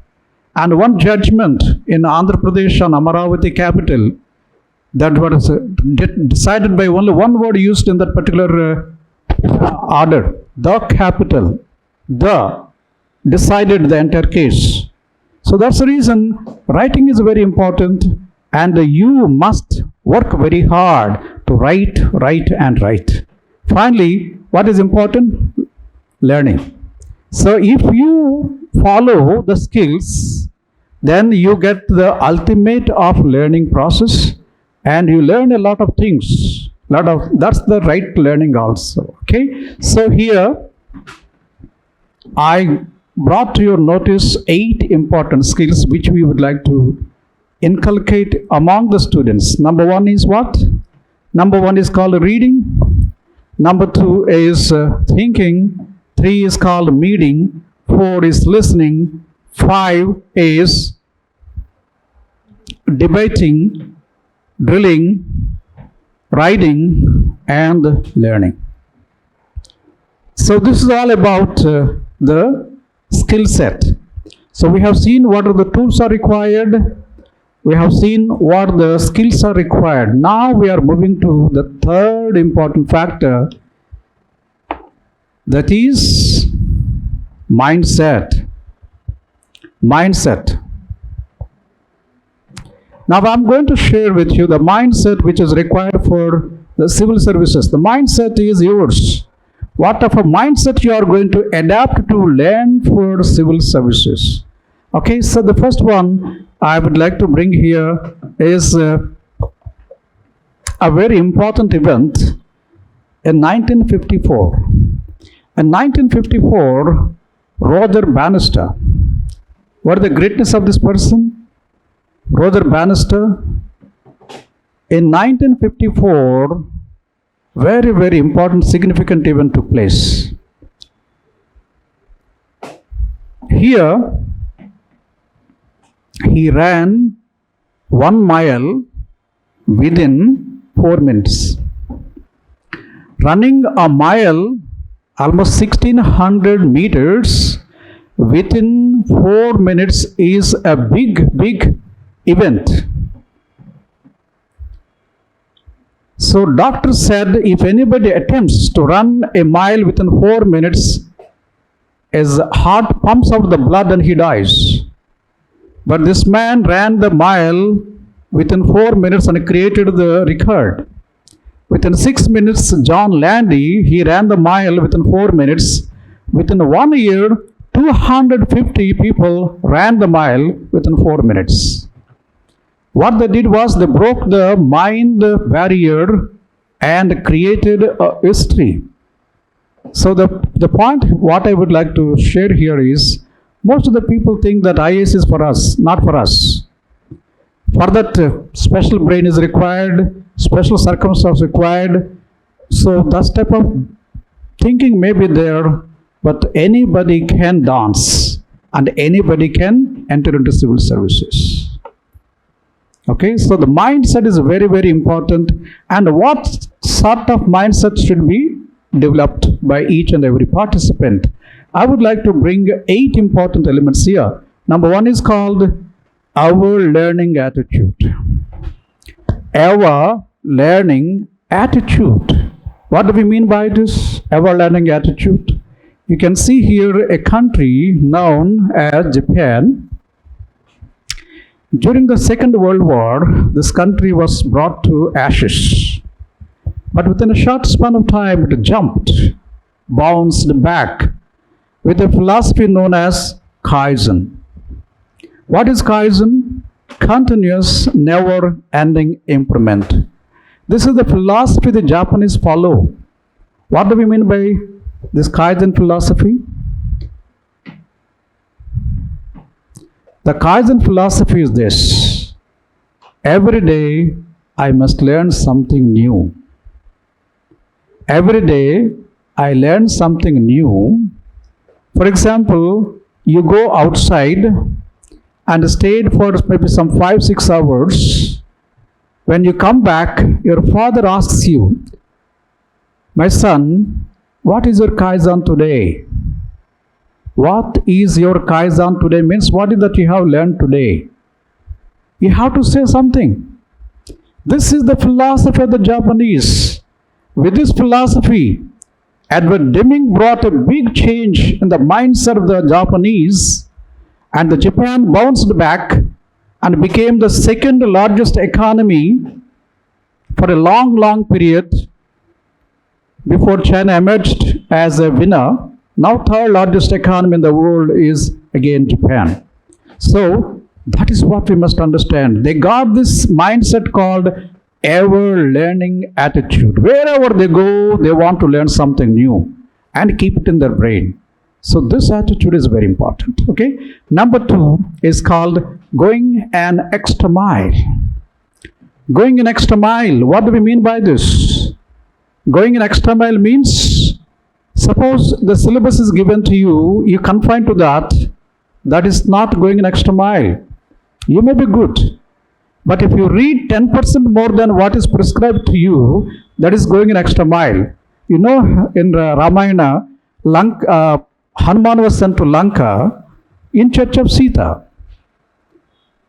And one judgment in Andhra Pradesh on Amaravati capital that was decided by only one word used in that particular order. the capital, the decided the entire case. So that's the reason writing is very important, and you must work very hard to write, and write. Finally, what is important? Learning. So if you follow the skills, then you get the ultimate of learning process, and you learn a lot of things. That's the right learning also. Okay. So here I brought to your notice 8 important skills which we would like to inculcate among the students. Number 1 is what? Number 1 is called reading. Number 2 is thinking. 3 is called meeting. 4 is listening. 5 is debating, drilling, writing, and learning. So this is all about the skill set. So we have seen what are the tools are required. We have seen what the skills are required. Now we are moving to the third important factor, that is mindset. Mindset. Now I'm going to share with you the mindset which is required for the civil services. The mindset is yours. What of a mindset you are going to adapt to learn for civil services? Okay, so the first one I would like to bring here is a very important event in 1954. In 1954, Roger Bannister. What is the greatness of this person? Roger Bannister. In 1954, very, very important, significant event took place. Here, he ran 1 mile within 4 minutes. Running a mile, almost 1600 meters, within 4 minutes is a big, big event. So doctor said if anybody attempts to run a mile within 4 minutes, his heart pumps out the blood and he dies. But this man ran the mile within 4 minutes and created the record. Within 6 minutes, John Landy, he ran the mile within 4 minutes. Within 1 year, 250 people ran the mile within 4 minutes. What they did was they broke the mind barrier and created a history. So the point what I would like to share here is, most of the people think that IAS is for us, not for us. For that, special brain is required, special circumstance required. So that type of thinking may be there, but anybody can dance and anybody can enter into civil services. Okay, so the mindset is very, very important. And what sort of mindset should be developed by each and every participant? I would like to bring 8 important elements here. Number 1 is called our learning attitude. Our learning attitude. What do we mean by this? Our learning attitude. You can see here a country known as Japan. During the Second World War, this country was brought to ashes. But within a short span of time, it jumped, bounced back with a philosophy known as Kaizen. What is Kaizen? Continuous, never-ending improvement. This is the philosophy the Japanese follow. What do we mean by this Kaizen philosophy? The Kaizen philosophy is this: every day I must learn something new. Every day I learn something new. For example, you go outside and stayed for maybe some 5-6 hours. When you come back, your father asks you, "My son, what is your Kaizen today?" What is your Kaizen today means what is that you have learned today. You have to say something. This is the philosophy of the Japanese. With this philosophy, Edward Deming brought a big change in the mindset of the Japanese, and the Japan bounced back and became the second largest economy for a long, long period before China emerged as a winner. Now third largest economy in the world is again Japan. So that is what we must understand. They got this mindset called ever learning attitude. Wherever they go, they want to learn something new and keep it in their brain. So this attitude is very important. Okay. Number 2 is called going an extra mile. Going an extra mile. What do we mean by this? Going an extra mile means, suppose the syllabus is given to you, you confine to that. That is not going an extra mile. You may be good, but if you read 10% more than what is prescribed to you, that is going an extra mile. You know, in Ramayana, Hanuman was sent to Lanka in search of Sita.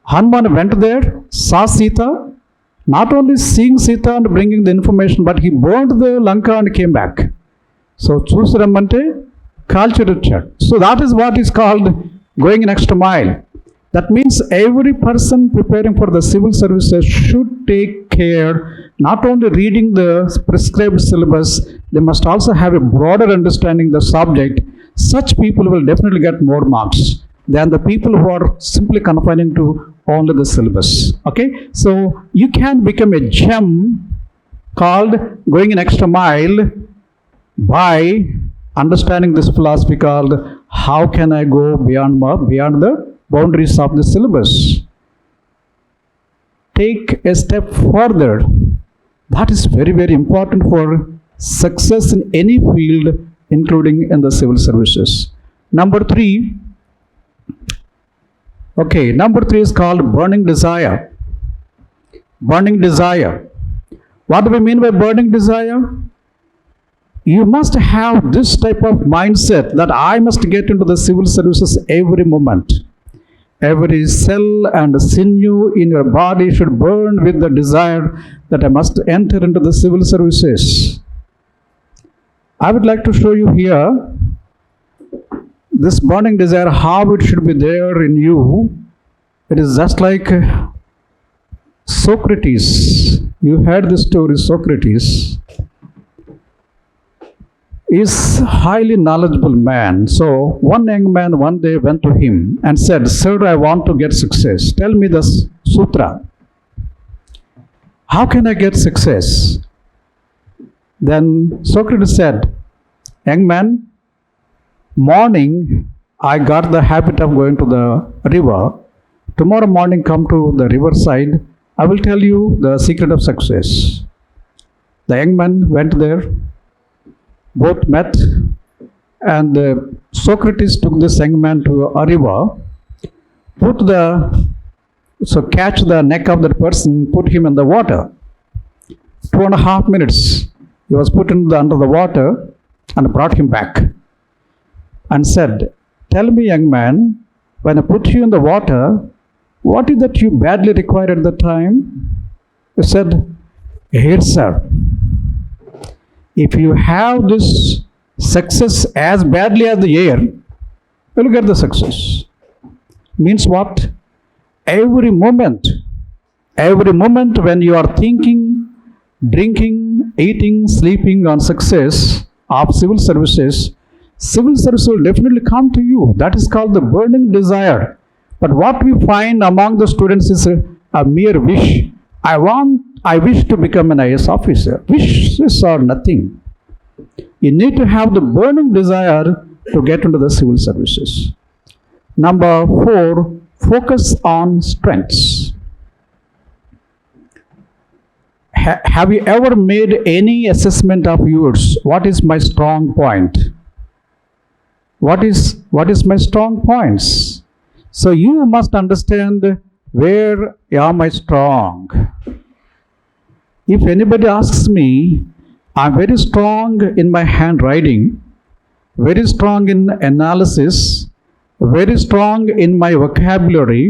Hanuman went there, saw Sita, not only seeing Sita and bringing the information, but he burned the Lanka and came back. So, Chusaramante, culture check. So, that is what is called going an extra mile. That means every person preparing for the civil services should take care, not only reading the prescribed syllabus, they must also have a broader understanding of the subject. Such people will definitely get more marks than the people who are simply confining to only the syllabus. Okay, so you can become a gem called going an extra mile by understanding this philosophy called how can I go beyond the boundaries of the syllabus. Take a step further. That is very, very important for success in any field, including in the civil services. Number 3 is called burning desire. Burning desire. What do we mean by burning desire? You must have this type of mindset that I must get into the civil services every moment. Every cell and sinew in your body should burn with the desire that I must enter into the civil services. I would like to show you here this burning desire, how it should be there in you. It is just like Socrates. You heard the story, Socrates is highly knowledgeable man. So one young man one day went to him and said, "Sir, I want to get success. Tell me the sutra. How can I get success?" Then Socrates said, "Young man, morning I got the habit of going to the river. Tomorrow morning come to the riverside. I will tell you the secret of success." The young man went there. Both met, and Socrates took this young man to a river, catch the neck of that person, put him in the water. 2.5 minutes he was put under the water and brought him back and said, "Tell me, young man, when I put you in the water, what is that you badly required at the time?" He said, "Here, sir. If you have this success as badly as the air, you will get the success." Means what? Every moment when you are thinking, drinking, eating, sleeping on success of civil services will definitely come to you. That is called the burning desire. But what we find among the students is a mere wish. I wish to become an IAS officer. Wishes are nothing. You need to have the burning desire to get into the civil services. Number 4, focus on strengths. Have you ever made any assessment of yours? What is my strong point? What is my strong points? So you must understand, where am I strong? If anybody asks me, I'm very strong in my handwriting, very strong in analysis, very strong in my vocabulary,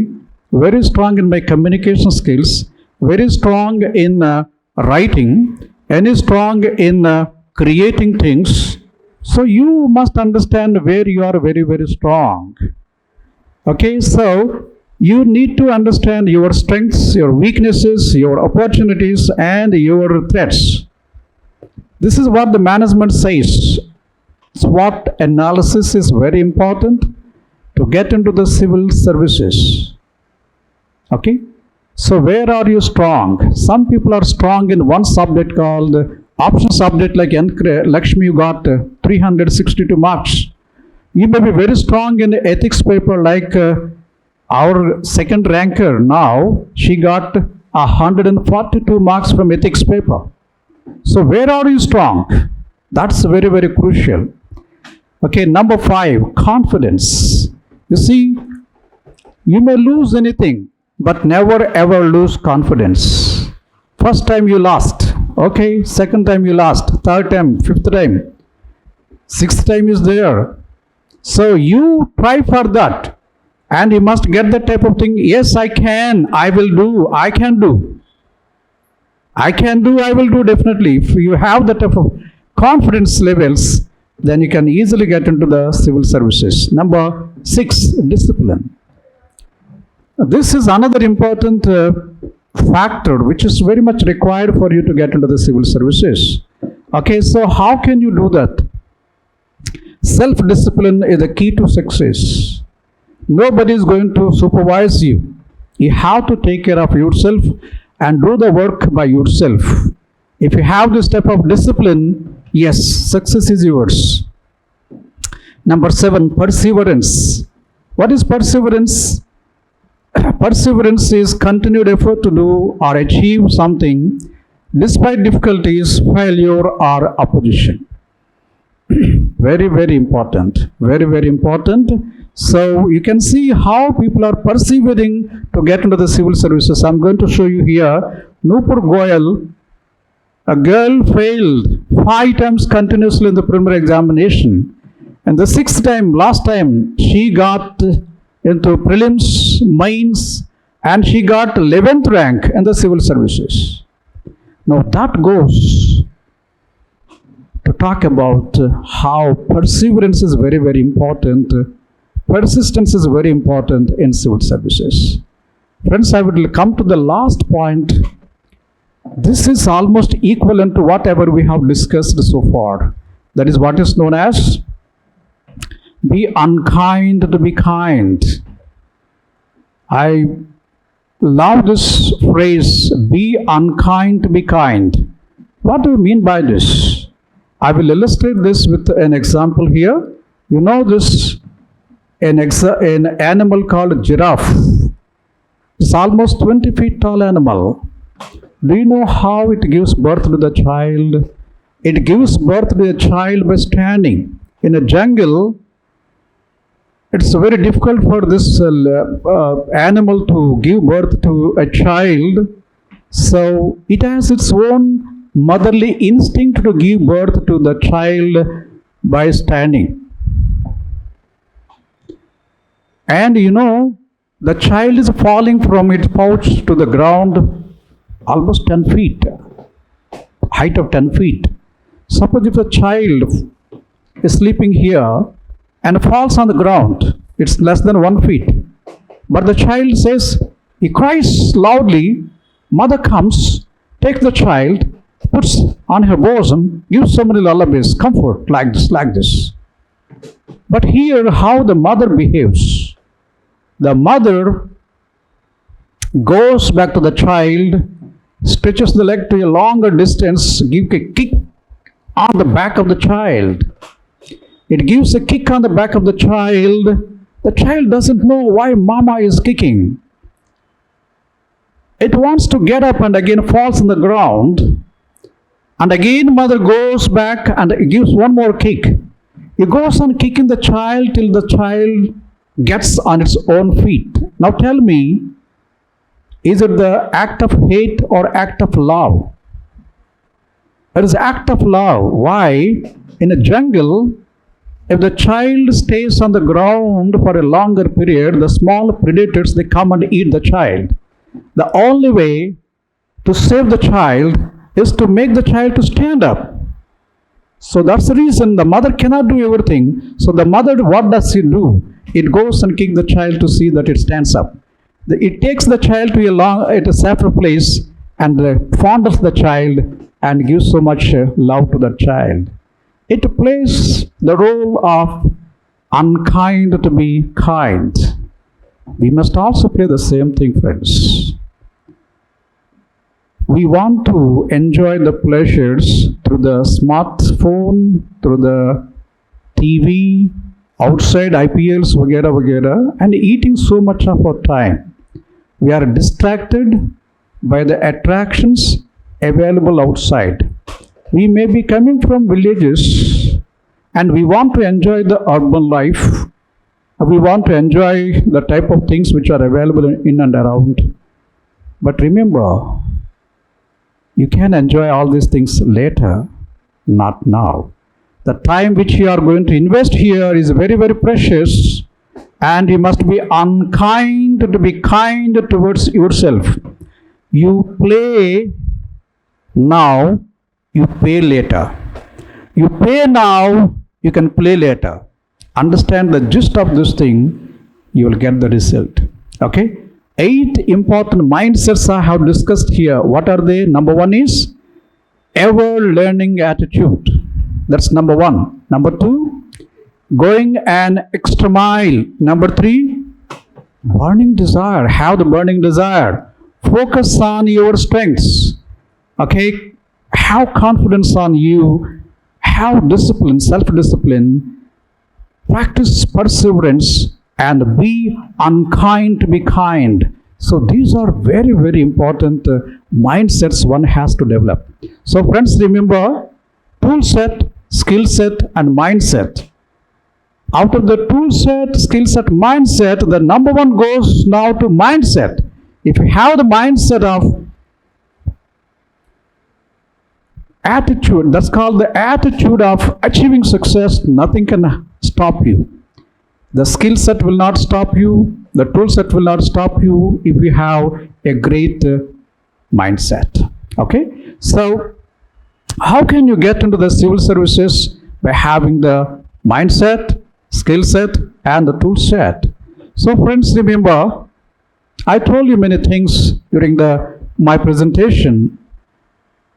very strong in my communication skills, very strong in writing, and strong in creating things, So you must understand where you are very, very strong. Okay, so you need to understand your strengths, your weaknesses, your opportunities, and your threats. This is what the management says. SWOT analysis is very important to get into the civil services. Okay? So where are you strong? Some people are strong in one subject called option subject, like Lakshmi, you got 362 marks. You may be very strong in the ethics paper, like our second ranker now, she got 142 marks from ethics paper. So where are you strong? That's very, very crucial. Okay, number 5, confidence. You see, you may lose anything, but never ever lose confidence. First time you lost, okay, second time you lost, third time, fifth time, sixth time is there. So you try for that, and you must get that type of thing. Yes, I can, I will do, I can do. I can do, I will do, definitely. If you have that type of confidence levels, then you can easily get into the civil services. Number 6, discipline. This is another important factor which is very much required for you to get into the civil services. Okay, so how can you do that? Self-discipline is the key to success. Nobody is going to supervise you. You have to take care of yourself and do the work by yourself. If you have this type of discipline, yes, success is yours. Number 7, perseverance. What is perseverance? Perseverance is continued effort to do or achieve something despite difficulties, failure, or opposition. Very, very important. Very, very important. So you can see how people are persevering to get into the civil services. I'm going to show you here. Nupur Goyal, a girl failed 5 times continuously in the preliminary examination. And the 6th time, last time, she got into prelims, mains, and she got 11th rank in the civil services. Now that goes to talk about how perseverance is very, very important. Persistence is very important in civil services. Friends, I will come to the last point. This is almost equivalent to whatever we have discussed so far. That is what is known as be unkind to be kind. I love this phrase, be unkind to be kind. What do you mean by this? I will illustrate this with an example here. You know this, an animal called giraffe. It's almost 20 feet tall animal. Do you know how it gives birth to the child? It gives birth to the child by standing. In a jungle, it's very difficult for this animal to give birth to a child. So it has its own motherly instinct to give birth to the child by standing. And you know, the child is falling from its pouch to the ground almost 10 feet, height of 10 feet. Suppose if a child is sleeping here and falls on the ground, it's less than 1 feet. But the child says, he cries loudly, mother comes, takes the child, puts on her bosom, gives so many lullabies, comfort, like this, like this. But here, how the mother behaves. The mother goes back to the child, stretches the leg to a longer distance, gives a kick on the back of the child. It gives a kick on the back of the child. The child doesn't know why mama is kicking. It wants to get up and again falls on the ground. And again mother goes back and gives one more kick. It goes on kicking the child till the child gets on its own feet. Now tell me, is it the act of hate or act of love? It is act of love. Why? In a jungle, if the child stays on the ground for a longer period, the small predators, they come and eat the child. The only way to save the child is to make the child to stand up. So that's the reason the mother cannot do everything. So the mother, what does she do? It goes and kicks the child to see that it stands up. It takes the child to a safer place and fondles the child and gives so much love to the child. It plays the role of unkind to be kind. We must also play the same thing, friends. We want to enjoy the pleasures through the smartphone, through the TV, outside IPLs, vagera, and eating so much of our time. We are distracted by the attractions available outside. We may be coming from villages and we want to enjoy the urban life. We want to enjoy the type of things which are available in and around. But remember, you can enjoy all these things later, not now. The time which you are going to invest here is very, very precious, and you must be unkind to be kind towards yourself. You play now, you pay later. You pay now, you can play later. Understand the gist of this thing, you will get the result. Okay? 8 important mindsets I have discussed here. What are they? Number 1 is ever learning attitude. That's number 1. Number 2, going an extra mile. Number 3, burning desire. Have the burning desire. Focus on your strengths. Okay? Have confidence on you. Have discipline, self-discipline. Practice perseverance and be unkind to be kind. So these are very, very important mindsets one has to develop. So friends, remember, tool set, skill set and mindset. Out of the tool set, skill set, mindset, the number 1 goes now to mindset. If you have the mindset of attitude, that's called the attitude of achieving success, nothing can stop you. The skill set will not stop you. The tool set will not stop you if you have a great mindset. Okay? So, how can you get into the civil services? By having the mindset, skill set, and the tool set. So, friends, remember, I told you many things during my presentation,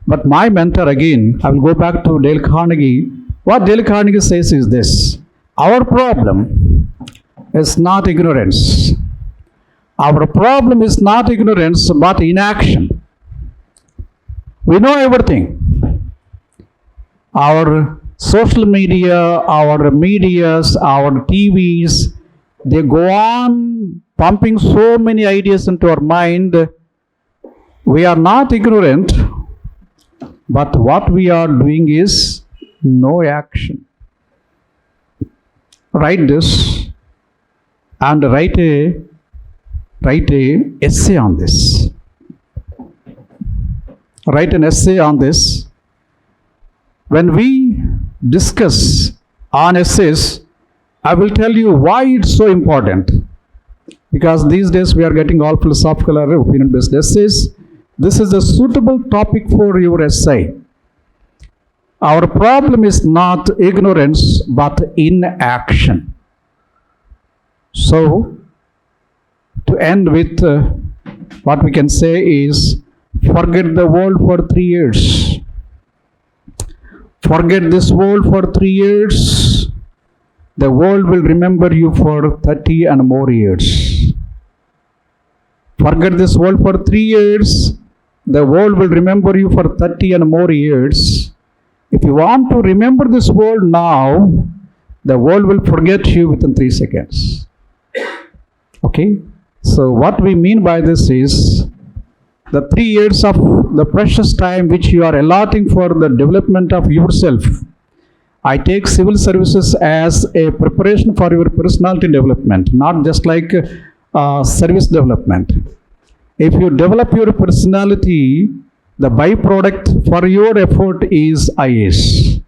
but my mentor again, I will go back to Dale Carnegie. What Dale Carnegie says is this: our problem is not ignorance. Our problem is not ignorance, but inaction. We know everything. Our social media, our medias, our TVs, they go on pumping so many ideas into our mind. We are not ignorant, but what we are doing is no action. Write this and write a essay on this. Write an essay on this. When we discuss on essays, I will tell you why it's so important. Because these days we are getting all philosophical or opinion-based essays. This is a suitable topic for your essay. Our problem is not ignorance, but inaction. So, to end with what we can say is, forget the world for 3 years. Forget this world for 3 years. The world will remember you for 30 and more years. Forget this world for 3 years. The world will remember you for 30 and more years. If you want to remember this world now, the world will forget you within 3 seconds. Okay? So what we mean by this is, the 3 years of the precious time which you are allotting for the development of yourself. I take civil services as a preparation for your personality development, not just like service development. If you develop your personality, the byproduct for your effort is IAS.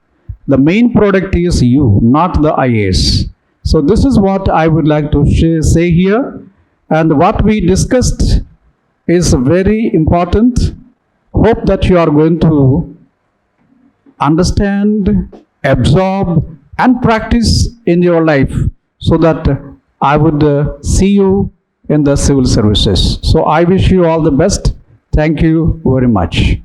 The main product is you, not the IAS. So this is what I would like to say here. And what we discussed is very important. Hope that you are going to understand absorb and practice in your life, so that I would see you in the civil services. So I wish you all the best. Thank you very much.